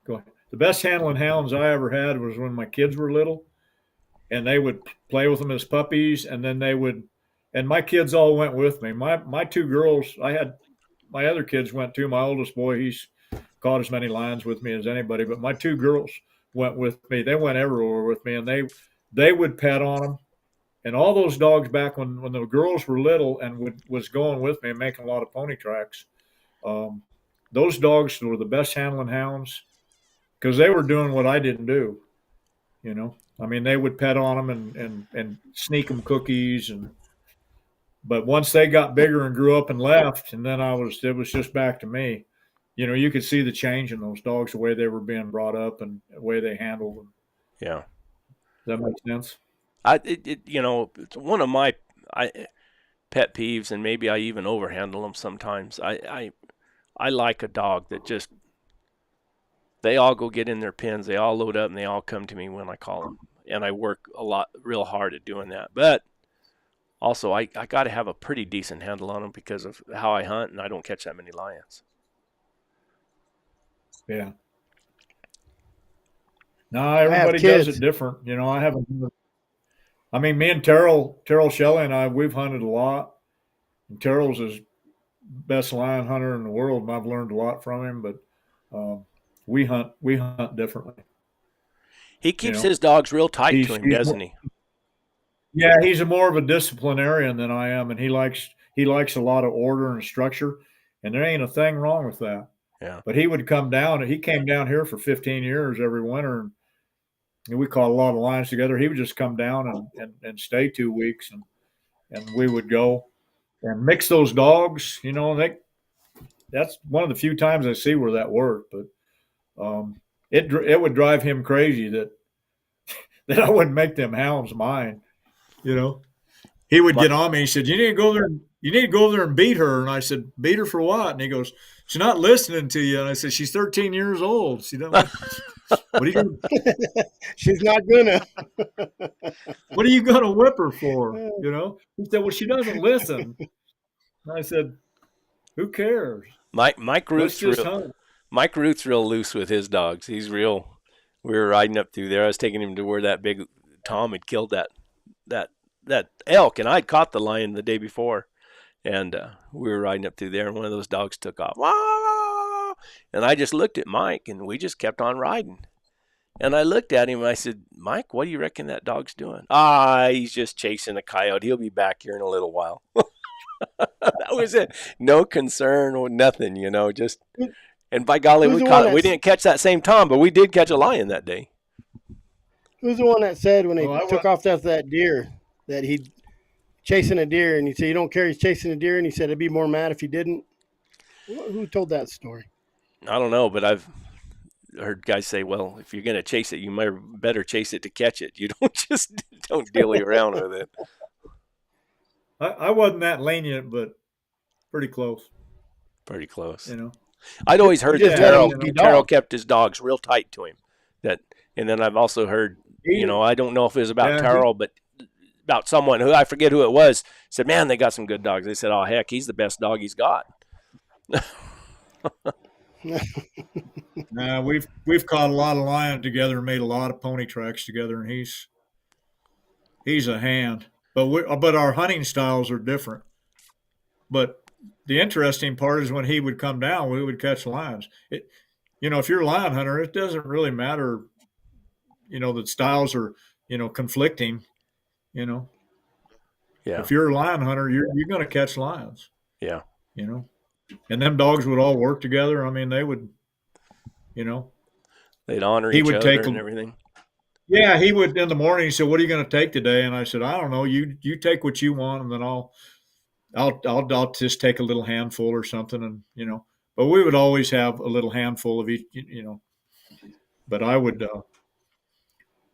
Go ahead. The best handling hounds I ever had was when my kids were little, and they would play with them as puppies, and then and my kids all went with me. My two girls, my other kids went too. My oldest boy, he's caught as many lions with me as anybody, but my two girls went with me. They went everywhere with me, and they would pet on them. And all those dogs back when the girls were little and was going with me and making a lot of pony tracks, those dogs were the best handling hounds because they were doing what I didn't do. I mean, they would pet on them and sneak them cookies, but once they got bigger and grew up and left, and then it was just back to me. You could see the change in those dogs, the way they were being brought up and the way they handled them. Yeah. Does that make sense? It's one of my pet peeves, and maybe I even overhandle them sometimes. I like a dog that just, they all go get in their pens, they all load up, and they all come to me when I call them. And I work real hard at doing that. But also, I got to have a pretty decent handle on them because of how I hunt, and I don't catch that many lions. Yeah. No, everybody does it different. I mean, me and Terrell Shelley and we've hunted a lot. And Terrell's his best lion hunter in the world, and I've learned a lot from him. But we hunt differently. He keeps his dogs real tight to him, doesn't he? Yeah, he's more of a disciplinarian than I am, and he likes a lot of order and structure, and there ain't a thing wrong with that. Yeah. But he would come down, and he came down here for 15 years every winter, and we caught a lot of lions together. He would just come down and stay 2 weeks, and we would go and mix those dogs. You know, that's one of the few times I see where that worked. But it would drive him crazy that I wouldn't make them hounds mine. You know, he would get on me. He said, "You need to go there. You need to go there and beat her." And I said, "Beat her for what?" And he goes, "She's not listening to you." And I said, "She's 13 years old. She don't. What are you gonna, She's not gonna. what are you going to whip her for?" You know. He said, "Well, she doesn't listen." And I said, "Who cares? Mike Let's Ruth's just real. hunt." Mike Ruth's real loose with his dogs. He's real. We were riding up through there. I was taking him to where that big Tom had killed that elk, and I'd caught the lion the day before, and we were riding up through there, and one of those dogs took off. Wah! And I just looked at Mike, and we just kept on riding. And I looked at him, and I said, "Mike, what do you reckon that dog's doing?" He's just chasing a coyote. He'll be back here in a little while. That was it. No concern or nothing, you know, just. And by golly, we didn't catch that same Tom, but we did catch a lion that day. Who's the one that said when he took off after that deer that he'd chasing a deer, and he said, "You don't care he's chasing a deer," and he said, "I'd be more mad if he didn't." Who told that story? I don't know, but I've heard guys say, "Well, if you're going to chase it, you better chase it to catch it. You don't dilly around with it." I wasn't that lenient, but pretty close. Pretty close. You know. I'd always heard that Yeah, Terrell kept his dogs real tight to him. And then I've also heard, you know, I don't know if it was about Terrell, but about someone who I forget who it was, said, "Man, they got some good dogs." They said, "Oh heck, he's the best dog he's got." We've caught a lot of lion together and made a lot of pony tracks together, and he's a hand. But our hunting styles are different. But the interesting part is when he would come down, we would catch lions. You know, if you're a lion hunter, it doesn't really matter. You know, the styles are, you know, conflicting. You know, Yeah. If you're a lion hunter, you're going to catch lions. Yeah. You know, and them dogs would all work together. I mean, they would. You know, they'd honor each other and everything. Yeah, he would in the morning. He said, "What are you going to take today?" And I said, "I don't know. You take what you want, and then I'll just take a little handful or something." And you know, but we would always have a little handful of each. You know, but I would.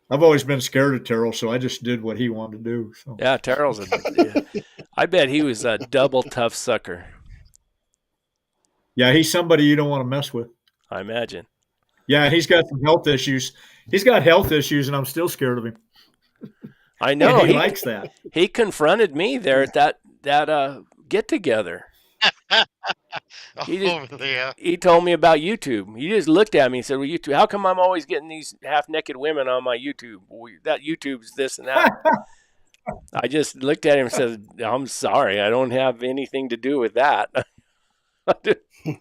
I've always been scared of Terrell, so I just did what he wanted to do. So. Yeah, Terrell's I bet he was a double tough sucker. Yeah, he's somebody you don't want to mess with. I imagine. Yeah, he's got some health issues. He's got health issues, and I'm still scared of him. I know. He likes that. He confronted me there at that get together. He told me about YouTube. He just looked at me and said, "Well, YouTube, how come I'm always getting these half-naked women on my YouTube? That YouTube's this and that." I just looked at him and said, "I'm sorry. I don't have anything to do with that."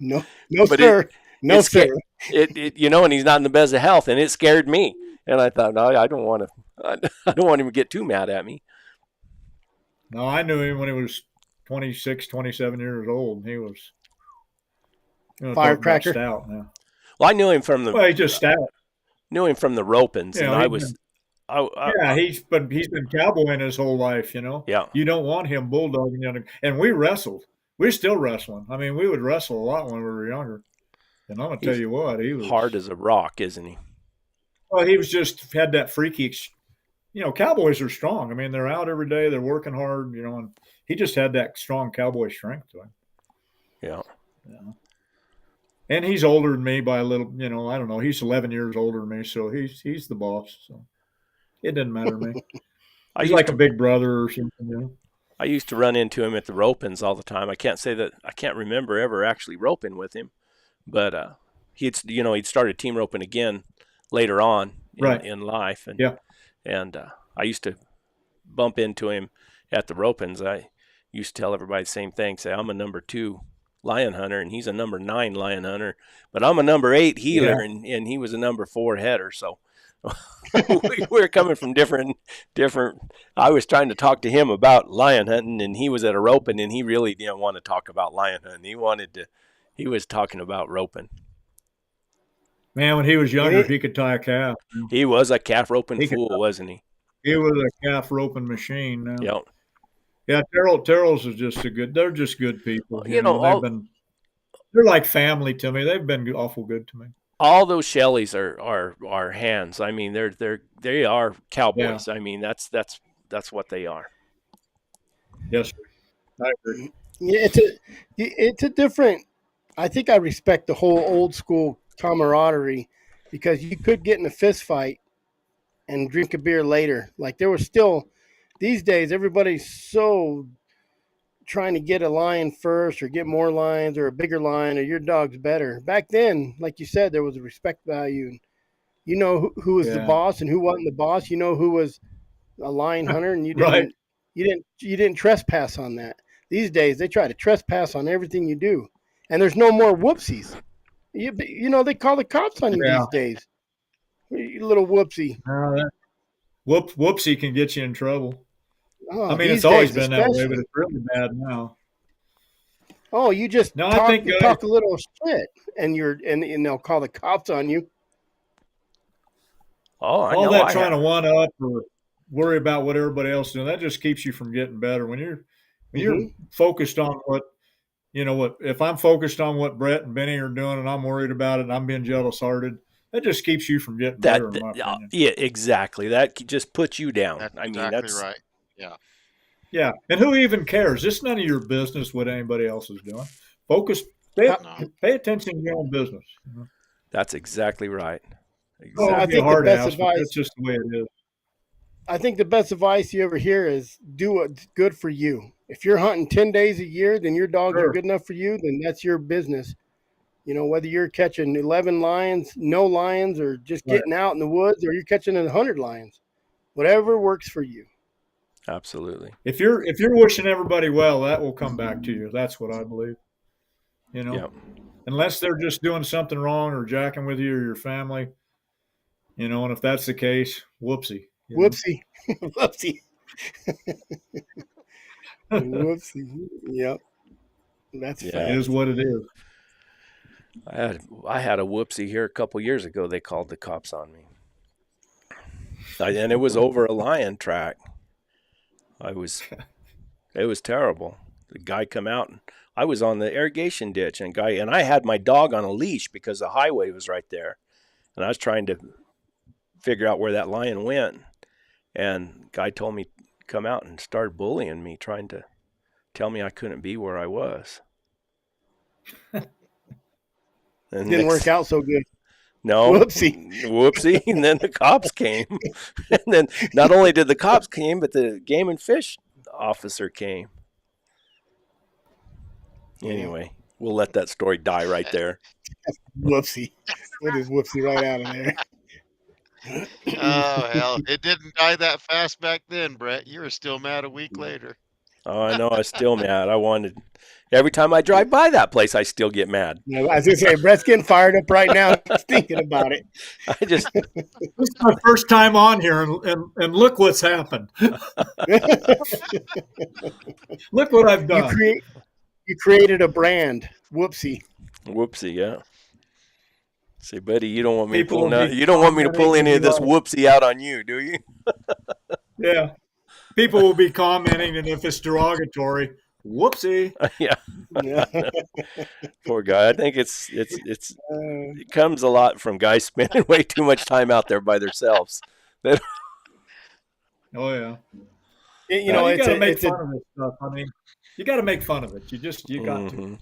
No, sir. No, sir. It you know, and he's not in the best of health, and it scared me. And I thought, no, I don't want him to get too mad at me. No, I knew him when he was 26, 27 years old. He was firecracker. Stout now. Well, I knew him from he's just stout. Knew him from the ropings, and he's been cowboying his whole life. You know. Yeah. You don't want him bulldogging you, and we wrestled. We're still wrestling. I mean, we would wrestle a lot when we were younger. And I'm gonna tell you what, he was hard as a rock, isn't he? Well, he was just had that freaky. You know, cowboys are strong. I mean, they're out every day. They're working hard. You know, and he just had that strong cowboy strength to him. Yeah. Yeah. And he's older than me by a little. You know, I don't know. He's 11 years older than me, so he's the boss. So it doesn't matter to me. He's like a big brother or something. You know? I used to run into him at the ropings all the time. I can't remember ever actually roping with him, but he'd started team roping again later on in life, and I used to bump into him at the ropings. I used to tell everybody the same thing. Say, I'm a number 2 lion hunter, and he's a number 9 lion hunter, but I'm a number 8 healer, and he was a number 4 header. So we're coming from different. I was trying to talk to him about lion hunting, and he was at a roping, and he really didn't want to talk about lion hunting. He was talking about roping. Man, when he was younger, he could tie a calf. He was a calf roping He could, fool, wasn't he? he was a calf roping machine. Now, Yep. yeah, Terrell's is just a good. They're just good people. You know, they're like family to me. They've been awful good to me. All those Shelleys are hands. I mean, they are cowboys. Yeah. I mean, that's what they are. Yes, sir. I agree. Yeah, it's a different. I think I respect the whole old school camaraderie because you could get in a fist fight and drink a beer later. Like there was still these days, everybody's so trying to get a lion first or get more lions or a bigger lion or your dog's better. Back then, like you said, there was a respect value. And you know who was the boss and who wasn't the boss. You know who was a lion hunter, and you didn't Right. you didn't trespass on that. These days, they try to trespass on everything you do, and there's no more whoopsies. You know they call the cops on you these days. You little whoopsie. Whoopsie can get you in trouble. Oh, I mean, it's always been that way, but it's really bad now. Oh, you just talk a little shit, and they'll call the cops on you. Oh, I all know. that trying to one up or worry about what everybody else is doing, that just keeps you from getting better. When you're focused on what if I'm focused on what Brett and Benny are doing, and I'm worried about it, and I'm being jealous-hearted, that just keeps you from getting better. In my opinion. Yeah, exactly. That just puts you down. That's right. Yeah. Yeah, and who even cares? It's none of your business what anybody else is doing. Focus, pay attention to your own business. That's exactly right. Exactly. I think the best advice. That's just the way it is. I think the best advice you ever hear is do what's good for you. If you're hunting 10 days a year, then your dogs are good enough for you. Then that's your business. You know, whether you're catching 11 lions, no lions, or just getting out in the woods, or you're catching 100 lions, whatever works for you. Absolutely. If you're wishing everybody well, that will come back to you. That's what I believe. You know, unless they're just doing something wrong or jacking with you or your family. You know, and if that's the case, whoopsie. Whoopsie. Whoopsie. Whoopsie. Yep. That's it is what it is. I had a whoopsie here a couple years ago. They called the cops on me. And it was over a lion track. It was terrible. The guy come out and I was on the irrigation ditch and I had my dog on a leash because the highway was right there. And I was trying to figure out where that lion went. And guy told me come out and started bullying me, trying to tell me I couldn't be where I was. And didn't work out so good. No. Whoopsie. And then the cops came. And then not only did the cops came, but the game and fish officer came. Anyway, we'll let that story die right there. Whoopsie. What is whoopsie right out of there? Oh, hell. It didn't die that fast back then, Brett. You were still mad a week later. Oh, I know. I was still mad. Every time I drive by that place, I still get mad. I was going to say, Brett's getting fired up right now thinking about it. This is my first time on here, and look what's happened. Look what I've done. You created a brand. Whoopsie. Whoopsie, yeah. Say, buddy, you don't want me You don't want me to pull any of this whoopsie out on you, do you? Yeah. People will be commenting, and if it's derogatory, whoopsie. Yeah. Poor guy. I think it comes a lot from guys spending way too much time out there by themselves. Oh yeah. You know, you got to make fun of this stuff. I mean, you got to make fun of it. You got to.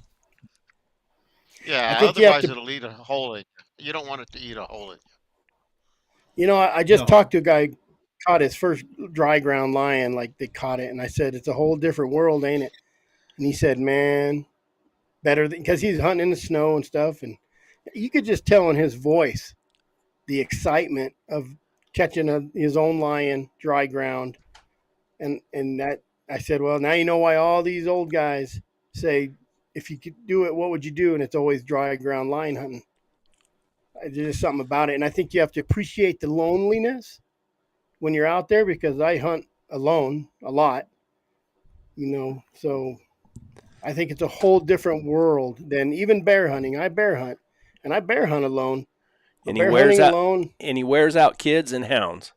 Yeah. Otherwise, it'll eat a hole in you. You don't want it to eat a hole in you. You know, I just talked to a guy. Caught his first dry ground lion, like they caught it, and I said, it's a whole different world, ain't it? And he said, man, better because he's hunting in the snow and stuff, and you could just tell in his voice the excitement of catching his own lion dry ground. And that I said, well, now you know why all these old guys say, if you could do it, what would you do? And it's always dry ground lion hunting. There's just something about it, and I think you have to appreciate the loneliness when you're out there, because I hunt alone a lot, you know, so I think it's a whole different world than even bear hunting. I bear hunt, and I bear hunt alone. And Bear hunting alone, he wears out kids and hounds.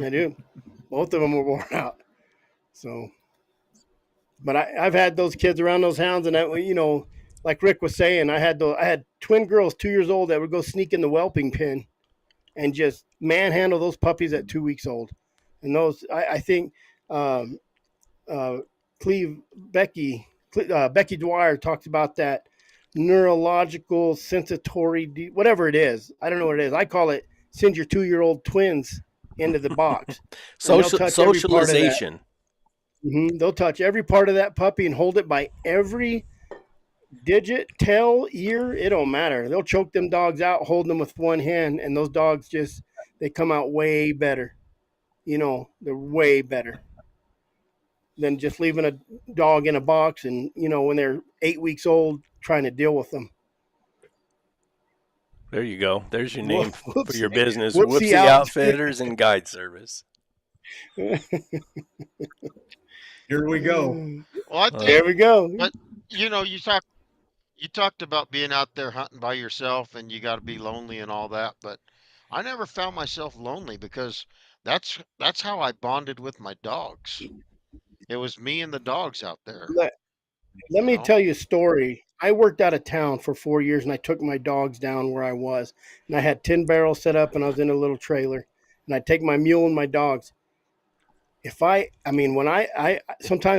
I do. Both of them were worn out. So, but I've had those kids around those hounds, and like Rick was saying, I had twin girls 2 years old that would go sneak in the whelping pen and just manhandle those puppies at 2 weeks old. And those, I think, um, Becky Dwyer talks about that neurological sensatory, whatever it is. I don't know what it is. I call it send your 2-year-old twins into the box. Socialization. They'll touch every part of that puppy and hold it by every digit, tail, ear. It don't matter. They'll choke them dogs out, holding them with one hand, and those dogs they come out way better. They're way better than just leaving a dog in a box and, when they're 8 weeks old, trying to deal with them. There you go. There's your name for your business. Whoopsie Outfitters and Guide Service. Here we go. Well, I think, There we go. but you talked about being out there hunting by yourself and you got to be lonely and all that, but I never found myself lonely because that's how I bonded with my dogs. It was me and the dogs out there. Let me tell you a story. I worked out of town for 4 years, and I took my dogs down where I was. And I had 10 barrels set up, and I was in a little trailer. And I'd take my mule and my dogs. Sometimes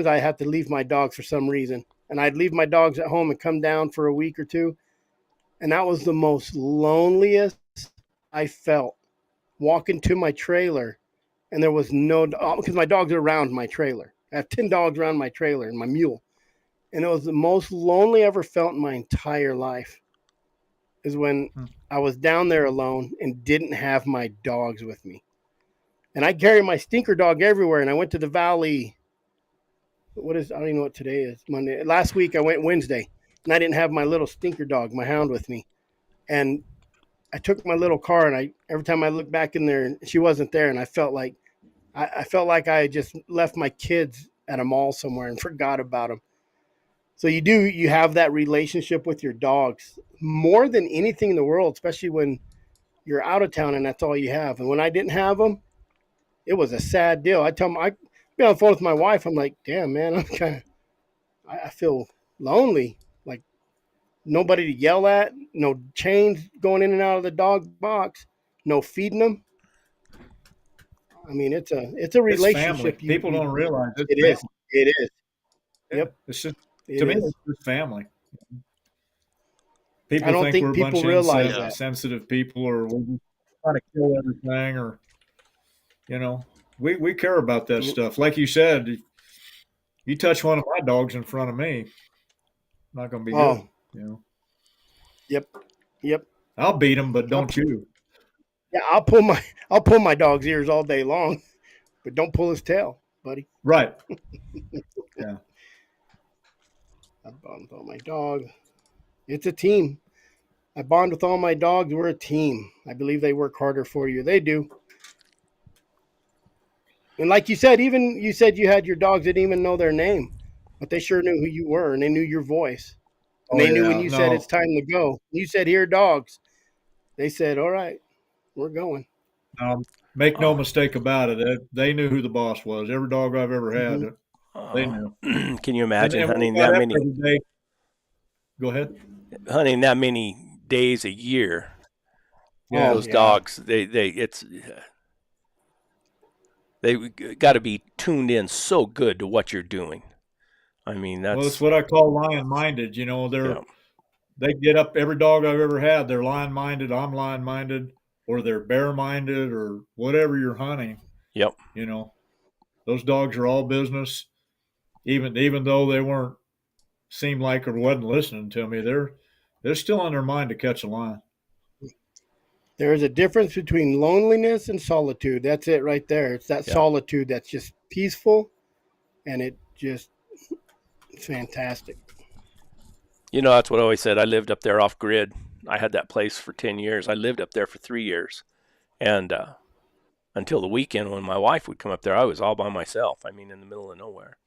I have to leave my dogs for some reason. And I'd leave my dogs at home and come down for a week or two. And that was the most loneliest I felt, walking to my trailer. And there was no, because my dogs are around my trailer. I have 10 dogs around my trailer and my mule. And it was the most lonely I ever felt in my entire life is when I was down there alone and didn't have my dogs with me. And I carry my stinker dog everywhere. And I went to the valley. I don't even know what today is, Monday. Last week I went Wednesday, and I didn't have my little stinker dog, my hound, with me. And I took my little car, and every time I looked back in there, she wasn't there. And I felt like I had just left my kids at a mall somewhere and forgot about them. So you have that relationship with your dogs more than anything in the world, especially when you're out of town and that's all you have. And when I didn't have them, it was a sad deal. I'd be on the phone with my wife. I'm like, damn, man, I feel lonely. Like nobody to yell at, no chains going in and out of the dog box, no feeding them. I mean, it's a relationship. People don't realize it is. It is. Yep. It's just, to me, it's just family. People I don't think we're people a bunch realize of that. sensitive people, or we're just trying to kill everything, or we care about that stuff. Like you said, you touch one of my dogs in front of me, not going to be good. Yep. I'll beat him, but don't you? Yeah, I'll pull my dog's ears all day long, but don't pull his tail, buddy. Right. Yeah. I bond with all my dogs. It's a team. I bond with all my dogs. We're a team. I believe they work harder for you. They do. And like you said, you said you had your dogs that didn't even know their name, but they sure knew who you were, and they knew your voice. And they knew when you said it's time to go. You said, "Here, dogs." They said, "All right, we're going." Make no mistake about it. They knew who the boss was. Every dog I've ever had, they knew. Can you imagine hunting that many? Go ahead. Hunting that many days a year. Yeah, those dogs, they got to be tuned in so good to what you're doing. I mean, it's what I call lion-minded. They get up. Every dog I've ever had, they're lion-minded. I'm lion-minded, or they're bear-minded, or whatever you're hunting. Yep. Those dogs are all business. Even though they seemed like or wasn't listening to me, they're still on their mind to catch a lion. There is a difference between loneliness and solitude. That's it right there. It's that solitude that's just peaceful, and it's fantastic. That's what I always said. I lived up there off grid. I had that place for 10 years. I lived up there for 3 years. And until the weekend when my wife would come up there, I was all by myself. I mean, in the middle of nowhere.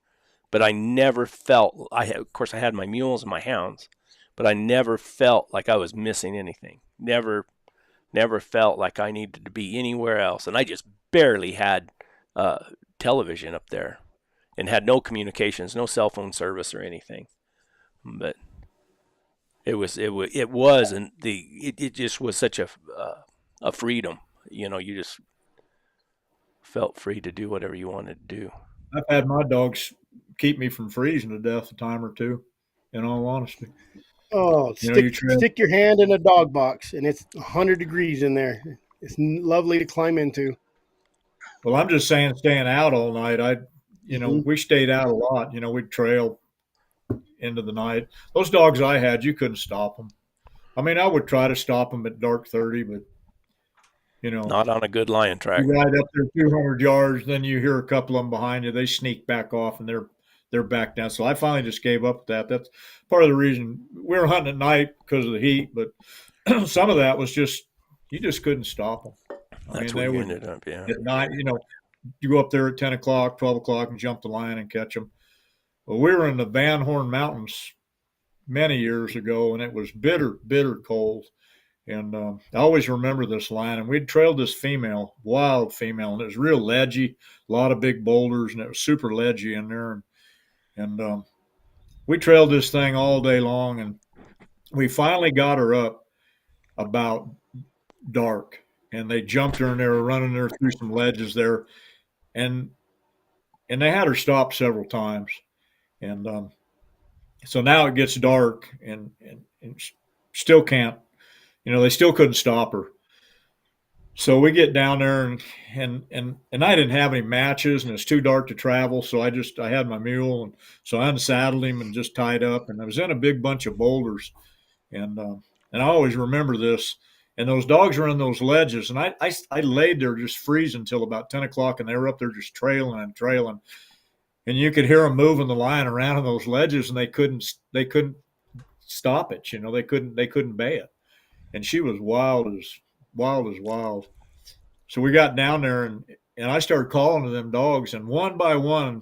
but I never felt, of course I had my mules and my hounds, but I never felt like I was missing anything. Never felt like I needed to be anywhere else. And I just barely had television up there and had no communications, no cell phone service or anything. But it just was such a freedom. You just felt free to do whatever you wanted to do. I've had my dogs keep me from freezing to death a time or two, in all honesty. Oh, stick your hand in a dog box, and it's 100 degrees in there. It's lovely to climb into. Well, I'm just saying, staying out all night. We stayed out a lot. We'd trail into the night. Those dogs I had, you couldn't stop them. I mean, I would try to stop them at dark 30, but not on a good lion track. You ride up there 200 yards, then you hear a couple of them behind you. They sneak back off, and they're back down. So I finally just gave up with that. That's part of the reason we were hunting at night because of the heat, but some of that was just you just couldn't stop them. That's where you ended up, yeah. At night, you go up there at 10 o'clock, 12 o'clock, and jump the line and catch them. Well, we were in the Van Horn Mountains many years ago, and it was bitter, bitter cold. And I always remember this line, and we'd trailed this wild female, and it was real ledgy, a lot of big boulders, and it was super ledgy in there. And we trailed this thing all day long, and we finally got her up about dark, and they jumped her, and they were running her through some ledges there, and they had her stop several times. And so now it gets dark, and still can't. They still couldn't stop her. So we get down there, and I didn't have any matches, and it's too dark to travel. So I had my mule, and so I unsaddled him and just tied up. And I was in a big bunch of boulders, and I always remember this. And those dogs were in those ledges, and I laid there just freezing until about 10 o'clock, and they were up there just trailing, and you could hear them moving the line around on those ledges, and they couldn't stop it. They couldn't bay it. And she was wild as wild. So we got down there, and I started calling to them dogs, and one by one,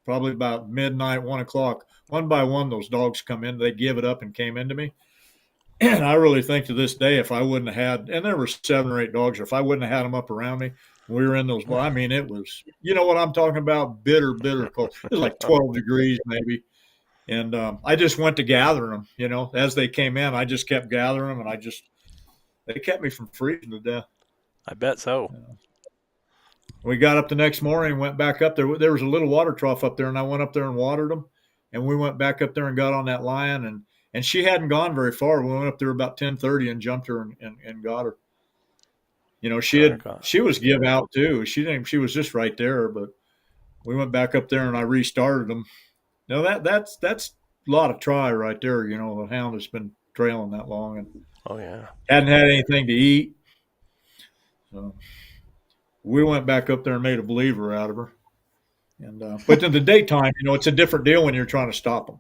probably about midnight, 1 o'clock, one by one, those dogs come in. They give it up and came into me. And I really think to this day, if I wouldn't have had, and there were 7 or 8 dogs, if I wouldn't have had them up around me, we were in those, I mean, it was, what I'm talking about, bitter, bitter cold. It was like 12 degrees maybe. And I just went to gather them, as they came in. I just kept gathering them, and they kept me from freezing to death. I bet so. We got up the next morning, went back up there. There was a little water trough up there, and I went up there and watered them. And we went back up there and got on that lion, and she hadn't gone very far. We went up there about 10:30 and jumped her and got her. She was give out too. She was just right there, but we went back up there and I restarted them. No, that's a lot of try right there. A hound that's been trailing that long and hadn't had anything to eat. So we went back up there and made a believer out of her. And but in the daytime, it's a different deal when you're trying to stop them,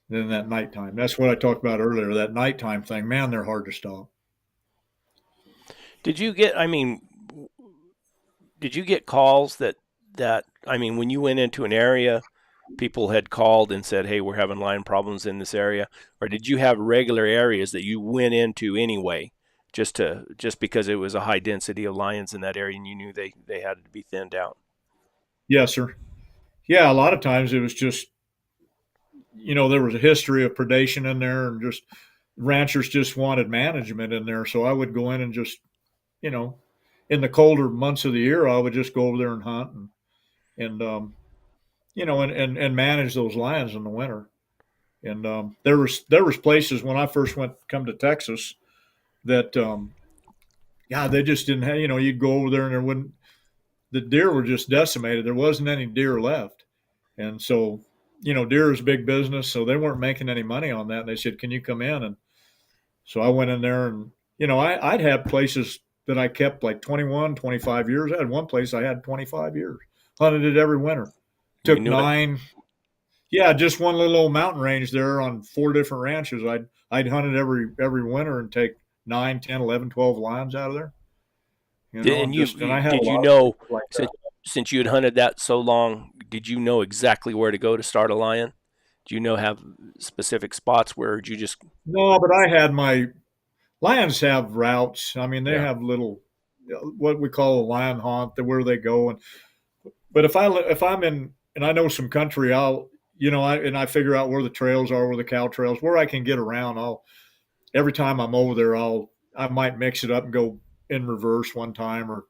than that nighttime. That's what I talked about earlier. That nighttime thing, man, they're hard to stop. Did you get calls that when you went into an area, people had called and said, hey, we're having lion problems in this area? Or did you have regular areas that you went into anyway, just because it was a high density of lions in that area and you knew they had to be thinned out? Yes, sir. Yeah, a lot of times it was just, there was a history of predation in there, and just ranchers just wanted management in there. So I would go in and just, in the colder months of the year, I would just go over there and hunt and manage those lions in the winter. And there was places when I first come to Texas that, they just didn't have, you'd go over there and the deer were just decimated. There wasn't any deer left. And so, deer is big business, so they weren't making any money on that. And they said, can you come in? And so I went in there and, I'd have places that I kept like 21, 25 years. I had one place I had 25 years. Hunted it every winter. Took 9. Yeah, just one little old mountain range there on 4 different ranches. I'd hunt it every winter and take 9, 10, 11, 12 lions out of there. Since you had hunted that so long, did you know exactly where to go to start a lion? Do you know have specific spots where you just No, but I had my lions have routes. I mean, they yeah have little what we call a lion haunt, where they go. And but if I'm in and I know some country, I'll I figure out where the trails are, where the cow trails, where I can get around. I'll every time I'm over there, I might mix it up and go in reverse one time, or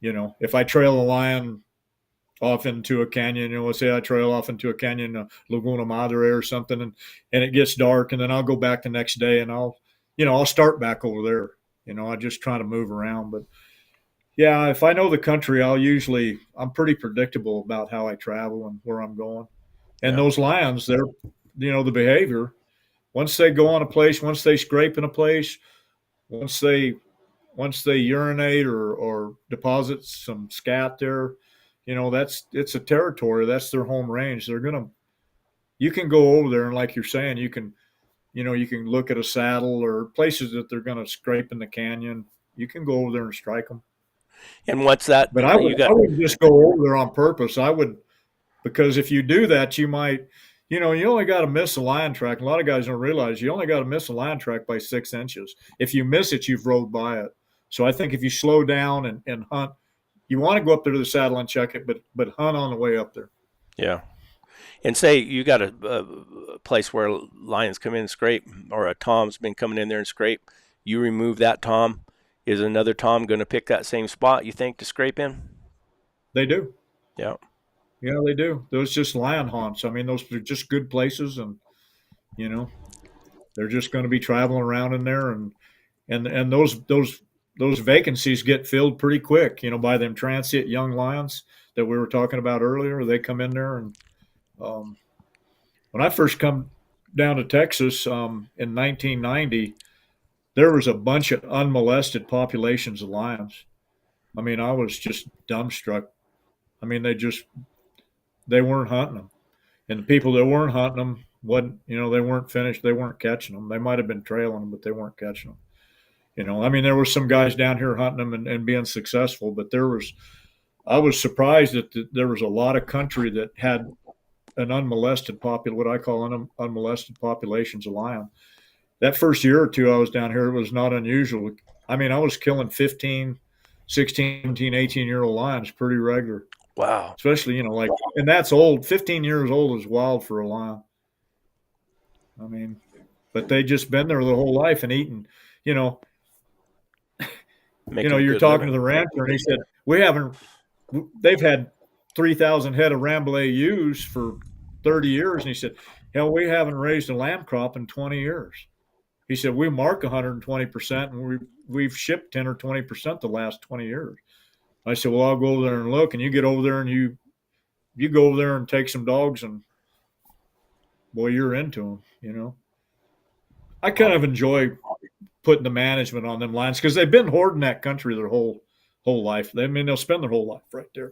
if I trail a lion off into a canyon, let's say I trail off into a canyon, Laguna Madre or something, and it gets dark, and then I'll go back the next day, and I'll start back over there. I just try to move around, but yeah, if I know the country, I'm pretty predictable about how I travel and where I'm going. And yeah those lions, the behavior, once they go on a place, once they scrape in a place, once they once they urinate or deposit some scat there, it's a territory. That's their home range. You can go over there and like you're saying, you can look at a saddle or places that they're gonna scrape in the canyon. You can go over there and strike them. and what's that But you I got wouldn't just go over there on purpose. I would because if you do that, you might, you only got to miss a lion track. A lot of guys don't realize you only got to miss a lion track by 6 inches. If you miss it, you've rode by it. So I think if you slow down and hunt, you want to go up there to the saddle and check it, but hunt on the way up there. yeah and say you got a place where lions come in and scrape, or a tom's been coming in there and scrape, you remove that tom, is another tom going to pick that same spot you think to scrape in? They do. Yeah. Yeah, they do. Those just lion haunts. I mean, those are just good places, and you know they're just going to be traveling around in there, and those vacancies get filled pretty quick. By them transient young lions that we were talking about earlier. They come in there, and um, when I first come down to Texas in 1990, there was a bunch of unmolested populations of lions. I mean, I was just dumbstruck. I mean, they weren't hunting them, and the people that weren't hunting them wasn't, they weren't finished. They weren't catching them. They might have been trailing them, but they weren't catching them. I mean, there were some guys down here hunting them and being successful, but I was surprised that there was a lot of country that had an unmolested what I call unmolested populations of lion. That first year or two I was down here, it was not unusual. I mean, I was killing 15, 16, 17, 18-year-old lions pretty regular. Wow. Especially, and that's old. 15 years old is wild for a lion. I mean, but they just been there their whole life and eating, you're talking to the rancher and he said, they've had 3,000 head of Rambouillet ewes for 30 years. And he said, hell, we haven't raised a lamb crop in 20 years. He said, we mark 120% and we've shipped 10 or 20% the last 20 years. I said, well, I'll go over there and look. And you get over there and you go over there and take some dogs and, boy, you're into them, I kind of enjoy putting the management on them lions because they've been hoarding that country their whole life. They'll spend their whole life right there,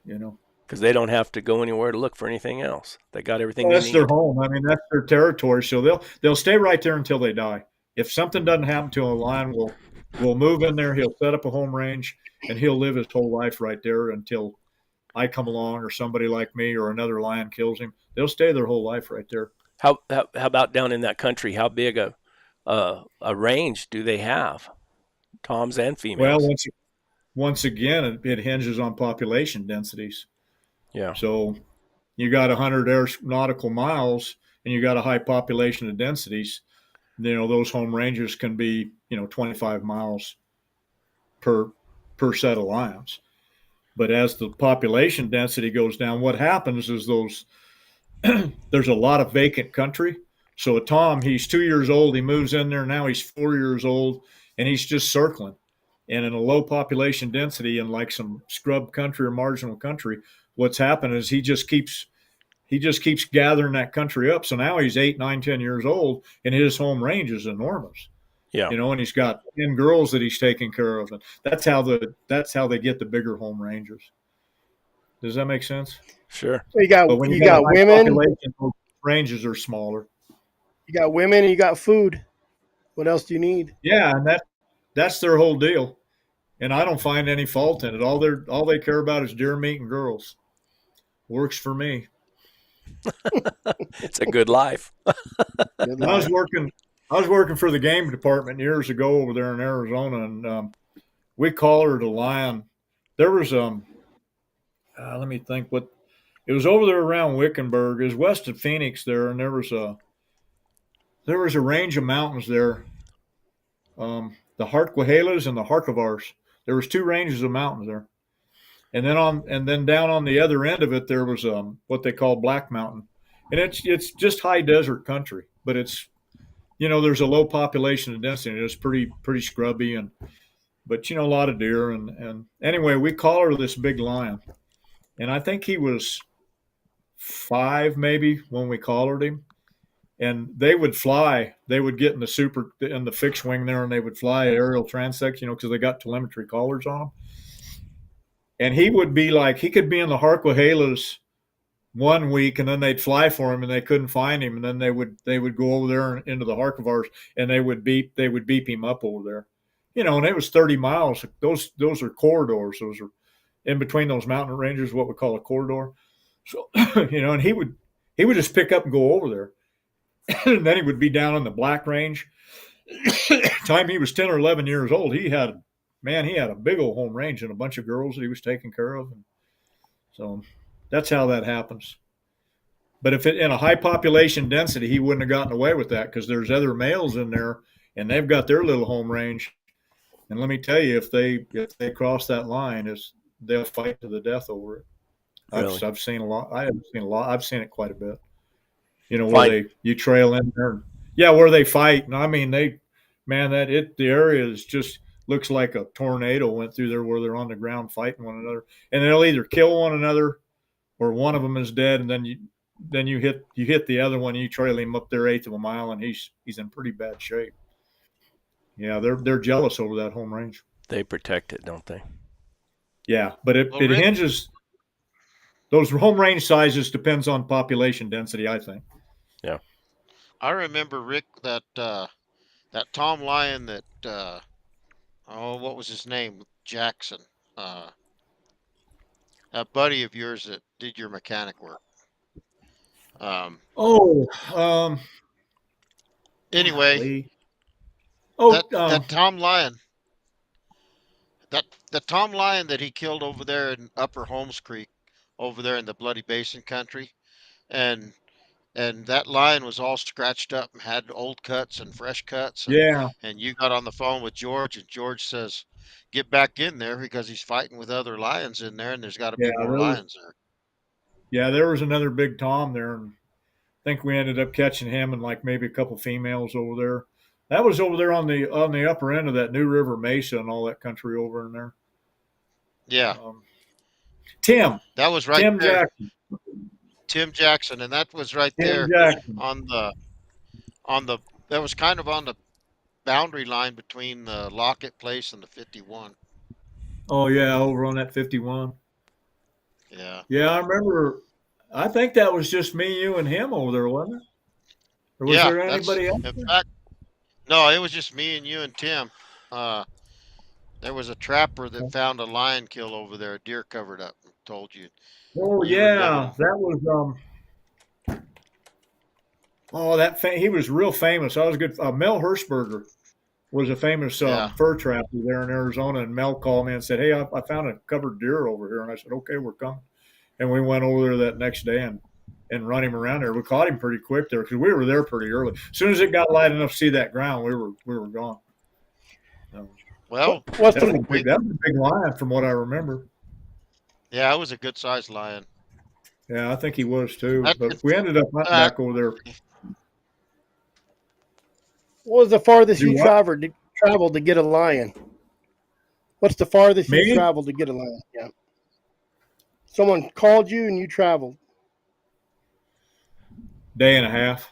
Because they don't have to go anywhere to look for anything else. They got everything that's they need. their home. I mean, that's their territory. So they'll stay right there until they die. If something doesn't happen to a lion, we'll move in there. He'll set up a home range and he'll live his whole life right there until I come along or somebody like me or another lion kills him. They'll stay their whole life right there. How about down in that country? How big a range do they have, toms and females? Well, once again, it hinges on population densities. Yeah. So you got 100 nautical miles and you got a high population of densities. Those home ranges can be 25 miles per set of lions. But as the population density goes down, what happens is there's a lot of vacant country. So a tom, he's 2 years old, he moves in there, now he's 4 years old, and he's just circling. And in a low population density in like some scrub country or marginal country, what's happened is he just keeps gathering that country up. So now he's 8, 9, 10 years old, and his home range is enormous. Yeah. And he's got 10 girls that he's taking care of, and that's how they get the bigger home ranges. Does that make sense? Sure. So you got women. Ranges are smaller. You got women and you got food. What else do you need? Yeah, and that's their whole deal. And I don't find any fault in it. All they care about is deer meat and girls. Works for me. It's a good life. Good I was life. working for the game department years ago over there in Arizona, and we collared a lion. There was let me think what it was over there around Wickenburg. It was west of Phoenix there, and there was a range of mountains there. The Harquahalas and the Harkavars. There was two ranges of mountains there, and then down on the other end of it there was what they call Black Mountain, and it's just high desert country, but it's there's a low population and density. It's pretty scrubby but a lot of deer and anyway we collared this big lion, and I think he was 5 maybe when we collared him, and they would fly. They would get in the fixed wing there, and they would fly aerial transects, because they got telemetry collars on them. And he would be like he could be in the Harquahalas one week, and then they'd fly for him, and they couldn't find him, and then they would go over there into the Harkavars, and they would beep him up over there, and it was 30 miles. Those are corridors. Those are in between those mountain ranges, what we call a corridor. So and he would just pick up and go over there. And then he would be down in the Black Range. Time he was 10 or 11 years old, he had a big old home range and a bunch of girls that he was taking care of. And so that's how that happens. But if it in a high population density, he wouldn't have gotten away with that because there's other males in there and they've got their little home range. And let me tell you, if they cross that line, they'll fight to the death over it. Really? I've seen a lot. I haven't seen a lot. I've seen it quite a bit. Where you trail in there. Yeah, where they fight. And I mean, the area is just looks like a tornado went through there where they're on the ground fighting one another. And they'll either kill one another or one of them is dead. And then you hit the other one, you trail him up there 1/8 of a mile and he's in pretty bad shape. Yeah, they're jealous over that home range. They protect it, don't they? Yeah, but it hinges. Those home range sizes depends on population density, I think. Yeah. I remember, Rick, that Tom Lyon that what was his name? Jackson. A buddy of yours that did your mechanic work. Anyway, Lee. that Tom Lyon, the Tom Lyon that he killed over there in Upper Holmes Creek, over there in the Bloody Basin country, and that lion was all scratched up and had old cuts and fresh cuts. And you got on the phone with George, and George says, "Get back in there because he's fighting with other lions in there, and there's got to be more lions there." Yeah, there was another big Tom there, and I think we ended up catching him and like maybe a couple females over there. That was over there on the upper end of that New River Mesa and all that country over in there. Yeah. Tim. That was right Tim there. Jackson. Tim Jackson, and that was right Tim there Jackson. that was kind of on the boundary line between the Lockett Place and the 51. Oh yeah, over on that 51. Yeah. Yeah, I remember. I think that was just me, you, and him over there, wasn't it? Or was there anybody else? In fact, no, it was just me and you and Tim. There was a trapper that found a lion kill over there, a deer covered up, and told you. Oh yeah, that was he was real famous. I was good. Mel Hirschberger was a famous fur trapper there in Arizona, and Mel called me and said, "Hey, I found a covered deer over here," and I said, "Okay, we're coming." And we went over there that next day and run him around there. We caught him pretty quick there because we were there pretty early. As soon as it got light enough to see that ground, we were gone. Well, that was a big lion from what I remember. Yeah, it was a good sized lion. Yeah, I think he was too. But we ended up hunting back over there. What was the farthest you traveled to get a lion? What's the farthest you traveled to get a lion? Yeah. Someone called you and you traveled. Day and a half.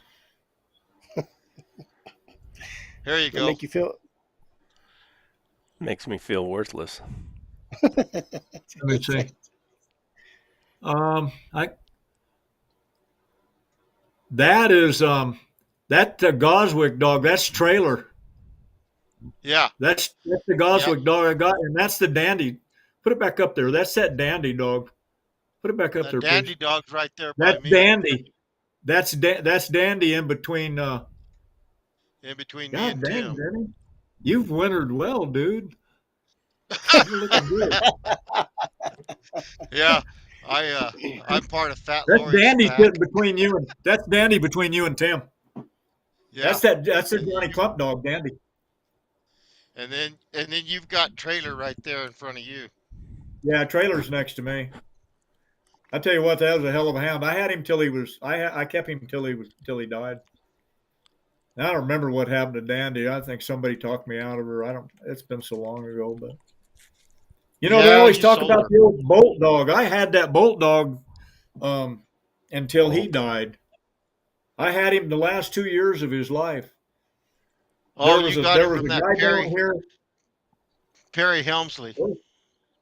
Here you go. Make you feel. Makes me feel worthless. Let me see. That is that Goswick dog. That's trailer. Yeah. That's the Goswick dog I got, and that's the dandy. Put it back up there. That's that dandy dog Put it back up That there, please. dandy dog's right there by That's me. Dandy. That's Dandy in between. In between me God and dang, Tim. Danny. You've wintered well, dude. You're looking good. Yeah, I'm part of Fat That's Lori's Dandy pack. sitting between you and that's Dandy between you and Tim. Yeah, That's a and Johnny Clump dog, Dandy. then you've got Trailer right there in front of you. Yeah, Trailer's next to me. I tell you what, that was a hell of a hound. I had him till he was. I kept him till he died. I don't remember what happened to Dandy. I think somebody talked me out of her. I don't. It's been so long ago, but they Yeah, always you talk sold about her. the old Bolt dog. I had that Bolt dog until he died. I had him the last 2 years of his life. Oh, you got There it was from a that guy down here. Perry Helmsley.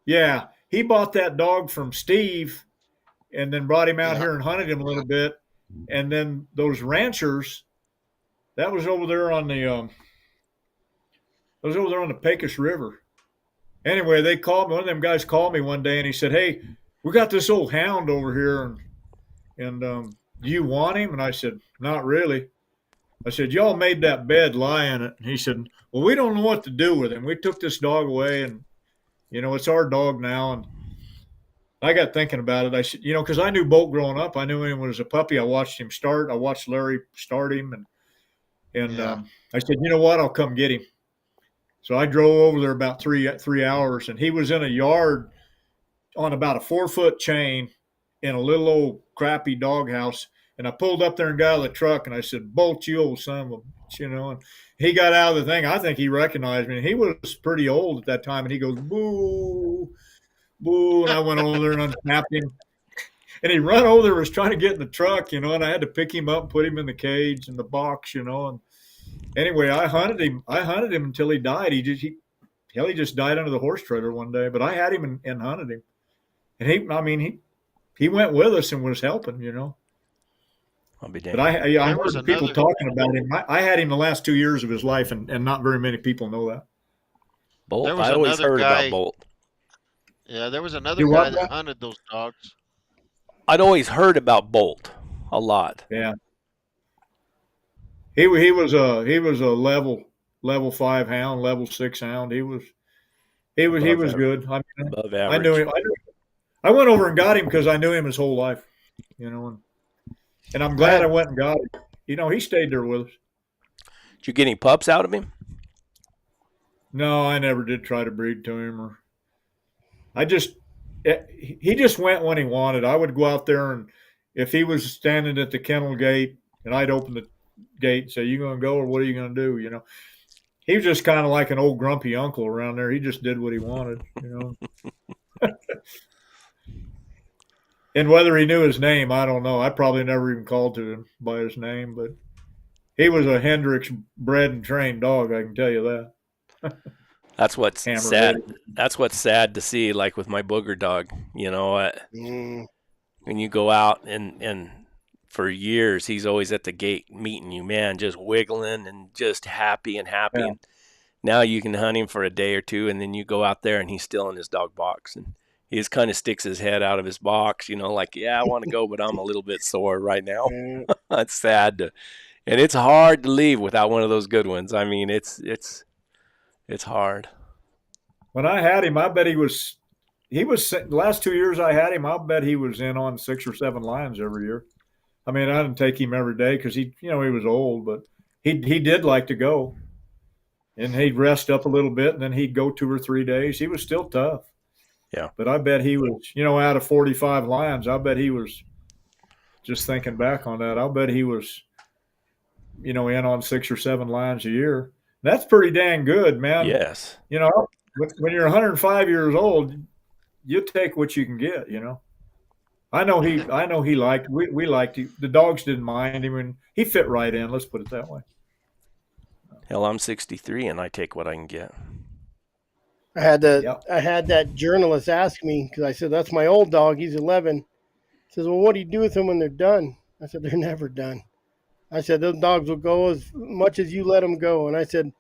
Yeah, he bought that dog from Steve, and then brought him out Yeah. here and hunted him a little bit. And then those ranchers, that was over there on the Pecos River. Anyway, they called me. One of them guys called me one day, and he said, "Hey, we got this old hound over here, and do you want him?" And I said, "Not really." I said, "Y'all made that bed, lie in it." And he said, "Well, we don't know what to do with him. We took this dog away, and it's our dog now." And I got thinking about it. I said, because I knew Bolt growing up. I knew him when he was a puppy. I watched him start. I watched Larry start him, and I said, "You know what? I'll come get him." So I drove over there about three hours, and he was in a yard on about a 4-foot chain in a little old crappy doghouse. And I pulled up there and got out of the truck, and I said, "Bolt, you old son of a," and he got out of the thing. I think he recognized me. And he was pretty old at that time, and he goes, "Boo, boo," and I went over there and unsnapped him. And he run over there, was trying to get in the truck, and I had to pick him up and put him in the cage in the box, and anyway, I hunted him until he died. He just died under the horse trailer one day, but I had him and hunted him. And he went with us and was helping, I'll be But damned. I There was heard people another. talking about him. I had him the last 2 years of his life, and not very many people know that. Bolt. There was I always another heard guy. about Bolt. Yeah, there was another You guy what? that hunted those dogs. I'd always heard about Bolt a lot. Yeah. He was a level 5 hound, level 6 hound. He was Above good. I mean, above I knew average. him. I went over and got him because I knew him his whole life, and I'm glad I went and got him. He stayed there with us. Did you get any pups out of him? No, I never did try to breed to him, he just went when he wanted. I would go out there, and if he was standing at the kennel gate, and I'd open the gate and say, "You gonna go, or what are you gonna do?" He was just kind of like an old grumpy uncle around there. He just did what he wanted. And whether he knew his name, I don't know. I probably never even called to him by his name, but he was a Hendrix bred and trained dog. I can tell you that. That's what's Hammerhead. sad. That's what's sad to see. Like with my booger dog, when you go out and for years he's always at the gate meeting you, man, just wiggling and just happy. Yeah. And now you can hunt him for a day or two, and then you go out there and he's still in his dog box, and he just kind of sticks his head out of his box, like, yeah, I want to go, but I'm a little bit sore right now. It's sad and it's hard to leave without one of those good ones. I mean, it's hard. When I had him, I bet he was the last 2 years I had him. I'll bet he was in on 6 or 7 lions every year. I mean, I didn't take him every day because he was old, but he did like to go, and he'd rest up a little bit, and then he'd go 2 or 3 days. He was still tough. Yeah. But I bet he was, out of 45 lions, I bet he was, just thinking back on that, I'll bet he was, in on 6 or 7 lions a year. That's pretty dang good, man. Yes. When you're 105 years old, you take what you can get, I know he liked, we liked him. The dogs didn't mind him, and he fit right in. Let's put it that way. Hell, I'm 63 and I take what I can get. I had that journalist ask me, because I said, "That's my old dog. He's 11." He says, "Well, what do you do with them when they're done?" I said, "They're never done." I said, "Those dogs will go as much as you let them go." And I said,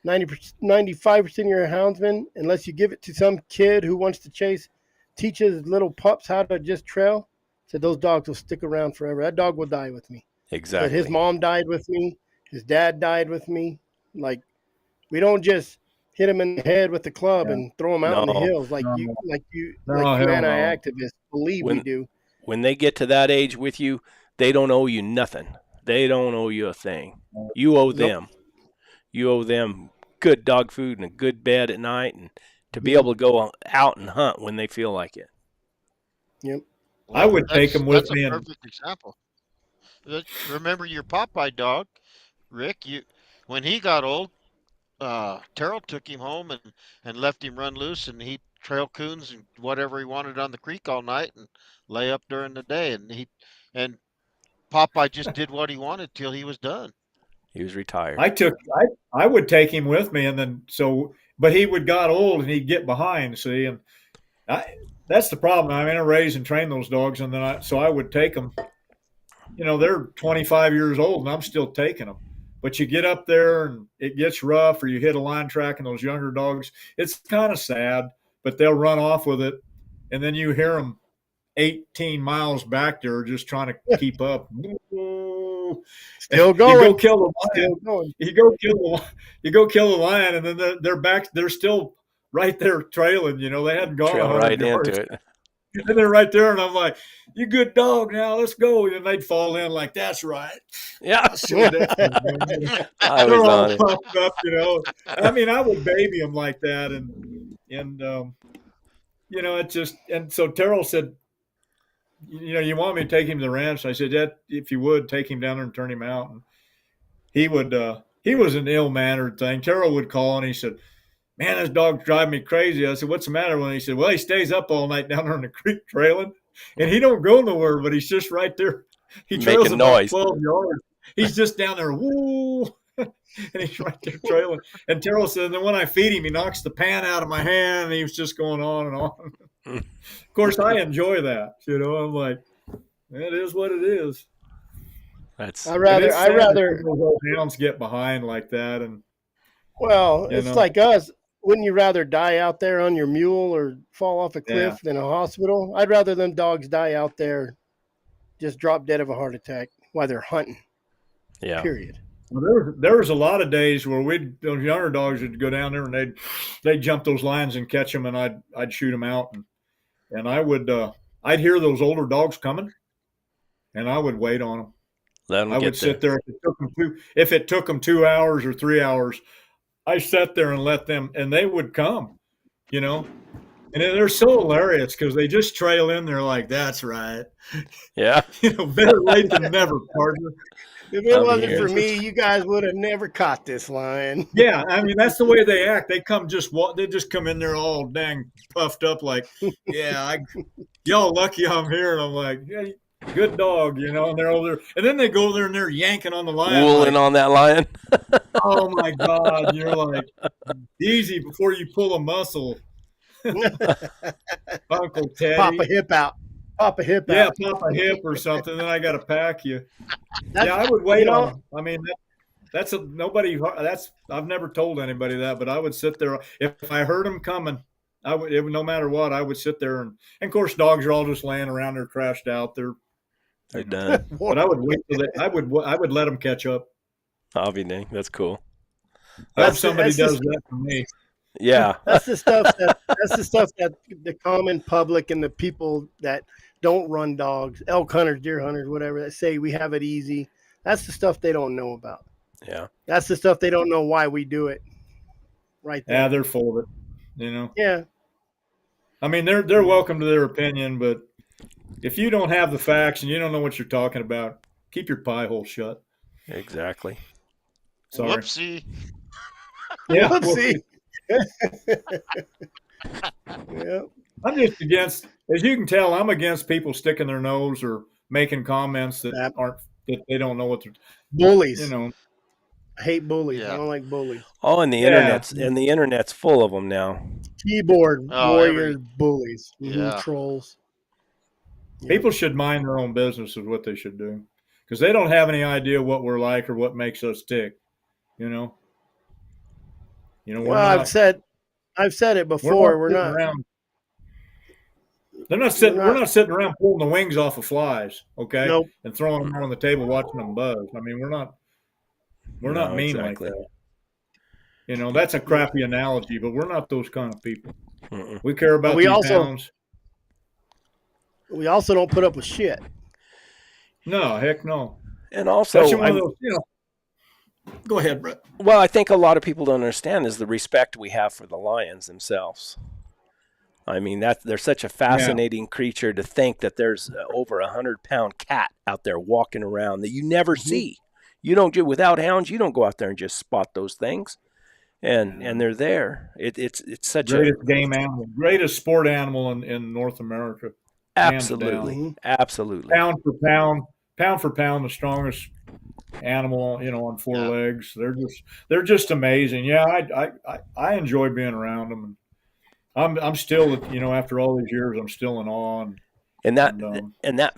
95% of your houndsmen, unless you give it to some kid who wants to chase teaches little pups how to just trail, said those dogs will stick around forever. That dog will die with me. Said his Exactly. mom died with me. His dad died with me. Like, we don't just hit him in the head with the club Yeah. and throw him out in the No. hills like No, you no, hell no. anti-activists believe we When do. when they get to that age with you, they don't owe you nothing. They don't owe you a thing. You owe Nope. them. You owe them good dog food and a good bed at night, and to be Yep. able to go out and hunt when they feel like it. Yep. I would take them with That's a me, and perfect example. Remember your Popeye dog, Rick? When he got old, Terrell took him home and left him run loose, and he trail coons and whatever he wanted on the creek all night and lay up during the day, and Popeye just did what he wanted till he was done. He was retired. I would take him with me, and then but he would got old and he'd get behind. See, and that's the problem. I mean, I raise and train those dogs, and then I would take them. You know, they're 25 years old, and I'm still taking them. But you get up there and it gets rough, or you hit a line track, and those younger dogs, it's kind of sad, but they'll run off with it, and then you hear them 18 miles back there just trying to keep up. Still going. You go kill the lion. Still going. You go kill the lion, and then they're back. They're still right there trailing. You know, they hadn't gone Trail 100 right yards. into it. And they're right there, and I'm like, "You good dog now? Let's go." And they'd fall in like, "That's right." Yeah. Sure, definitely. I They're was all on it. puffed up, you know. I mean, I would baby them like that, and you know, it just. And so Terrell said, "You know, you want me to take him to the ranch?" I said, "Yeah, if you would, take him down there and turn him out." And he would. He was an ill-mannered thing. Terrell would call, and he said, "Man, this dog's driving me crazy." I said, "What's the matter?" When he said, "Well, he stays up all night down there in the creek trailing, and he don't go nowhere, but he's just right there. He trails Making about noise. 12 yards. He's just down there, woo, and he's right there trailing." And Terrell said, "And then when I feed him, he knocks the pan out of my hand, and he was just going on and on." Of course, I enjoy that. You know, I'm like, it is what it is. That's I rather those hounds get behind like that, and well, you it's know. like us. Wouldn't you rather die out there on your mule or fall off a cliff than a hospital? I'd rather them dogs die out there, just drop dead of a heart attack while they're hunting. yeah. Period. Well, there was a lot of days where those younger dogs would go down there and they'd jump those lines and catch them, and I'd shoot them out, and I'd hear those older dogs coming, and I would wait on them. Let them I get would sit there. there if it took them 2 hours or 3 hours. I sat there and let them, and they would come, you know. And they're so hilarious because they just trail in there like, "That's right." Yeah. You know, better late than never, partner. If it I'm wasn't here. for me, you guys would have never caught this lion. Yeah, I mean, that's the way they act. They just come in there all dang puffed up like, "Yeah, y'all lucky I'm here." And I'm like, "Yeah, good dog," you know. And they're over there, and then they go over there and they're yanking on the lion. Wooling like, on that lion. "Oh my God!" You're like, easy before you pull a muscle, Uncle Teddy. Pop a hip out. Pop a hip Yeah, out. pop a hip or something. Then I got to pack you. That's, Yeah, I would wait you know, on them. I mean, I've never told anybody that, but I would sit there if I heard them coming. No matter what, I would sit there, and of course, dogs are all just laying around there, crashed out. They're done. But I would wait till I would let them catch up. I'll be dang. That's cool. I hope somebody does that for me. Yeah. That's the stuff that the common public and the people that don't run dogs, elk hunters, deer hunters, whatever, that say we have it easy. That's the stuff they don't know about. Yeah. That's the stuff they don't know why we do it. Right there. Yeah, they're full of it. You know. Yeah. I mean, they're welcome to their opinion, but if you don't have the facts and you don't know what you're talking about, keep your pie hole shut. Exactly. Sorry. Whoopsie. Yeah. Whoopsie. Yeah. I'm just against, as you can tell, I'm against people sticking their nose or making comments that they don't know what they're. Bullies. You know. I hate bullies. Yeah. I don't like bullies. Oh, and the internet's full of them now. Keyboard warriors, every- bullies, Yeah. trolls. People should mind their own business is what they should do, because they don't have any idea what we're like or what makes us tick. You know. Well, I've said it before. We're not. Around. They're not sitting. We're not sitting around pulling the wings off of flies, okay, Nope. and throwing them on the table, watching them buzz. I mean, we're not mean exactly. like that. You know, that's a crappy analogy, but we're not those kind of people. Mm-mm. We care about these hounds. We also don't put up with shit. No, heck no. And also, That's one of those, you know. Go ahead, Brett. well, I think a lot of people don't understand is the respect we have for the lions themselves. I mean, they're such a fascinating creature to think that there's over 100-pound cat out there walking around that you never see. You don't do without hounds. You don't go out there and just spot those things, and they're there. It's such greatest game animal, greatest sport animal in North America. Absolutely, absolutely. Pound for pound, the strongest animal, you know, on four legs. They're just amazing. Yeah, I enjoy being around them. I'm still, you know, after all these years, I'm still in awe. And that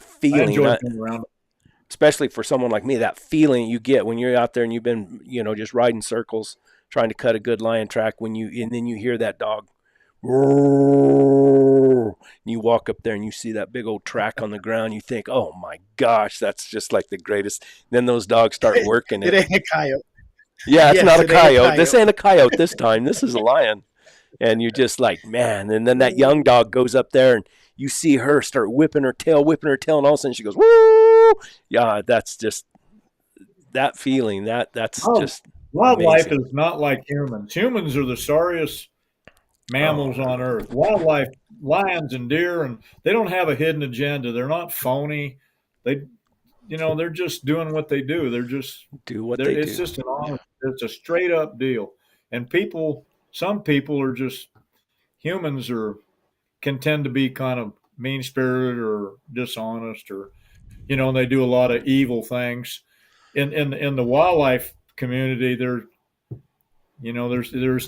feeling, I enjoy being around them. Especially for someone like me, that feeling you get when you're out there and you've been, you know, just riding circles, trying to cut a good lion track. And then you hear that dog, and you walk up there and you see that big old track on the ground. You think, oh my gosh, that's just like the greatest. Then those dogs start working it. It ain't a coyote. Yeah, it's not a coyote. This ain't a coyote this time. This is a lion. And you're just like, man. And then that young dog goes up there and you see her start whipping her tail, and all of a sudden she goes, woo! Yeah, that's just that feeling. That's just wildlife amazing. is not like humans. Humans are the sorriest mammals on earth. Wildlife, lions and deer, and they don't have a hidden agenda. They're not phony. They're just doing what they do. They're just do what they do. It's just it's a straight up deal. And some people are just humans can tend to be kind of mean spirited or dishonest, or you know, they do a lot of evil things. In the wildlife community, there's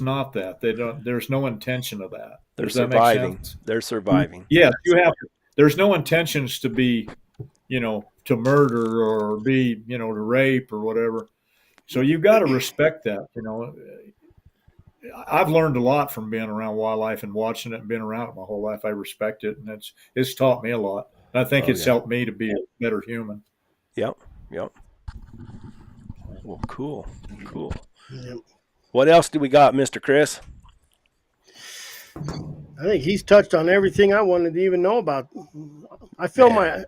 not that. There's no intention of that. They're Does that surviving. make sense? They're surviving. Yes, you have to. There's no intentions to be, you know, to murder or be, you know, to rape or whatever. So you've got to respect that, you know. I've learned a lot from being around wildlife and watching it and being around it my whole life. I respect it, and it's taught me a lot. And I think it's helped me to be a better human. Yep. Well, cool. Yep. What else do we got, Mr. Chris? I think he's touched on everything I wanted to even know about. I feel my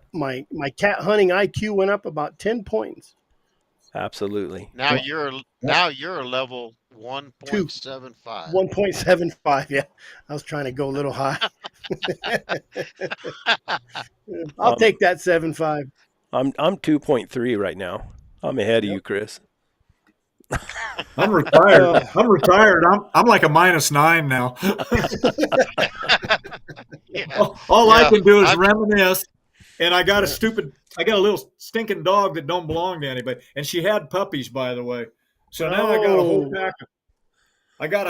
cat hunting IQ went up about 10 points. Absolutely. Now you're a level 1.75. 1.75. Yeah, I was trying to go a little high. I'll take that 7.5. I'm 2.3 right now. I'm ahead of you, Chris. I'm retired. I'm like a -9 now. All I can do is reminisce. And I got a little stinking dog that don't belong to anybody. And she had puppies, by the way. So now I got a whole pack. I got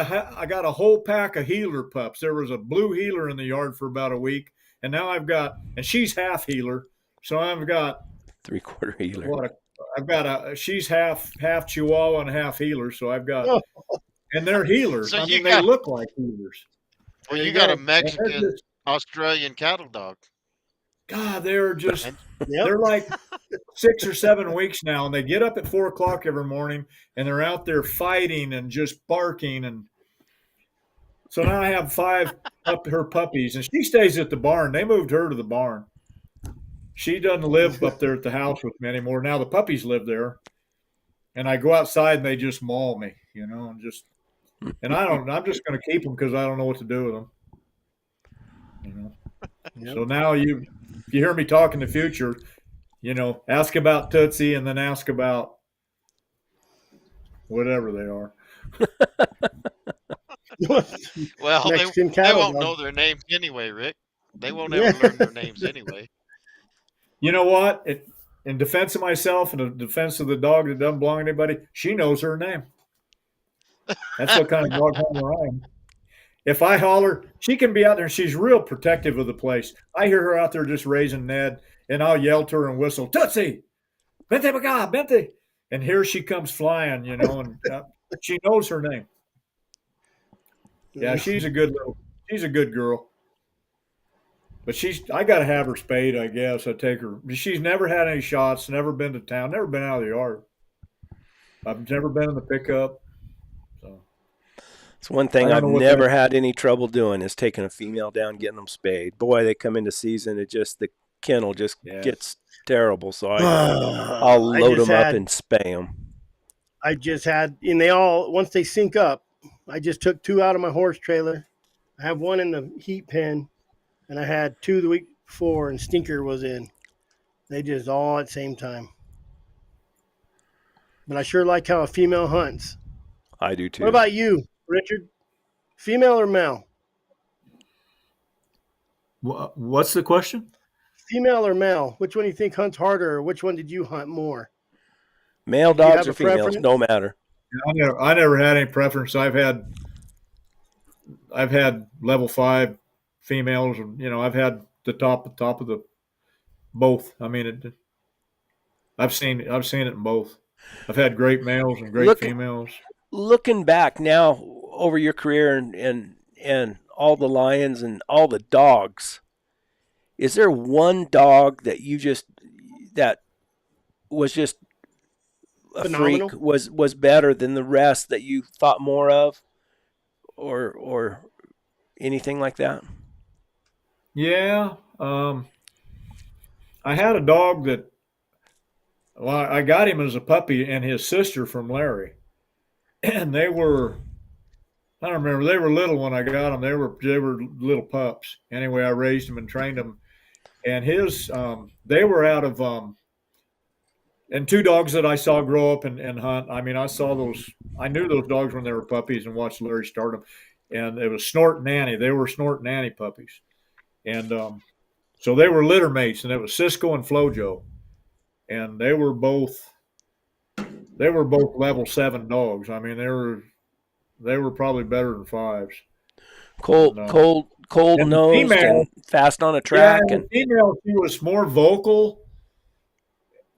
a whole pack of healer pups. There was a blue healer in the yard for about a week, and now and she's half healer. So I've got 3/4 healer. She's half Chihuahua and half healer. So I've got, and they're healers. So they look like healers. Well, you got a Mexican Australian cattle dog. God, they're like 6 or 7 weeks now, and they get up at 4 o'clock every morning, and they're out there fighting and just barking. And so now I have 5 her puppies, and she stays at the barn. They moved her to the barn. She doesn't live up there at the house with me anymore. Now the puppies live there, and I go outside and they just maul me, you know, I'm just going to keep them because I don't know what to do with them. You know. Yep. So now if you hear me talk in the future, you know, ask about Tootsie and then ask about whatever they are. Well, they won't know their names anyway, Rick. They won't ever learn their names anyway. You know what? In defense of myself and in defense of the dog that doesn't belong to anybody, she knows her name. That's what kind of dog handler I am. If I holler, she can be out there and she's real protective of the place. I hear her out there just raising Ned, and I'll yell to her and whistle, Tootsie, Bente Baga, Bente. And here she comes flying, you know, and she knows her name. Yeah, she's a good girl. But I got to have her spayed, I guess. I take her. She's never had any shots, never been to town, never been out of the yard. I've never been in the pickup. So It's one I thing don't I've know what that. never had any trouble doing is taking a female down, getting them spayed. Boy, they come into season, the kennel just Yeah. gets terrible. So I'll I load just them up had and spay them. and they all, once they sync up, I just took 2 out of my horse trailer. I have one in the heat pen, and I had 2 the week before, and Stinker was in. They just all at the same time. But I sure like how a female hunts. I do too. What about you, Richard? Female or male? What's the question? Female or male? Which one do you think hunts harder, or which one did you hunt more? Male Do you dogs have or a females, preference? no matter. I never had any preference. I've had level 5 females, and I've had the top of the both. I mean, I've seen it in both. I've had great males and great females. Looking back now over your career and all the lions and all the dogs, is there one dog that that was just a Phenomenal. freak, was better than the rest that you thought more of, or anything like that? Yeah, I had a dog that. Well, I got him as a puppy and his sister from Larry, and they were. I don't remember. They were little when I got them. They were little pups. Anyway, I raised them and trained them, and they were out of and 2 dogs that I saw grow up and hunt. I mean, I knew those dogs when they were puppies and watched Larry start them. And it was Snort and Annie. They were Snort and Annie puppies. And so they were litter mates, and it was Cisco and Flojo. And they were both level 7 dogs. I mean, they were probably better than 5s. Cold And the nosed female, and fast on a yeah, track, and and the female, she was more vocal.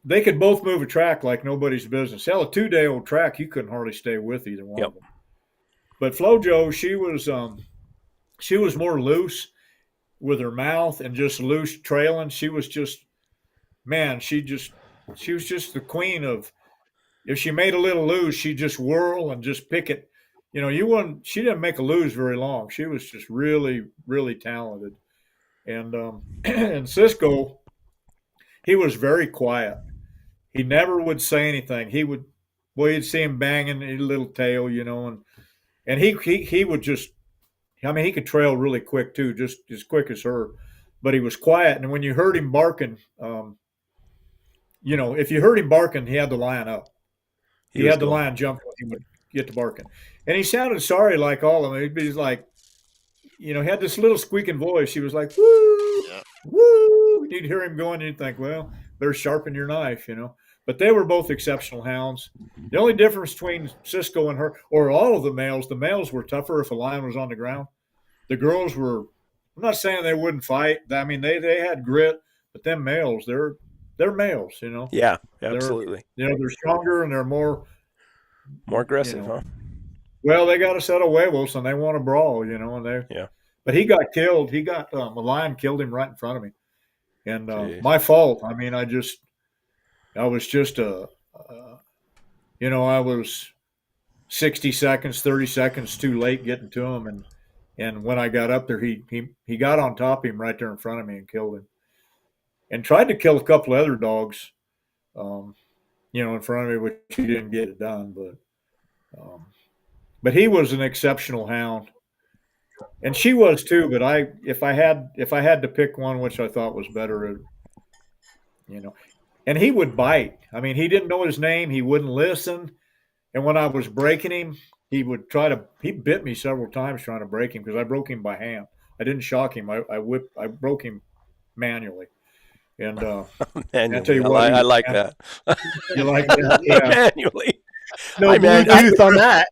They could both move a track like nobody's business. Hell, a 2-day-old track, you couldn't hardly stay with either one of them. But Flojo, she was more loose with her mouth and just loose trailing. She was just, man, she was just the queen of. If she made a little loose, she'd just whirl and just pick it. She didn't make a lose very long. She was just really, really talented. And and Cisco, he was very quiet. He never would say anything. You'd see him banging his little tail, and he would just. I mean, he could trail really quick too, just as quick as her. But he was quiet, and when you heard him barking, if you heard him barking, he had the lion up. He had the lion jump when he would get to barking, and he sounded sorry like all of them. He'd be like, he had this little squeaking voice. He was like, woo, woo. And you'd hear him going, and you'd think, well, better sharpen your knife, But they were both exceptional hounds. The only difference between Cisco and her, or all of the males were tougher if a lion was on the ground. The girls were. I'm not saying they wouldn't fight. I mean, they had grit, but them males, they're males, Yeah, absolutely. They're stronger and they're more aggressive, huh? Well, they got a set of huevos and they want to brawl, and they. Yeah. But he got killed. A lion killed him right in front of me, and my fault. I mean, I was just I was 60 seconds, 30 seconds too late getting to him, and when I got up there, he got on top of him right there in front of me and killed him, and tried to kill a couple of other dogs, in front of me, which he didn't get it done, but he was an exceptional hound, and she was too. But if I had to pick one, which I thought was better, and he would bite. I mean, he didn't know his name. He wouldn't listen. And when I was breaking him, he bit me several times trying to break him because I broke him by hand. I didn't shock him. I broke him manually. And manually. I tell you what, I like that. You like that? Yeah. Manually. No Bluetooth on that.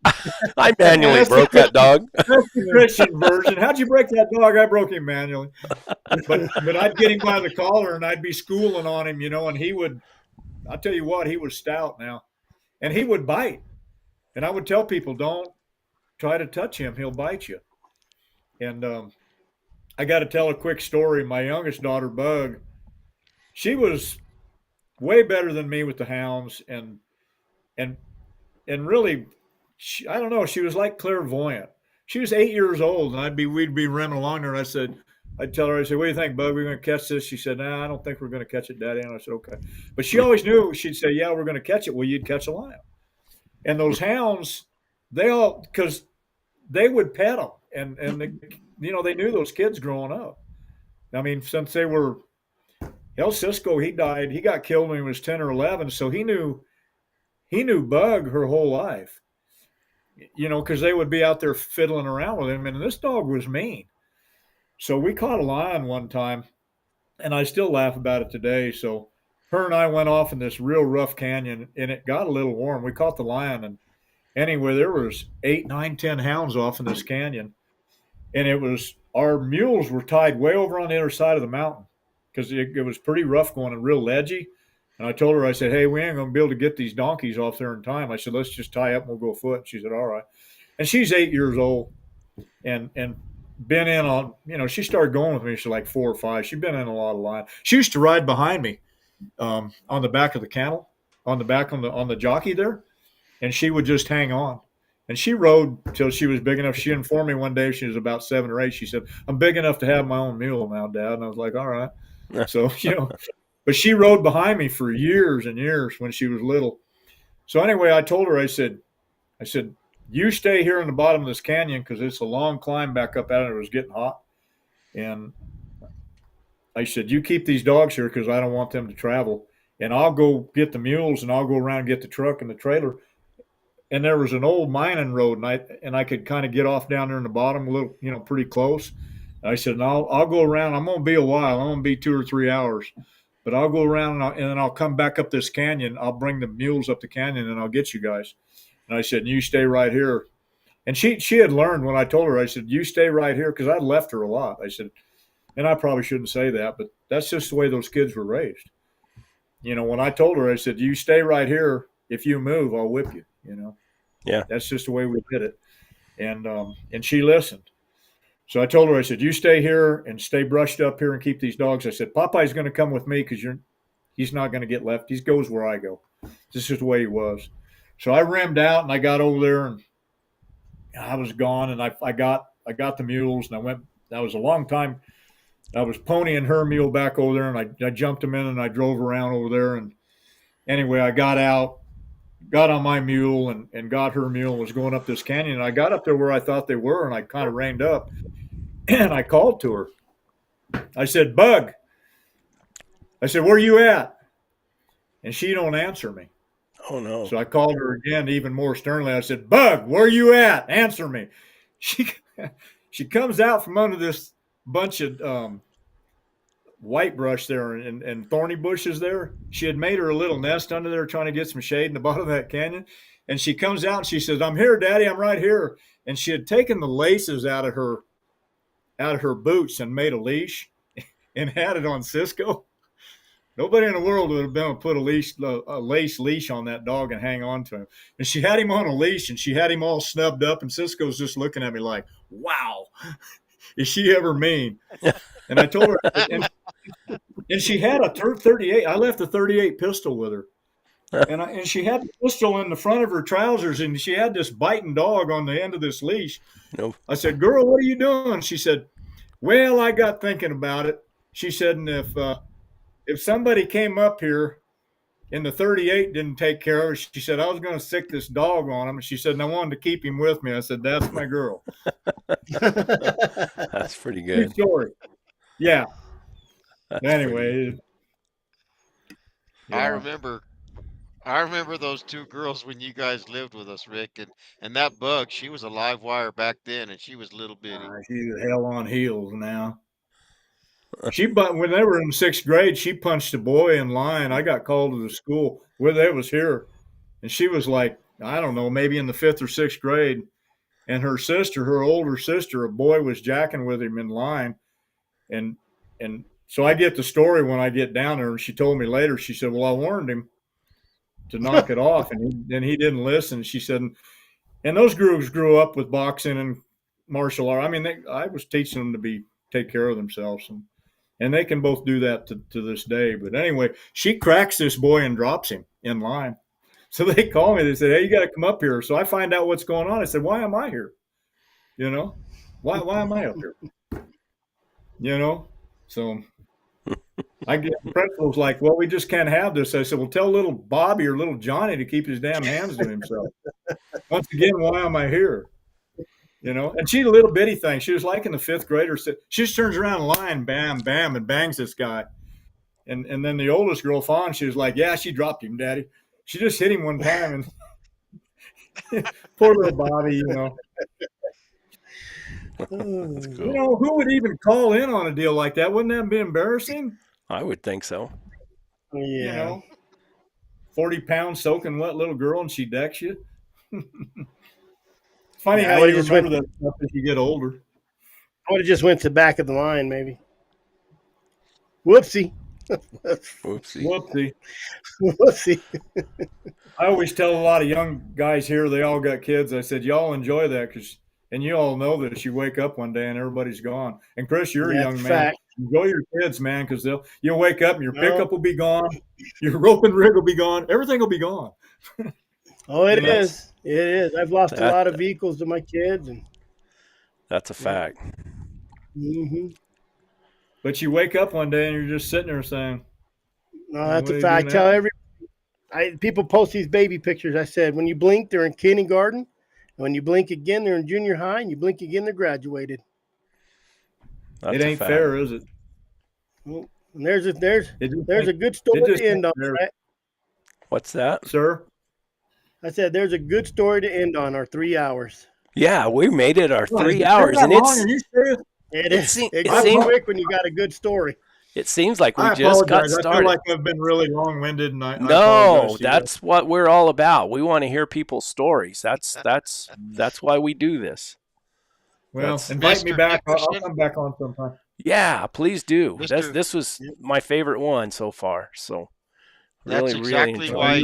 I manually broke that dog. That's the Christian version. How'd you break that dog? I broke him manually. But I'd get him by the collar and I'd be schooling on him, and he would. I'll tell you what, he was stout now, and he would bite. And I would tell people, don't try to touch him; he'll bite you. And I got to tell a quick story. My youngest daughter, Bug, she was way better than me with the hounds, and and really, I don't know. She was like clairvoyant. She was 8 years old, and we'd be running along there, and I'd tell her, I said, "What do you think, Bug? We're going to catch this?" She said, "Nah, I don't think we're going to catch it, Daddy." And I said, "Okay," but she always knew. She'd say, "Yeah, we're going to catch it." Well, you'd catch a lion, and those hounds, because they would pet them, and they knew those kids growing up. I mean, since they were El Cisco, he died. He got killed when he was 10 or 11, so he knew Bug her whole life. Because they would be out there fiddling around with him, and this dog was mean. So we caught a lion one time, and I still laugh about it today. So her and I went off in this real rough canyon, and it got a little warm. We caught the lion, and anyway, there was 8, 9, 10 hounds off in this canyon, and our mules were tied way over on the other side of the mountain because it was pretty rough going and real ledgy. And I told her, I said, "Hey, we ain't going to be able to get these donkeys off there in time." I said, "Let's just tie up and we'll go foot." And she said, "All right." And she's 8 years old and been in on, she started going with me. She's like 4 or 5. She'd been in a lot of line. She used to ride behind me on the back of the camel, on the back on the jockey there. And she would just hang on. And she rode till she was big enough. She informed me one day she was about 7 or 8. She said, "I'm big enough to have my own mule now, Dad." And I was like, "All right." So, but she rode behind me for years and years when she was little. So anyway, I told her, I said, "You stay here in the bottom of this canyon because it's a long climb back up out of it. It was getting hot." And I said, "You keep these dogs here because I don't want them to travel. And I'll go get the mules and I'll go around and get the truck and the trailer." And there was an old mining road, and I could kind of get off down there in the bottom a little, pretty close. And I said, "And I'll go around. I'm going to be a while. I'm going to be 2 or 3 hours. But I'll go around and then I'll come back up this canyon. I'll bring the mules up the canyon and I'll get you guys." And I said, "And you stay right here." And she had learned when I told her, I said, "You stay right here," because I'd left her a lot. I said, and I probably shouldn't say that, but that's just the way those kids were raised. When I told her, I said, "You stay right here. If you move, I'll whip you." Yeah. That's just the way we did it. And she listened. So I told her, I said, "You stay here and stay brushed up here and keep these dogs." I said, "Popeye's going to come with me because he's not going to get left. He goes where I go." This is the way he was. So I rimmed out and I got over there and I was gone, and I got the mules, and I went. That was a long time. I was ponying her mule back over there, and I jumped him in and I drove around over there. And anyway, I got out, got on my mule, and got her mule and was going up this canyon. And I got up there where I thought they were, and I kind of reined up, and I called to her. I said, "Bug." I said, "Where you at?" And she don't answer me. Oh no. So I called her again, even more sternly. I said, "Bug, where you at? Answer me." She comes out from under this bunch of white brush there and thorny bushes there. She had made her a little nest under there trying to get some shade in the bottom of that canyon. And she comes out and she says, "I'm here, Daddy. I'm right here." And she had taken the laces out of her boots and made a leash and had it on Cisco. Nobody in the world would have been able to put a lace leash on that dog and hang on to him. And she had him on a leash, and she had him all snubbed up, and Cisco's just looking at me like, "Wow, is she ever mean?" And I told her, and she had a 38. I left a 38 pistol with her. And she had the pistol in the front of her trousers, and she had this biting dog on the end of this leash. Nope. I said, "Girl, what are you doing?" She said, "Well, I got thinking about it." She said, "And if somebody came up here and the 38 didn't take care of her," she said, "I was going to sick this dog on him." And she said, "And I wanted to keep him with me." I said, "That's my girl." That's pretty good. Good story. Yeah. That's Anyway. I remember those two girls when you guys lived with us, Rick, and that Bug, she was a live wire back then, and she was little bitty. She's hell on heels now. When they were in 6th grade, she punched a boy in line. I got called to the school where they was here, and she was like, I don't know, maybe in the 5th or 6th grade. And her older sister, a boy was jacking with him in line, and so I get the story when I get down there. And she told me later. She said, "Well, I warned him to knock it off, and he didn't listen." She said, and those girls grew up with boxing and martial art. I mean, I was teaching them to be take care of themselves. And they can both do that to this day. But anyway, she cracks this boy and drops him in line. So they call me. They said, "Hey, you got to come up here." So I find out what's going on. I said, "Why am I here? You know, why am I up here? You know?" So I get the principal's like, "Well, we just can't have this." I said, "Well, tell little Bobby or little Johnny to keep his damn hands to himself." Once again, why am I here? You know, and she's a little bitty thing. She was like in the fifth grade. She just turns around the line, bam, bam, and bangs this guy. And then the oldest girl, Fawn, she was like, "Yeah, she dropped him, Daddy. She just hit him one time." And poor little Bobby, you know. That's cool. You know, who would even call in on a deal like that? Wouldn't that be embarrassing? I would think so. Yeah. You know, 40 pounds soaking wet little girl, and she decks you. Funny Yeah, how you remember that stuff as you get older. I would have just went to the back of the line, maybe. Whoopsie. Oopsie. Whoopsie. Whoopsie. I always tell a lot of young guys here, they all got kids. I said, y'all enjoy that and you all know that you wake up one day and everybody's gone. And Chris, you're a young man. Fact. Enjoy your kids, man, because you'll wake up and your pickup will be gone, your rope and rig will be gone, everything will be gone. Oh, it is. It is. I've lost a lot of vehicles to my kids, and that's a fact. Mm-hmm. But you wake up one day and you're just sitting there saying, "No, that's a fact." I tell people post these baby pictures. I said, when you blink, they're in kindergarten. And when you blink again, they're in junior high. And you blink again, they're graduated. It ain't fair, is it? Well, and there's a good story to end on, right? What's that, sir? I said there's a good story to end on. Our 3 hours. Yeah, we made it our 3 hours, and it seems quick when you got a good story. It seems like we just got started. I feel like I've been really long-winded, and no, that's what we're all about. We want to hear people's stories. That's why we do this. Well, invite me back. I'll come back on sometime. Yeah, please do. This was my favorite one so far. So that's really, exactly really why.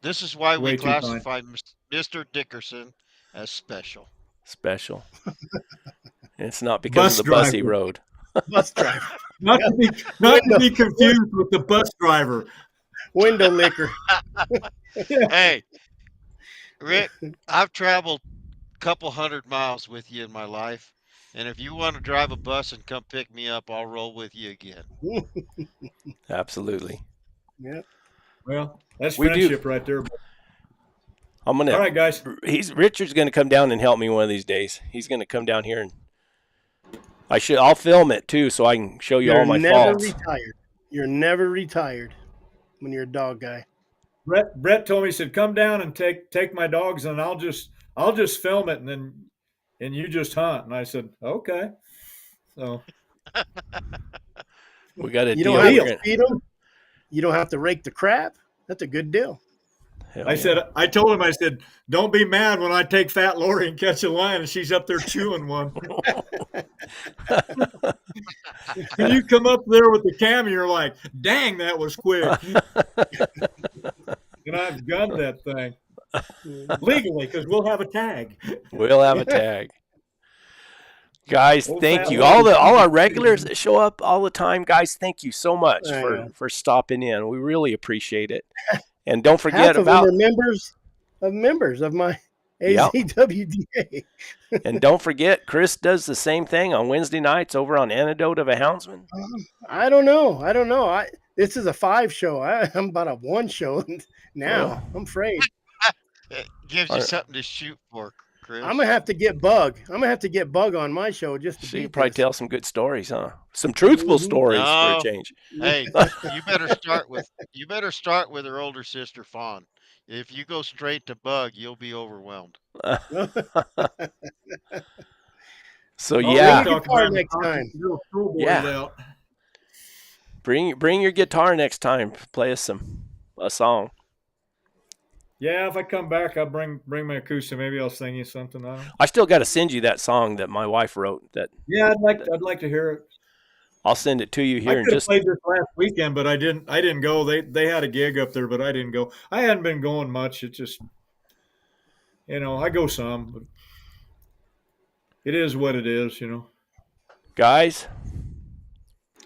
This is why we classify Mr. Dickerson as special. Special. It's not because of the bussy road. Bus driver. Not to be confused with the bus driver. Window licker. Hey, Rick, I've traveled a couple 100 miles with you in my life. And if you want to drive a bus and come pick me up, I'll roll with you again. Absolutely. Yeah. Well, that's friendship right there. I'm gonna. All right, guys. Richard's gonna come down and help me one of these days. He's gonna come down here and I'll film it too, so I can show you all my faults. You're never retired when you're a dog guy. Brett told me, he said, "Come down and take my dogs, and I'll just film it, and you just hunt." And I said, "Okay." So we got a deal. You don't have to feed them. You don't have to rake the crap. That's a good deal. I told him, I said, "Don't be mad when I take Fat Lori and catch a lion and she's up there chewing one." And you come up there with the cam and you're like, "Dang, that was quick." And I've gunned that thing legally because we'll have a tag. We'll have a tag. Guys, thank you. All our regulars that show up all the time, guys, thank you so much for stopping in. We really appreciate it. And don't forget about members of my AZWDA. And don't forget, Chris does the same thing on Wednesday nights over on Anecdote of a Houndsman. I don't know. This is a 5 show. I'm about a 1 show now. Well, I'm afraid. It gives you something to shoot for, Chris. I'm gonna have to get Bug. On my show just to so you probably tell some good stories, huh? Some truthful stories for a change. Hey, you better start with her older sister Fawn. If you go straight to Bug, you'll be overwhelmed. So yeah, next time. Yeah. Bring your guitar next time. Play us a song. Yeah, if I come back, I'll bring my acoustic. Maybe I'll sing you something. I still got to send you that song that my wife wrote. Yeah, I'd like to hear it. I'll send it to you here. I could have played this last weekend, but I didn't go. They had a gig up there, but I didn't go. I hadn't been going much. It's just, I go some, but it is what it is, Guys,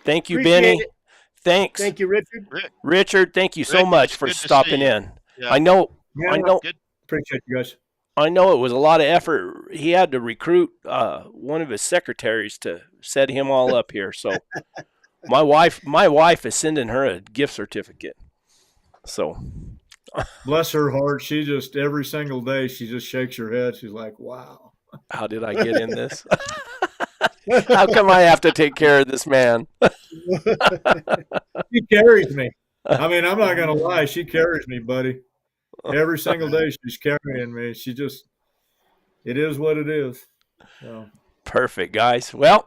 thank you, Appreciate Benny. it. Thanks, Thank you, Richard. Rick, Richard. Thank you so Rick, much it's for good to see stopping you. in. Yeah. I know Yeah, Good. appreciate you guys. I know it was a lot of effort. He had to recruit one of his secretaries to set him all up here. So my wife is sending her a gift certificate. So Bless her heart. She just every single day she just shakes her head. She's like, "Wow, how did I get in this? How come I have to take care of this man? she carries me." I mean, I'm not gonna lie. She carries me, buddy. Every single day she's carrying me. It is what it is. So. Perfect, guys. Well,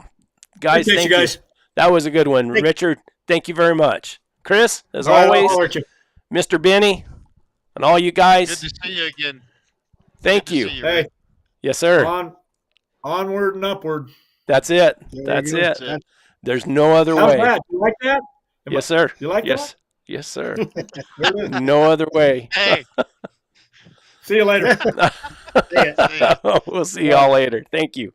guys, Appreciate thank you guys. That was a good one. Thank Richard, thank you very much. Chris, as All right, I'll always, holler at you. Mr. Benny, and all you Good guys, to see you again. thank Good to you. see Hey, Rick. Yes, sir. onward and upward. That's it. There That's you go. it. That's it. There's no other How's way. that? You like that? Yes, sir. You like Yes. Yes, sir. that? There it is. No other way. Hey, See you later. See ya. see ya. We'll see y'all later. Thank you.